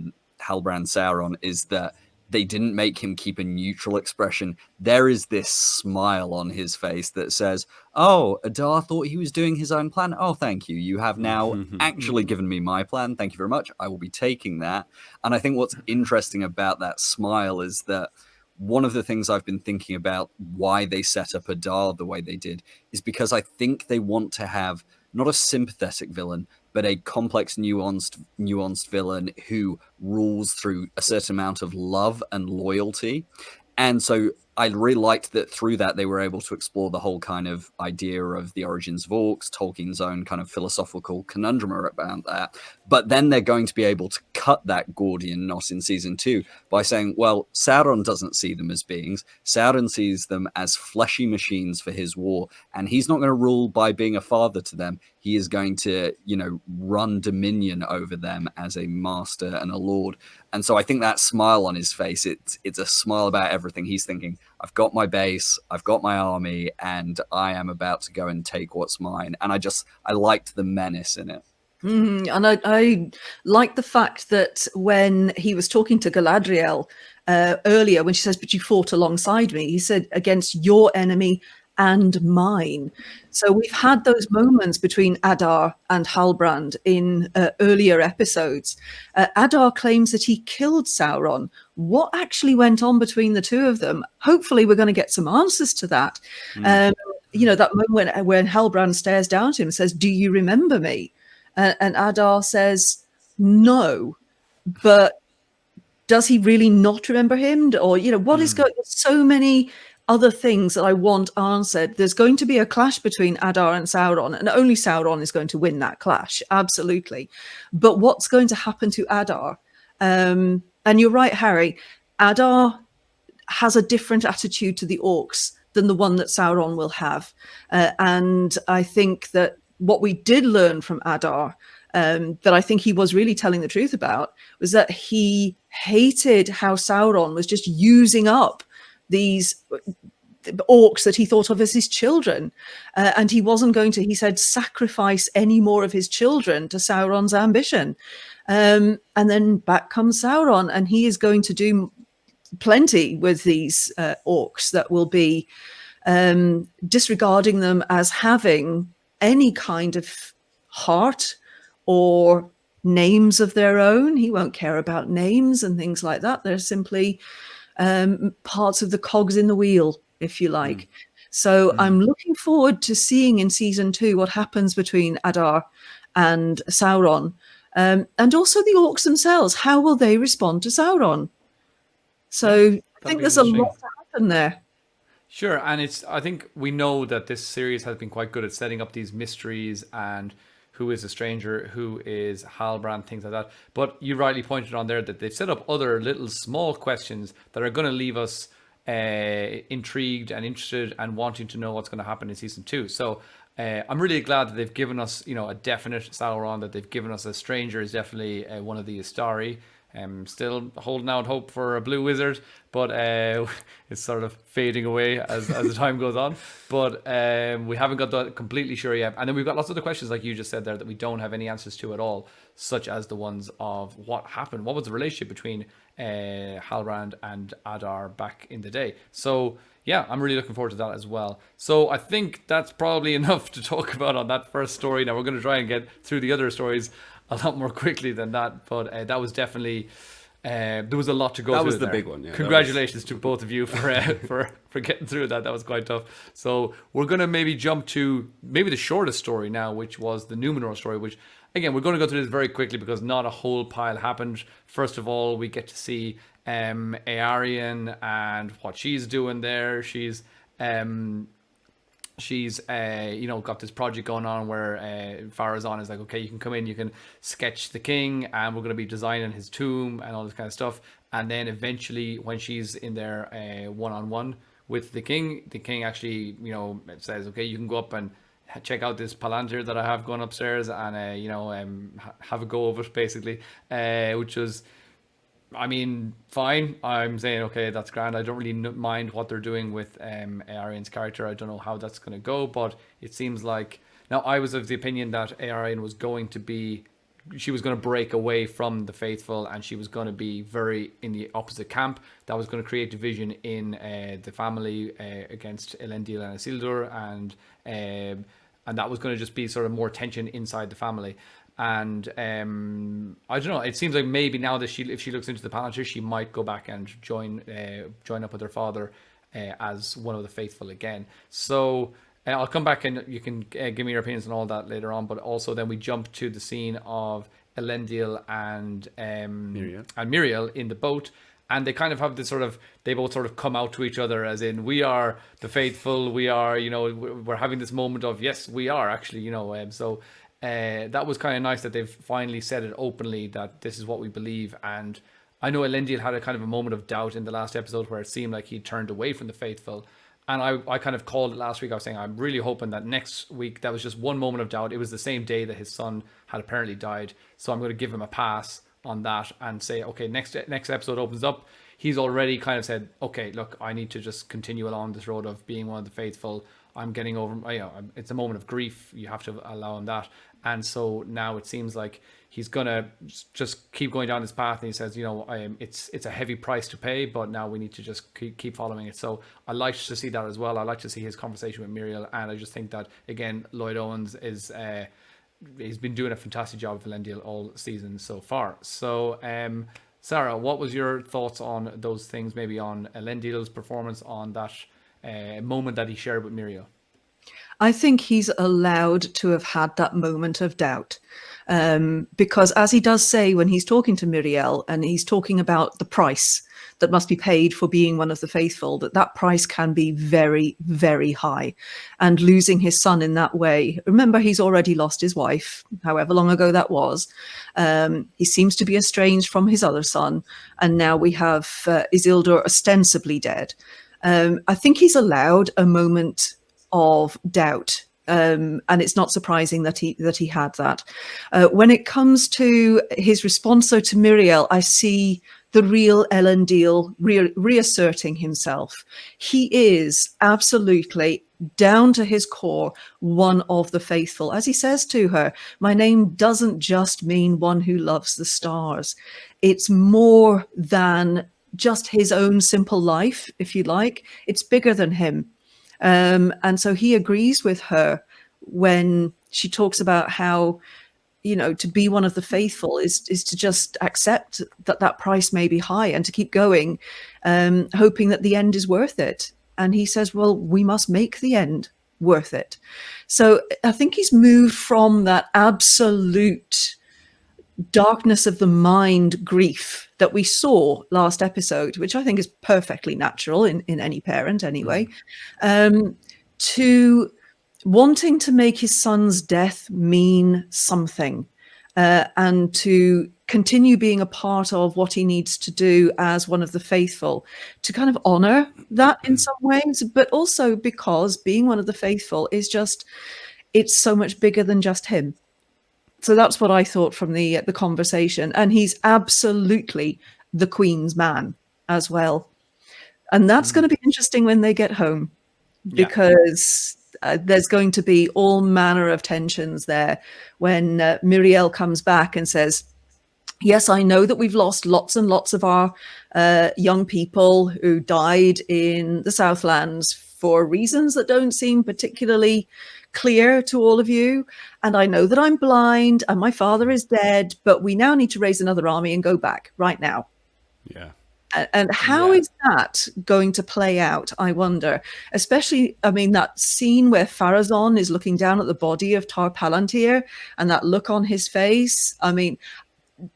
Sauron is that they didn't make him keep a neutral expression. There is this smile on his face that says, oh, Adar thought he was doing his own plan. Oh, thank you. You have now actually given me my plan. Thank you very much. I will be taking that. And I think what's interesting about that smile is that one of the things I've been thinking about why they set up Adar the way they did is because I think they want to have not a sympathetic villain, but a complex, nuanced villain who rules through a certain amount of love and loyalty. And so I really liked that through that they were able to explore the whole kind of idea of the origins of orcs, Tolkien's own kind of philosophical conundrum about that. But then they're going to be able to cut that Gordian knot in season 2 by saying, well, Sauron doesn't see them as beings. Sauron sees them as fleshy machines for his war. And he's not going to rule by being a father to them. He is going to, you know, run dominion over them as a master and a lord. And so I think that smile on his face, it's a smile about everything. He's thinking, I've got my base, I've got my army, and I am about to go and take what's mine. And I liked the menace in it. And I like the fact that when he was talking to Galadriel earlier, when she says, but you fought alongside me, he said, against your enemy and mine. So we've had those moments between Adar and Halbrand in earlier episodes. Adar claims that he killed Sauron. What actually went on between the two of them? Hopefully we're going to get some answers to that. You know, that moment when Halbrand stares down at him and says, do you remember me? And Adar says, no, but does he really not remember him? Or, you know, what is going on? So many other things that I want answered. There's going to be a clash between Adar and Sauron, and only Sauron is going to win that clash, absolutely. But what's going to happen to Adar? And you're right, Harry, Adar has a different attitude to the orcs than the one that Sauron will have. And I think that what we did learn from Adar, that I think he was really telling the truth about, was that he hated how Sauron was just using up these orcs that he thought of as his children. And he wasn't going to, he said, sacrifice any more of his children to Sauron's ambition. And then back comes Sauron, and he is going to do plenty with these orcs that will be disregarding them as having any kind of heart or names of their own. He won't care about names and things like that. They're simply parts of the cogs in the wheel, if you like. So I'm looking forward to seeing in season 2 what happens between Adar and Sauron, and also the orcs themselves. How will they respond to Sauron? So I think there's a lot to happen there. Sure, and I think we know that this series has been quite good at setting up these mysteries and who is a stranger, who is Halbrand, things like that. But you rightly pointed on there that they've set up other little small questions that are going to leave us intrigued and interested and wanting to know what's going to happen in season 2. So I'm really glad that they've given us, you know, a definite Sauron, that they've given us a stranger is definitely one of the Astari. Still holding out hope for a blue wizard, but it's sort of fading away as the time goes on. But we haven't got that completely sure yet. And then we've got lots of other questions, like you just said there, that we don't have any answers to at all, such as the ones of what happened. What was the relationship between Halbrand and Adar back in the day? So yeah, I'm really looking forward to that as well. So I think that's probably enough to talk about on that first story. Now we're going to try and get through the other stories a lot more quickly than that, but that was definitely there was a lot to go through. That was the there. big one. Yeah, Congratulations to both of you for getting through that. That was quite tough. So we're gonna maybe jump to maybe the shortest story now, which was the Numenor story, which again we're going to go through this very quickly because not a whole pile happened. First of all, we get to see Eärien and what she's doing there. She's you know, got this project going on where Farazan is like, okay, you can come in, you can sketch the king, and we're going to be designing his tomb and all this kind of stuff. And then eventually when she's in there one-on-one with the king. The king actually, says, okay, you can go up and check out this palantir that I have going upstairs and, have a go of it, basically, which was, I mean, fine. I'm saying, okay, that's grand. I don't really mind what they're doing with Arian's character. I don't know how that's going to go, but it seems like... Now, I was of the opinion that Arian was going to be... She was going to break away from the faithful, and she was going to be very in the opposite camp. That was going to create division in the family against Elendil and Isildur, and that was going to just be sort of more tension inside the family. And I don't know. It seems like maybe now that if she looks into the Palantir, she might go back and join up with her father as one of the faithful again. So I'll come back and you can give me your opinions on all that later on. But also then we jump to the scene of Elendil and Miriel in the boat. And they kind of have this they both sort of come out to each other as in, we are the faithful, we are, we're having this moment of, yes, we are actually, so that was kind of nice that they've finally said it openly that this is what we believe. And I know Elendil had a kind of a moment of doubt in the last episode where it seemed like he turned away from the faithful. And I kind of called it last week. I was saying, I'm really hoping that next week, that was just one moment of doubt. It was the same day that his son had apparently died. So I'm going to give him a pass on that and say, okay, next episode opens up. He's already kind of said, okay, look, I need to just continue along this road of being one of the faithful. I'm getting over, it's a moment of grief. You have to allow him that. And so now it seems like he's going to just keep going down this path. And he says, it's a heavy price to pay, but now we need to just keep following it. So I like to see that as well. I like to see his conversation with Miriel. And I just think that, again, Lloyd Owens is... he's been doing a fantastic job of Elendil all season so far. So, Sarah, what was your thoughts on those things, maybe on Elendil's performance, on that moment that he shared with Miriel? I think he's allowed to have had that moment of doubt. Because as he does say when he's talking to Miriel, and he's talking about the price that must be paid for being one of the faithful, that price can be very, very high. And losing his son in that way, remember, he's already lost his wife, however long ago that was. He seems to be estranged from his other son. And now we have Isildur ostensibly dead. I think he's allowed a moment of doubt. And it's not surprising that he had that. When it comes to his response, though, to Miriel, I see the real Elendil reasserting himself. He is absolutely, down to his core, one of the faithful. As he says to her, my name doesn't just mean one who loves the stars. It's more than just his own simple life, if you like. It's bigger than him. And so he agrees with her when she talks about how, to be one of the faithful is to just accept that price may be high and to keep going, hoping that the end is worth it. And he says, well, we must make the end worth it. So I think he's moved from that absolute darkness of the mind grief that we saw last episode, which I think is perfectly natural in any parent anyway, to wanting to make his son's death mean something, and to continue being a part of what he needs to do as one of the faithful, to kind of honor that in some ways, but also because being one of the faithful is just, it's so much bigger than just him. So that's what I thought from the conversation. And he's absolutely the Queen's man as well. And that's going to be interesting when they get home, because there's going to be all manner of tensions there when Miriel comes back and says, yes, I know that we've lost lots and lots of our young people who died in the Southlands for reasons that don't seem particularly clear to all of you. And I know that I'm blind and my father is dead, but we now need to raise another army and go back right now. Yeah. And how is that going to play out, I wonder? Especially, I mean, that scene where Pharazôn is looking down at the body of Tar Palantir and that look on his face. I mean,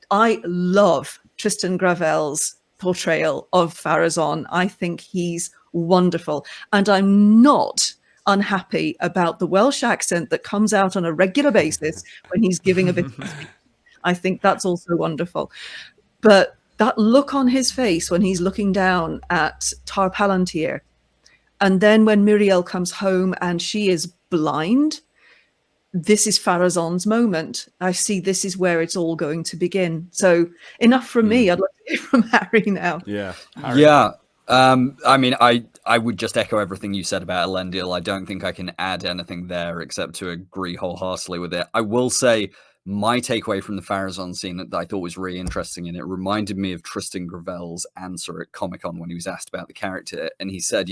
I love Tristan Gravel's portrayal of Pharazôn. I think he's wonderful. And I'm not unhappy about the Welsh accent that comes out on a regular basis when he's giving a bit of speech. I think that's also wonderful. But that look on his face when he's looking down at Tar Palantir, And then when Miriel comes home and she is blind, this is Farazan's moment. I see this is where it's all going to begin. So enough from me. I'd like to hear from Harry now. Yeah. Harry. Yeah. I mean, I would just echo everything you said about Elendil. I don't think I can add anything there except to agree wholeheartedly with it. I will say my takeaway from the Farazan scene that I thought was really interesting, and it reminded me of Tristan Gravel's answer at Comic-Con when he was asked about the character. And he said,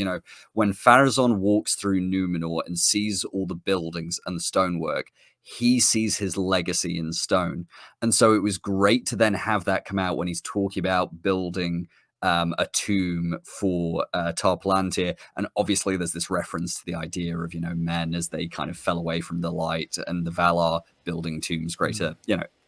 when Farazan walks through Numenor and sees all the buildings and the stonework, he sees his legacy in stone. And so it was great to then have that come out when he's talking about building a tomb for Tar Palantir, and obviously there's this reference to the idea of men as they kind of fell away from the light, and the Valar building tombs greater,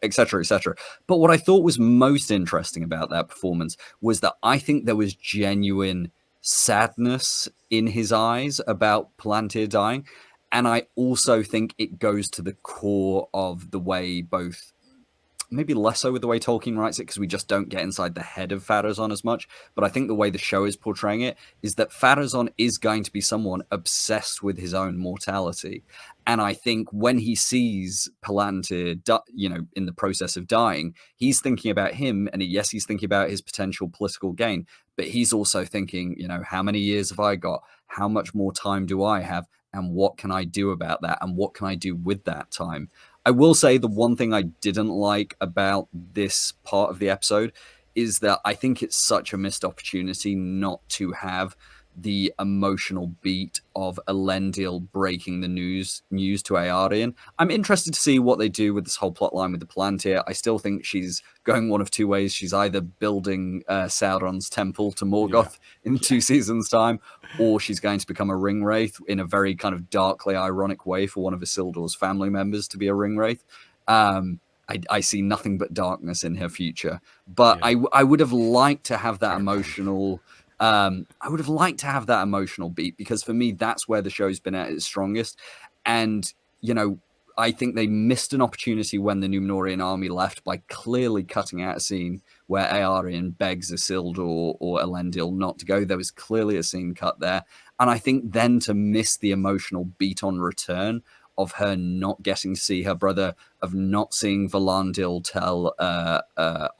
etc., etc. But what I thought was most interesting about that performance was that I think there was genuine sadness in his eyes about Palantir dying, and I also think it goes to the core of the way both. Maybe less so with the way Tolkien writes it, because we just don't get inside the head of Farazan as much. But I think the way the show is portraying it is that Farazan is going to be someone obsessed with his own mortality. And I think when he sees Palantir, in the process of dying, he's thinking about him. And yes, he's thinking about his potential political gain. But he's also thinking, how many years have I got? How much more time do I have? And what can I do about that? And what can I do with that time? I will say the one thing I didn't like about this part of the episode is that I think it's such a missed opportunity not to have the emotional beat of Elendil breaking the news to Eärien. I'm interested to see what they do with this whole plot line with the Palantir. I still think she's going one of two ways. She's either building Sauron's temple to Morgoth in 2 seasons' time, or she's going to become a ring wraith in a very kind of darkly ironic way for one of Isildur's family members to be a ring wraith. I see nothing but darkness in her future. But I would have liked to have that emotional... I would have liked to have that emotional beat, because for me, that's where the show's been at its strongest. And, I think they missed an opportunity when the Numenorian army left by clearly cutting out a scene where Eärien begs Isildur or Elendil not to go. There was clearly a scene cut there. And I think then to miss the emotional beat on return of her not getting to see her brother, of not seeing Valandil tell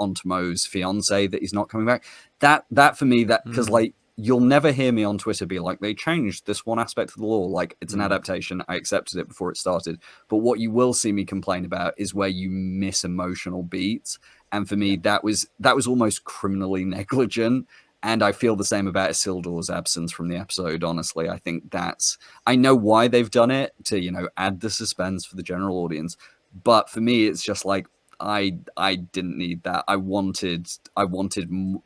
Ontomo's fiance that he's not coming back. That for me, because you'll never hear me on Twitter be like, they changed this one aspect of the law. Like, it's an adaptation. I accepted it before it started. But what you will see me complain about is where you miss emotional beats. And for me, that was almost criminally negligent. And I feel the same about Isildur's absence from the episode, honestly. I think I know why they've done it, to, add the suspense for the general audience. But for me, it's just like, I didn't need that. I wanted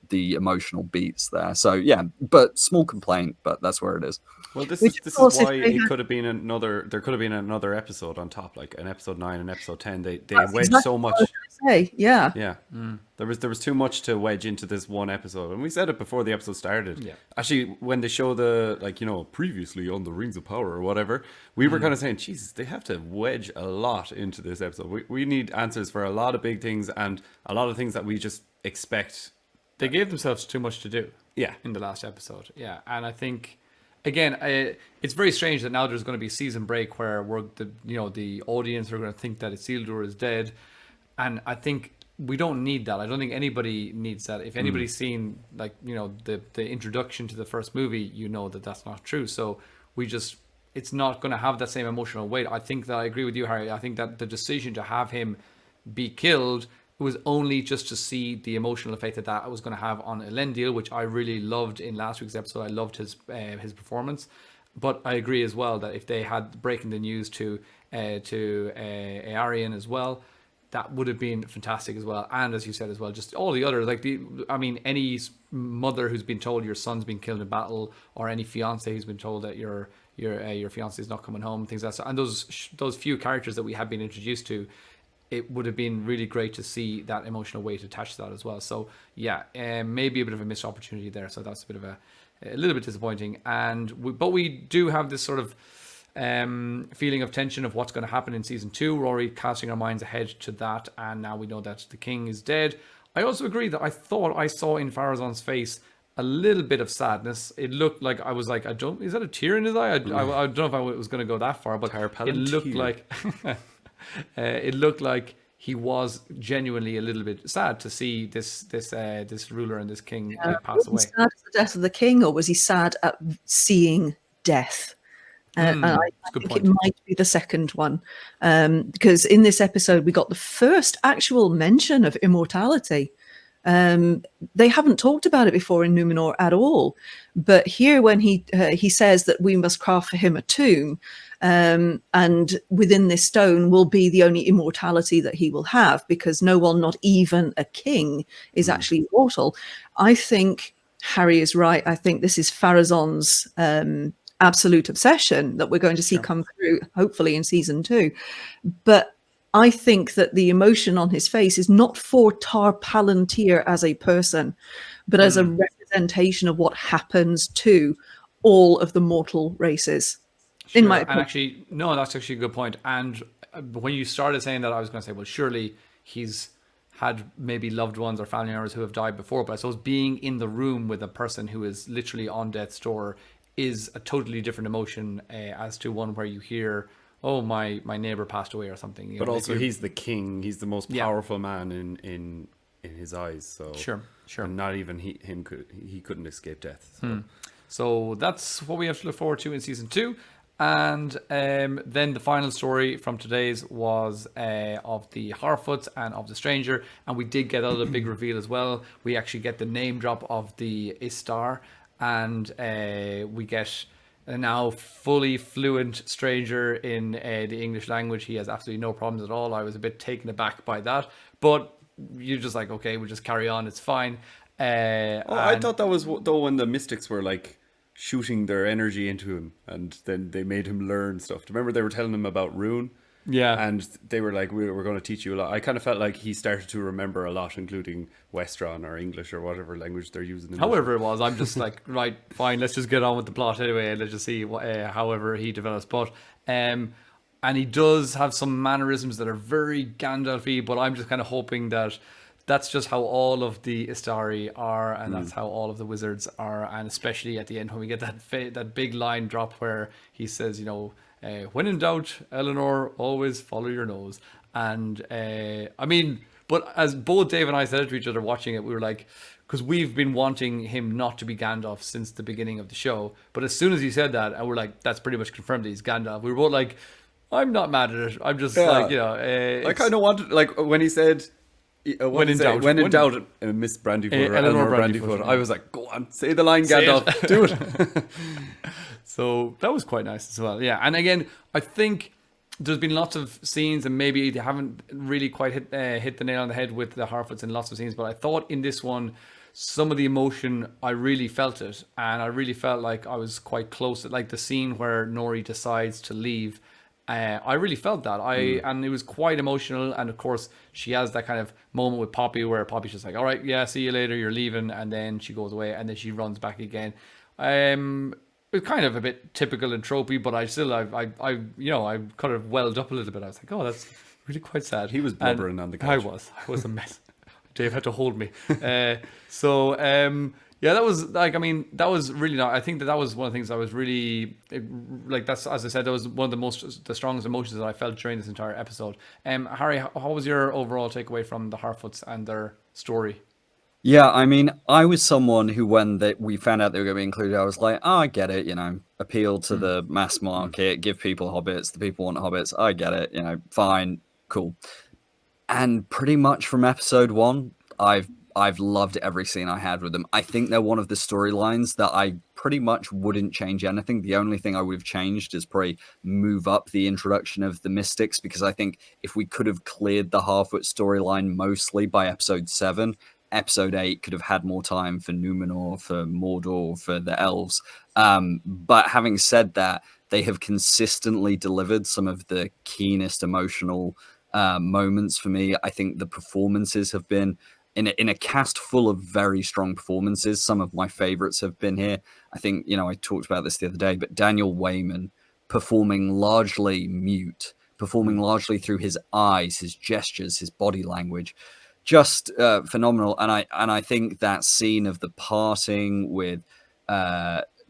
the emotional beats there. So yeah, but small complaint, but that's where it is. Well, this is why it could have been another. There could have been another episode on top, like an episode 9 and episode 10. They wedged so much. Yeah. There was too much to wedge into this one episode, and we said it before the episode started. Yeah. Actually, when they show the previously on the Rings of Power or whatever, we were kind of saying, Jesus, they have to wedge a lot into this episode. We need answers for a lot of big things and a lot of things that we just expect. They gave themselves too much to do. Yeah. In the last episode. Yeah, and I think. Again, it's very strange that now there's going to be a season break where the audience are going to think that Isildur is dead, and I think we don't need that. I don't think anybody needs that. If anybody's seen the introduction to the first movie, that that's not true. So it's not going to have that same emotional weight. I think that I agree with you, Harry. I think that the decision to have him be killed was only just to see the emotional effect that was going to have on Elendil, which I really loved in last week's episode. I loved his performance, but I agree as well that if they had breaking the news to Eärien as well, that would have been fantastic as well. And as you said as well, just all the other any mother who's been told your son's been killed in battle, or any fiance who's been told that your fiance is not coming home, things like that. And those few characters that we have been introduced to. It would have been really great to see that emotional weight attached to that as well. So yeah, maybe a bit of a missed opportunity there. So that's a bit of a little bit disappointing. But we do have this sort of feeling of tension of what's going to happen in season 2. We're already casting our minds ahead to that, and now we know that the king is dead. I also agree that I thought I saw in Farazan's face a little bit of sadness. It looked like I was like, is that a tear in his eye? I don't know if I was going to go that far, but it looked tear. like it looked like he was genuinely a little bit sad to see this ruler and this king pass away. Was he sad at the death of the king, or was he sad at seeing death? And I think it might be the second one, because in this episode we got the first actual mention of immortality. They haven't talked about it before in Numenor at all, but here when he says that we must craft for him a tomb, and within this stone will be the only immortality that he will have, because no one, not even a king, is actually immortal. I think Harry is right. I think this is Pharazon's absolute obsession that we're going to see come through, hopefully in season 2. But I think that the emotion on his face is not for Tar Palantir as a person, but as a representation of what happens to all of the mortal races. In my opinion. And actually, no, that's actually a good point. And when you started saying that, I was going to say, well, surely he's had maybe loved ones or family members who have died before. But I suppose being in the room with a person who is literally on death's door is a totally different emotion as to one where you hear, oh, my neighbor passed away or something. But also, he's the king. He's the most powerful man in his eyes. So sure. And not even he couldn't escape death. So that's what we have to look forward to in season 2. And then the final story from today's was of the Harfoots and of the Stranger, and we did get another big reveal as well. We actually get the name drop of the Istar, and we get a now fully fluent Stranger in the English language. He has absolutely no problems at all. I was a bit taken aback by that, but you're just like, okay, we'll just carry on. It's fine. I thought that was though when the mystics were like shooting their energy into him, and then they made him learn stuff. Remember they were telling him about Rune? Yeah. And they were like, we're going to teach you a lot. I kind of felt like he started to remember a lot, including Westron or English or whatever language they're using. However it was, I'm just like, right, fine, let's just get on with the plot anyway, and let's just see however he develops. But and he does have some mannerisms that are very Gandalf-y, but I'm just kind of hoping that that's just how all of the Istari are, and that's how all of the wizards are, and especially at the end when we get that big line drop where he says, you know, when in doubt, Eleanor, always follow your nose. And I mean, but as both Dave and I said it to each other watching it, we were like, because we've been wanting him not to be Gandalf since the beginning of the show. But as soon as he said that, and we're like, that's pretty much confirmed that he's Gandalf. We were both like, I'm not mad at it. I'm just like, you know. I kind of wanted, like, when he said, when in doubt, Miss Brandyfoot or Eleanor Brandyfoot, I was like, go on, say the line, Gandalf, do it. So that was quite nice as well. Yeah. And again, I think there's been lots of scenes, and maybe they haven't really quite hit the nail on the head with the Harfoots in lots of scenes, but I thought in this one, some of the emotion, I really felt it. And I really felt like I was quite close. Like the scene where Nori decides to leave, I really felt that. And it was quite emotional. And of course, she has that kind of moment with Poppy where Poppy's just like, all right, yeah, see you later, you're leaving. And then she goes away, and then she runs back again. It was kind of a bit typical and tropey, but I kind of welled up a little bit. I was like, oh, that's really quite sad. He was blubbering on the couch. I was a mess. Dave had to hold me. Yeah, that was like, I mean, that was really not, I think that was one of the things I was really, like, that's, as I said, that was one of the strongest emotions that I felt during this entire episode. Harry, how was your overall takeaway from the Harfoots and their story? Yeah, I mean, I was someone who, when we found out they were going to be included, I was like, oh, I get it, you know, appeal to the mass market, give people hobbits, the people want hobbits, I get it, you know, fine, cool. And pretty much from episode 1, I've loved every scene I had with them. I think they're one of the storylines that I pretty much wouldn't change anything. The only thing I would have changed is probably move up the introduction of the Mystics, because I think if we could have cleared the Harfoot storyline mostly by episode 7, episode 8 could have had more time for Numenor, for Mordor, for the elves. But having said that, they have consistently delivered some of the keenest emotional moments for me. I think the performances have been in a cast full of very strong performances. Some of my favorites have been here. I think, you know, I talked about this the other day, but Daniel Wayman performing largely mute, performing largely through his eyes, his gestures, his body language. just phenomenal. And I think that scene of the parting with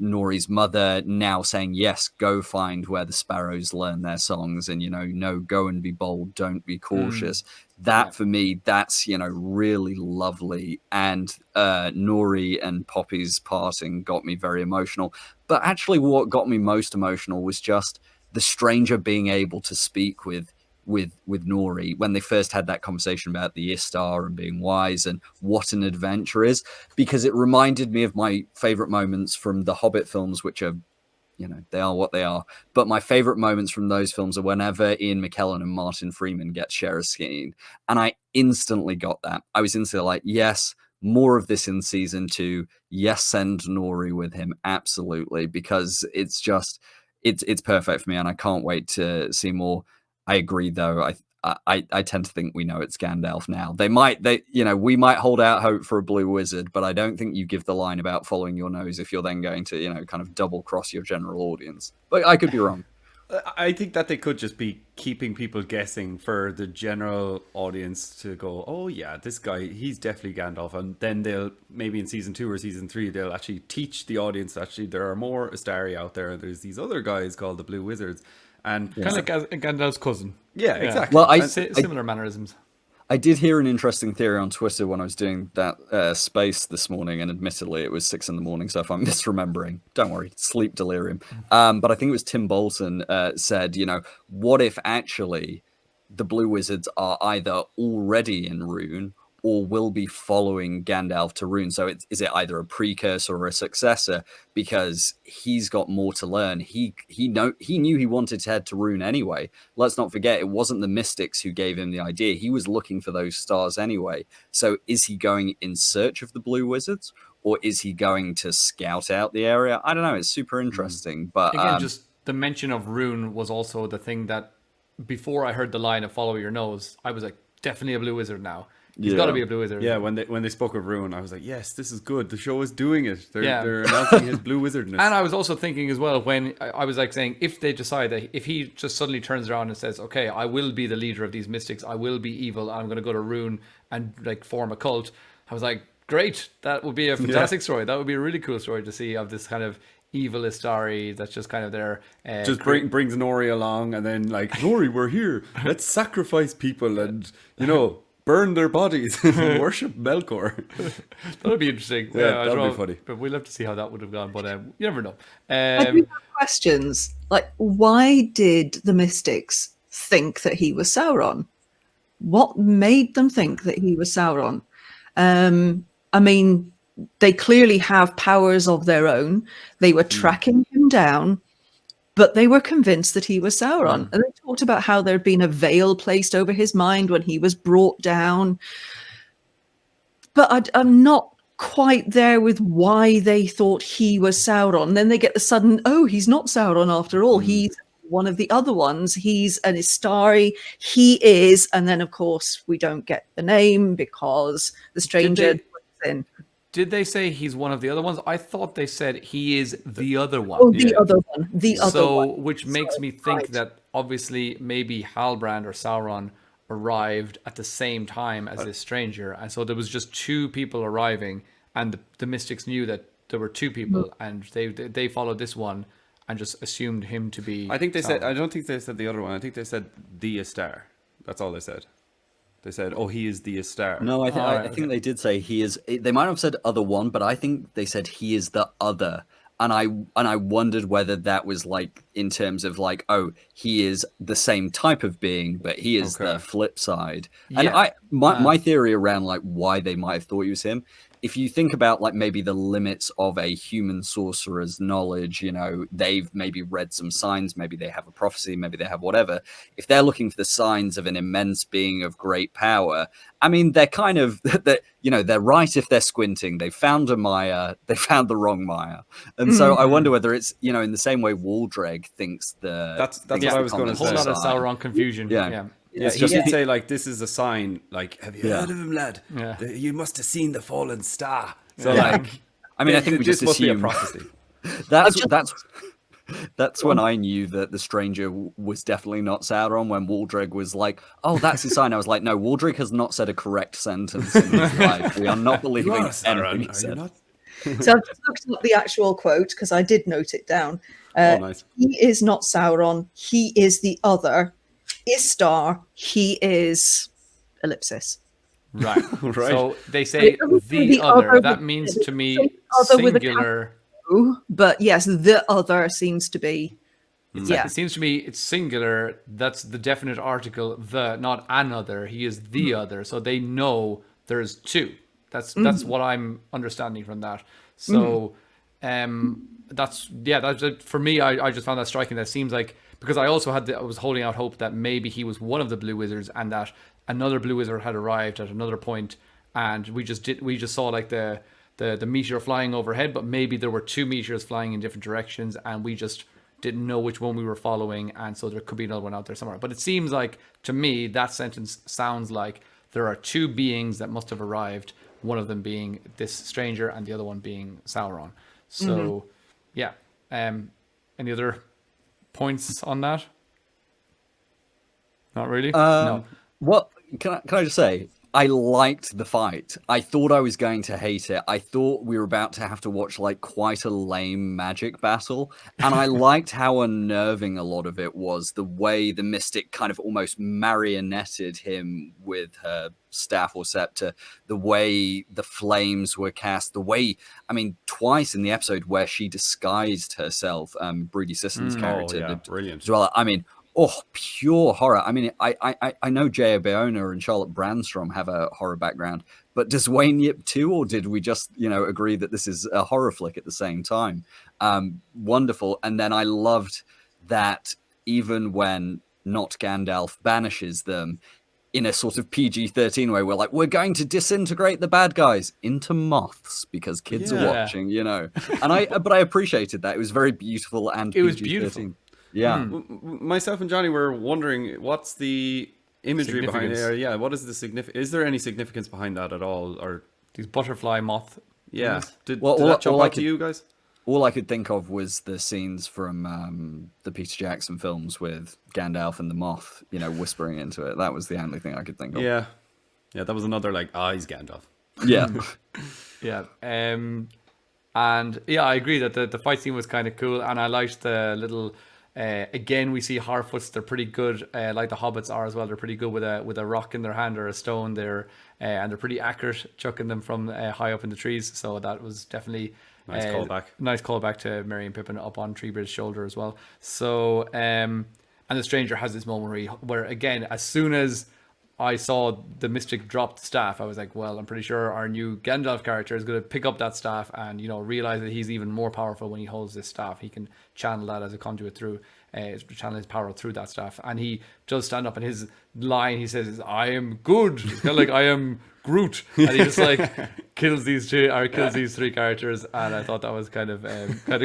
Nori's mother now saying, yes, go find where the sparrows learn their songs, and no, go and be bold, don't be cautious. That for me, that's really lovely. And Nori and Poppy's parting got me very emotional. But actually what got me most emotional was just the stranger being able to speak with Nori when they first had that conversation about the Istar and being wise and what an adventure is, because it reminded me of my favorite moments from the Hobbit films, which are, they are what they are. But my favorite moments from those films are whenever Ian McKellen and Martin Freeman get share a scene. And I instantly got that. I was instantly like, yes, more of this in season 2. Yes, send Nori with him. Absolutely. Because it's just, it's perfect for me. And I can't wait to see more. I agree, though. I tend to think we know it's Gandalf now. We might hold out hope for a blue wizard, but I don't think you give the line about following your nose if you're then going to, kind of double cross your general audience. But I could be wrong. I think that they could just be keeping people guessing for the general audience to go, oh yeah, this guy, he's definitely Gandalf. And then they'll, maybe in season 2 or season 3, they'll actually teach the audience, actually, there are more Astari out there. There's these other guys called the Blue Wizards. And kind of like Gandalf's cousin. Yeah, exactly. Well, similar mannerisms. I did hear an interesting theory on Twitter when I was doing that space this morning, and admittedly it was 6 a.m, so if I'm misremembering, don't worry, sleep delirium. But I think it was Tim Bolton said, what if actually the Blue Wizards are either already in Rune or will be following Gandalf to Rune? So is it either a precursor or a successor? Because he's got more to learn. He knew he wanted to head to Rune anyway. Let's not forget, it wasn't the Mystics who gave him the idea. He was looking for those stars anyway. So is he going in search of the Blue Wizards, or is he going to scout out the area? I don't know. It's super interesting. But again, just the mention of Rune was also the thing that before I heard the line of follow your nose, I was like, definitely a Blue Wizard now. He's got to be a Blue Wizard. Yeah, when they spoke of Rune, I was like, yes, this is good. The show is doing it. They're announcing his Blue Wizardness. And I was also thinking as well, when I was like saying, if they decide that, if he just suddenly turns around and says, okay, I will be the leader of these mystics, I will be evil, I'm going to go to Rune and like form a cult, I was like, great, that would be a fantastic story. That would be a really cool story to see, of this kind of evil Istari that's just kind of there. Just brings Nori along, and then like, Nori, we're here. Let's sacrifice people and, burn their bodies and worship Melkor. That would be interesting. Yeah, that would be funny. But we'll have to see how that would have gone. But you never know. I do have questions. Like, why did the Mystics think that he was Sauron? What made them think that he was Sauron? I mean, they clearly have powers of their own. They were tracking him down, but they were convinced that he was Sauron. And they talked about how there'd been a veil placed over his mind when he was brought down. But I'm not quite there with why they thought he was Sauron. Then they get the sudden, oh, he's not Sauron after all. He's one of the other ones. He's an Istari. He is. And then, of course, we don't get the name because the stranger puts in. Did they say he's one of the other ones? I thought they said he is the other one. Oh, the other one. The other one. Which makes me think that obviously maybe Halbrand or Sauron arrived at the same time as this stranger. And so there was just 2 people arriving, and the Mystics knew that there were 2 people, and they followed this one and just assumed him to be I think they Sauron. said, I don't think they said the other one. I think they said the Istar. That's all they said. They said, oh, he is the Istar. No, I think they did say he is. They might have said other one, but I think they said he is the other. And I wondered whether that was like in terms of like, oh, he is the same type of being, but he is the flip side. And my theory around like why they might have thought he was him, if you think about like maybe the limits of a human sorcerer's knowledge, they've maybe read some signs, maybe they have a prophecy, maybe they have whatever. If they're looking for the signs of an immense being of great power, I mean, they're kind of, they're right if they're squinting. They found a Maya, they found the wrong Maya. And so I wonder whether it's, in the same way Waldreg thinks That's what I was going to say. A whole lot of Sauron confusion. Yeah, he did say, like, this is a sign, like, have you heard of him, lad? Yeah. You must have seen the fallen star. So, I mean, I think we this just must be a assume prophecy. That's when I knew that the stranger was definitely not Sauron, when Waldreg was like, oh, that's his sign. I was like, no, Waldreg has not said a correct sentence in his life. We are not believing You are Sauron, anything he are you said. not? So I've just looked up the actual quote because I did note it down. Oh, nice. He is not Sauron. He is the other. Istar. He is ellipsis. Right. Right. So they say the other. That means to me singular. But yes, the other seems to be. It seems to me it's singular. That's the definite article, the, not another. He is the other. So they know there's two. That's what I'm understanding from that. So that's for me, I just found that striking. That seems like, because I also I was holding out hope that maybe he was one of the blue wizards and that another blue wizard had arrived at another point, and we just saw like the meteor flying overhead, but maybe there were two meteors flying in different directions and we just didn't know which one we were following, and so there could be another one out there somewhere. But it seems like, to me, that sentence sounds like there are two beings that must have arrived, one of them being this stranger and the other one being Sauron. So any other points on that? Not really. No. What can I just say? I liked the fight. I thought I was going to hate it. I thought we were about to have to watch like quite a lame magic battle. And I liked how unnerving a lot of it was, the way the mystic kind of almost marionetted him with her staff or scepter, the way the flames were cast, the way, I mean, twice in the episode where she disguised herself, Broody Sisson's character. Oh, yeah, brilliant. As well. I mean, pure horror. I mean, I know Jaya Bayona and Charlotte Brandstrom have a horror background, but does Wayne Yip too, or did we just, agree that this is a horror flick at the same time? Wonderful. And then I loved that even when not Gandalf banishes them in a sort of PG-13 way, we're going to disintegrate the bad guys into moths because kids are watching, And I appreciated that. It was very beautiful and it was PG-13. beautiful. Yeah. Myself and Johnny were wondering, what's the imagery behind it? Yeah, what is the significance? Is there any significance behind that at all? Or these butterfly moth. Yeah. Did Well, that jump out to you guys? All I could think of was the scenes from the Peter Jackson films with Gandalf and the moth, whispering into it. That was the only thing I could think of. Yeah. Yeah, that was another he's Gandalf. Yeah. Yeah. And yeah, I agree that the fight scene was kind of cool, and I liked the little. Again, we see Harfoots. They're pretty good, like the hobbits are as well. They're pretty good with a rock in their hand or a stone. And they're pretty accurate, chucking them from high up in the trees. So that was definitely nice callback. Nice callback to Merry and Pippin up on Treebeard's shoulder as well. So and the stranger has this moment where again, as soon as I saw the mystic drop the staff, I was like, well, I'm pretty sure our new Gandalf character is going to pick up that staff and, realize that he's even more powerful when he holds this staff. He can channel that as a conduit through, channel his power through that staff. And he does stand up, and his line, he says, I am good. It's kind of like, I am Groot. And he just kills these three characters. And I thought that was kind of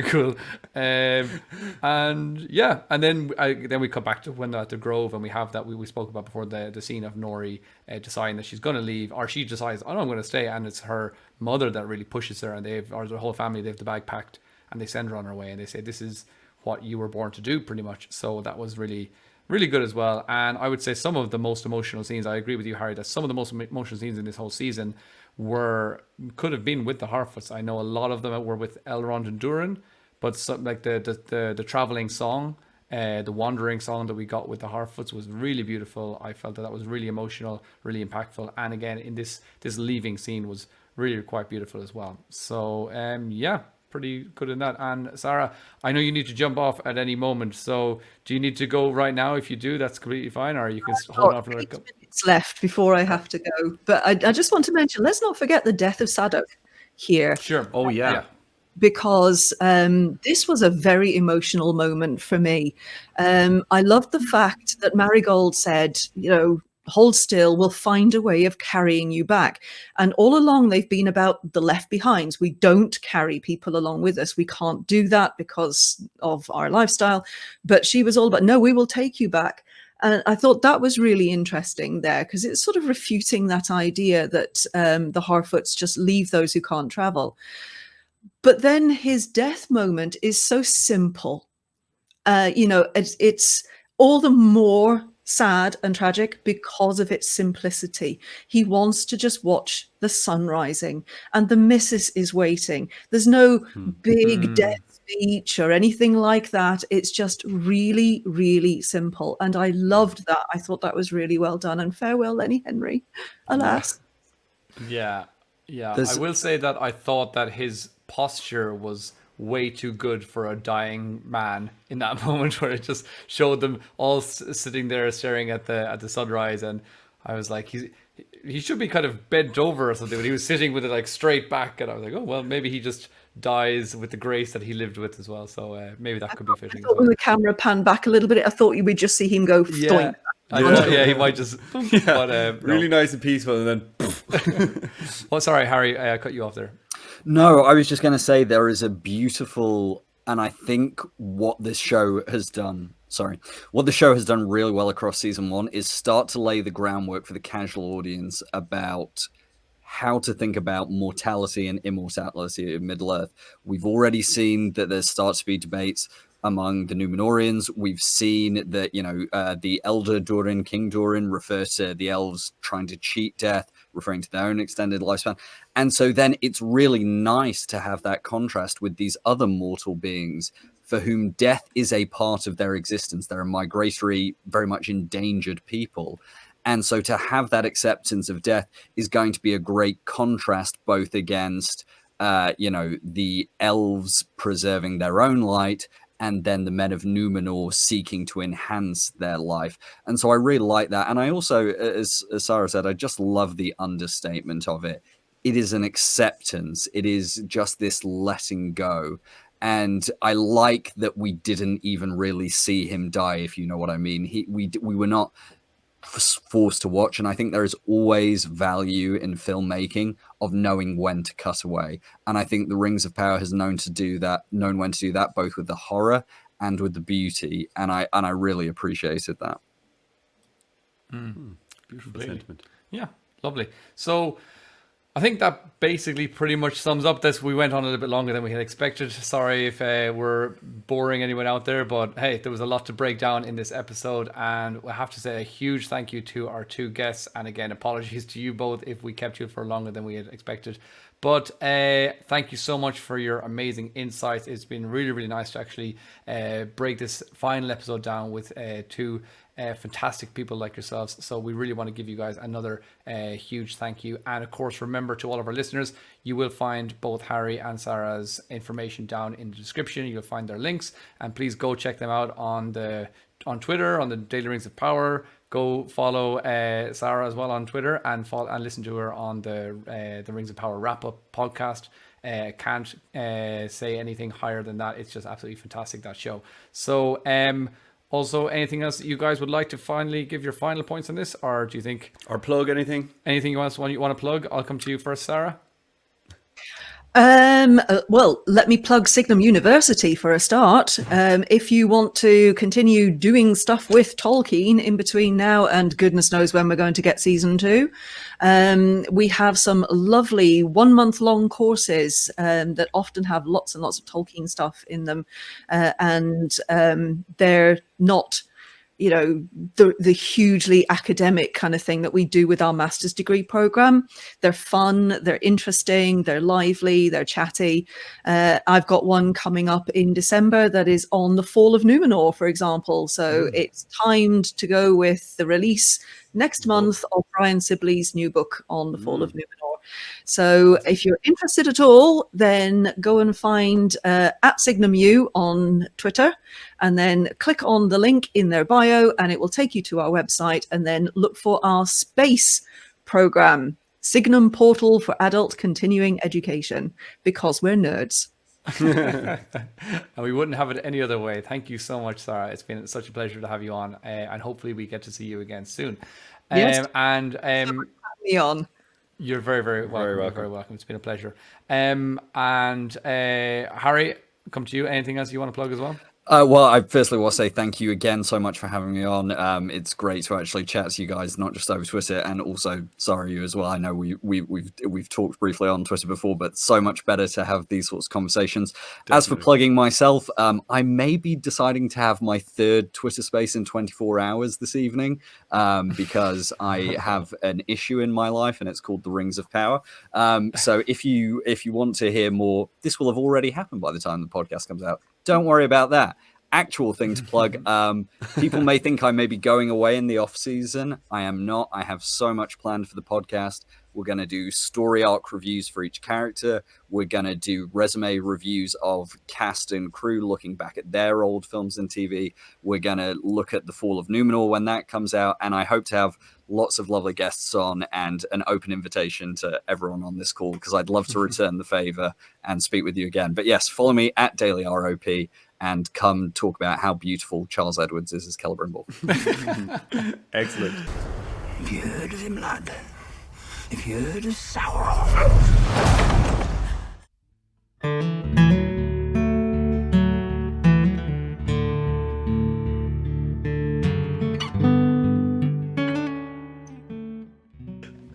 cool. And yeah, and then we come back to when they're at the Grove, and we have that we spoke about before, the scene of Nori deciding that she's going to leave, or she decides, oh no, I'm going to stay, and it's her mother that really pushes her, and or the whole family, they have the bag packed, and they send her on her way, and they say, this is what you were born to do, pretty much. So that was really, really good as well. And I would say some of the most emotional scenes, I agree with you, Harry, that some of the most emotional scenes in this whole season could have been with the Harfoots. I know a lot of them were with Elrond and Durin, but some, like the traveling song, the wandering song that we got with the Harfoots was really beautiful. I felt that was really emotional, really impactful. And again, in this leaving scene was really quite beautiful as well. So yeah, pretty good in that. And Sarah, I know you need to jump off at any moment, so do you need to go right now? If you do, that's completely fine, or you can hold on for another couple minutes left before I have to go. But I just want to mention, let's not forget the death of Sadoc here. Sure. Oh yeah. Because this was a very emotional moment for me. I loved the fact that Marigold said, hold still, we'll find a way of carrying you back. And all along they've been about the left behinds. We don't carry people along with us. We can't do that because of our lifestyle. But she was all about, no, we will take you back. And I thought that was really interesting there, because it's sort of refuting that idea that the Harfoots just leave those who can't travel. But then his death moment is so simple. It's all the more sad and tragic because of its simplicity. He wants to just watch the sun rising, and the missus is waiting. There's no big death speech or anything like that. It's just really, really simple. And I loved that. I thought that was really well done. And farewell, Lenny Henry. Alas. Yeah. I There's- will say that I thought that his posture was way too good for a dying man in that moment, where it just showed them all sitting there staring at the sunrise, and I was like, he should be kind of bent over or something, but he was sitting with it like straight back, and I was like, oh well, maybe he just dies with the grace that he lived with as well. So maybe that could be fitting. I thought when the camera panned back a little bit, I thought you would just see him go Yeah. thdoink. He might just. But, Really nice and peaceful, and then Oh, sorry, Harry, I cut you off there. No, I was just going to say there is a beautiful, and I think what the show has done really well across season 1 is start to lay the groundwork for the casual audience about how to think about mortality and immortality in Middle-earth. We've already seen that there starts to be debates among the Numenorians. We've seen that, the Elder Durin, King Durin, refer to the elves trying to cheat death, referring to their own extended lifespan. And so then it's really nice to have that contrast with these other mortal beings for whom death is a part of their existence. They're a migratory, very much endangered people. And so to have that acceptance of death is going to be a great contrast both against, the elves preserving their own light and then the men of Numenor seeking to enhance their life. And so I really like that. And I also, as Sara said, I just love the understatement of it. It is an acceptance. It is just this letting go. And I like that we didn't even really see him die, if you know what I mean. We were not forced to watch, and I think there is always value in filmmaking of knowing when to cut away, and I think the Rings of Power has known when to do that both with the horror and with the beauty, and I really appreciated that. beautiful sentiment. Yeah, lovely. So I think that basically pretty much sums up this. We went on a little bit longer than we had expected. Sorry if we're boring anyone out there, but hey, there was a lot to break down in this episode, and I have to say a huge thank you to our two guests, and again, apologies to you both if we kept you for longer than we had expected. But thank you so much for your amazing insights. It's been really, really nice to actually break this final episode down with two fantastic people like yourselves. So we really want to give you guys another huge thank you. And of course, remember, to all of our listeners, you will find both Harry and Sara's information down in the description. You'll find their links, and please go check them out on Twitter, on the Daily Rings of Power. Go follow Sara as well on Twitter, and follow and listen to her on the Rings of Power wrap up podcast. Can't say anything higher than that. It's just absolutely fantastic, that show. So also, anything else that you guys would like to finally give your final points on this, or do you think, or plug anything you want to plug? I'll come to you first, Sara. Well, let me plug Signum University for a start. If you want to continue doing stuff with Tolkien in between now and goodness knows when we're going to get season 2, we have some lovely 1 month long courses that often have lots and lots of Tolkien stuff in them, and they're not, the hugely academic kind of thing that we do with our master's degree program. They're fun, they're interesting, they're lively, they're chatty. I've got one coming up in December that is on the fall of Numenor, for example. So it's timed to go with the release next month of Brian Sibley's new book on the fall of Numenor. So if you're interested at all, then go and find at Signum U on Twitter, and then click on the link in their bio, and it will take you to our website, and then look for our space program, Signum Portal for Adult Continuing Education, because we're nerds. And we wouldn't have it any other way. Thank you so much, Sara. It's been such a pleasure to have you on, and hopefully we get to see you again soon. Yes. Me on. You're very, very welcome. Very welcome. Very welcome. It's been a pleasure. And Harry, come to you. Anything else you want to plug as well? Well, I firstly want to say thank you again so much for having me on. It's great to actually chat to you guys, not just over Twitter, and also sorry you as well. I know we've talked briefly on Twitter before, but so much better to have these sorts of conversations. Definitely. As for plugging myself, I may be deciding to have my third Twitter space in 24 hours this evening, because I have an issue in my life, and it's called the Rings of Power. So if you want to hear more, this will have already happened by the time the podcast comes out. Don't worry about that. Actual thing to plug. People may think I may be going away in the off season. I am not. I have so much planned for the podcast. We're going to do story arc reviews for each character. We're going to do resume reviews of cast and crew looking back at their old films and TV. We're going to look at the Fall of Numenor when that comes out. And I hope to have lots of lovely guests on and an open invitation to everyone on this call, because I'd love to return the favor and speak with you again. But yes, follow me at DailyROP and come talk about how beautiful Charles Edwards is as Celebrimbor. Excellent. Have you heard of him, lad? Have you heard of Sauron?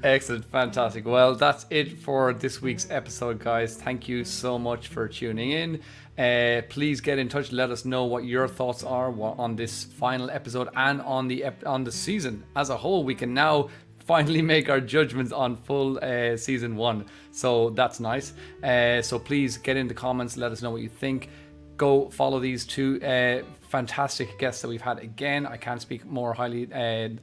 Excellent, fantastic. Well, that's it for this week's episode, guys. Thank you so much for tuning in. Please get in touch. Let us know what your thoughts are on this final episode and on the season as a whole. We can now finally make our judgments on full season 1, so that's nice. So please get in the comments. Let us know what you think. Go follow these two fantastic guests that we've had. Again, I can't speak more highly than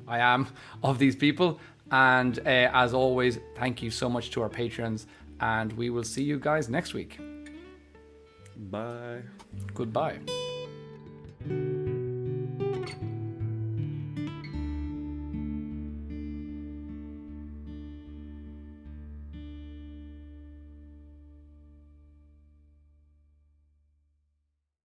I am of these people. And as always, thank you so much to our patrons, and we will see you guys next week. Bye. Goodbye.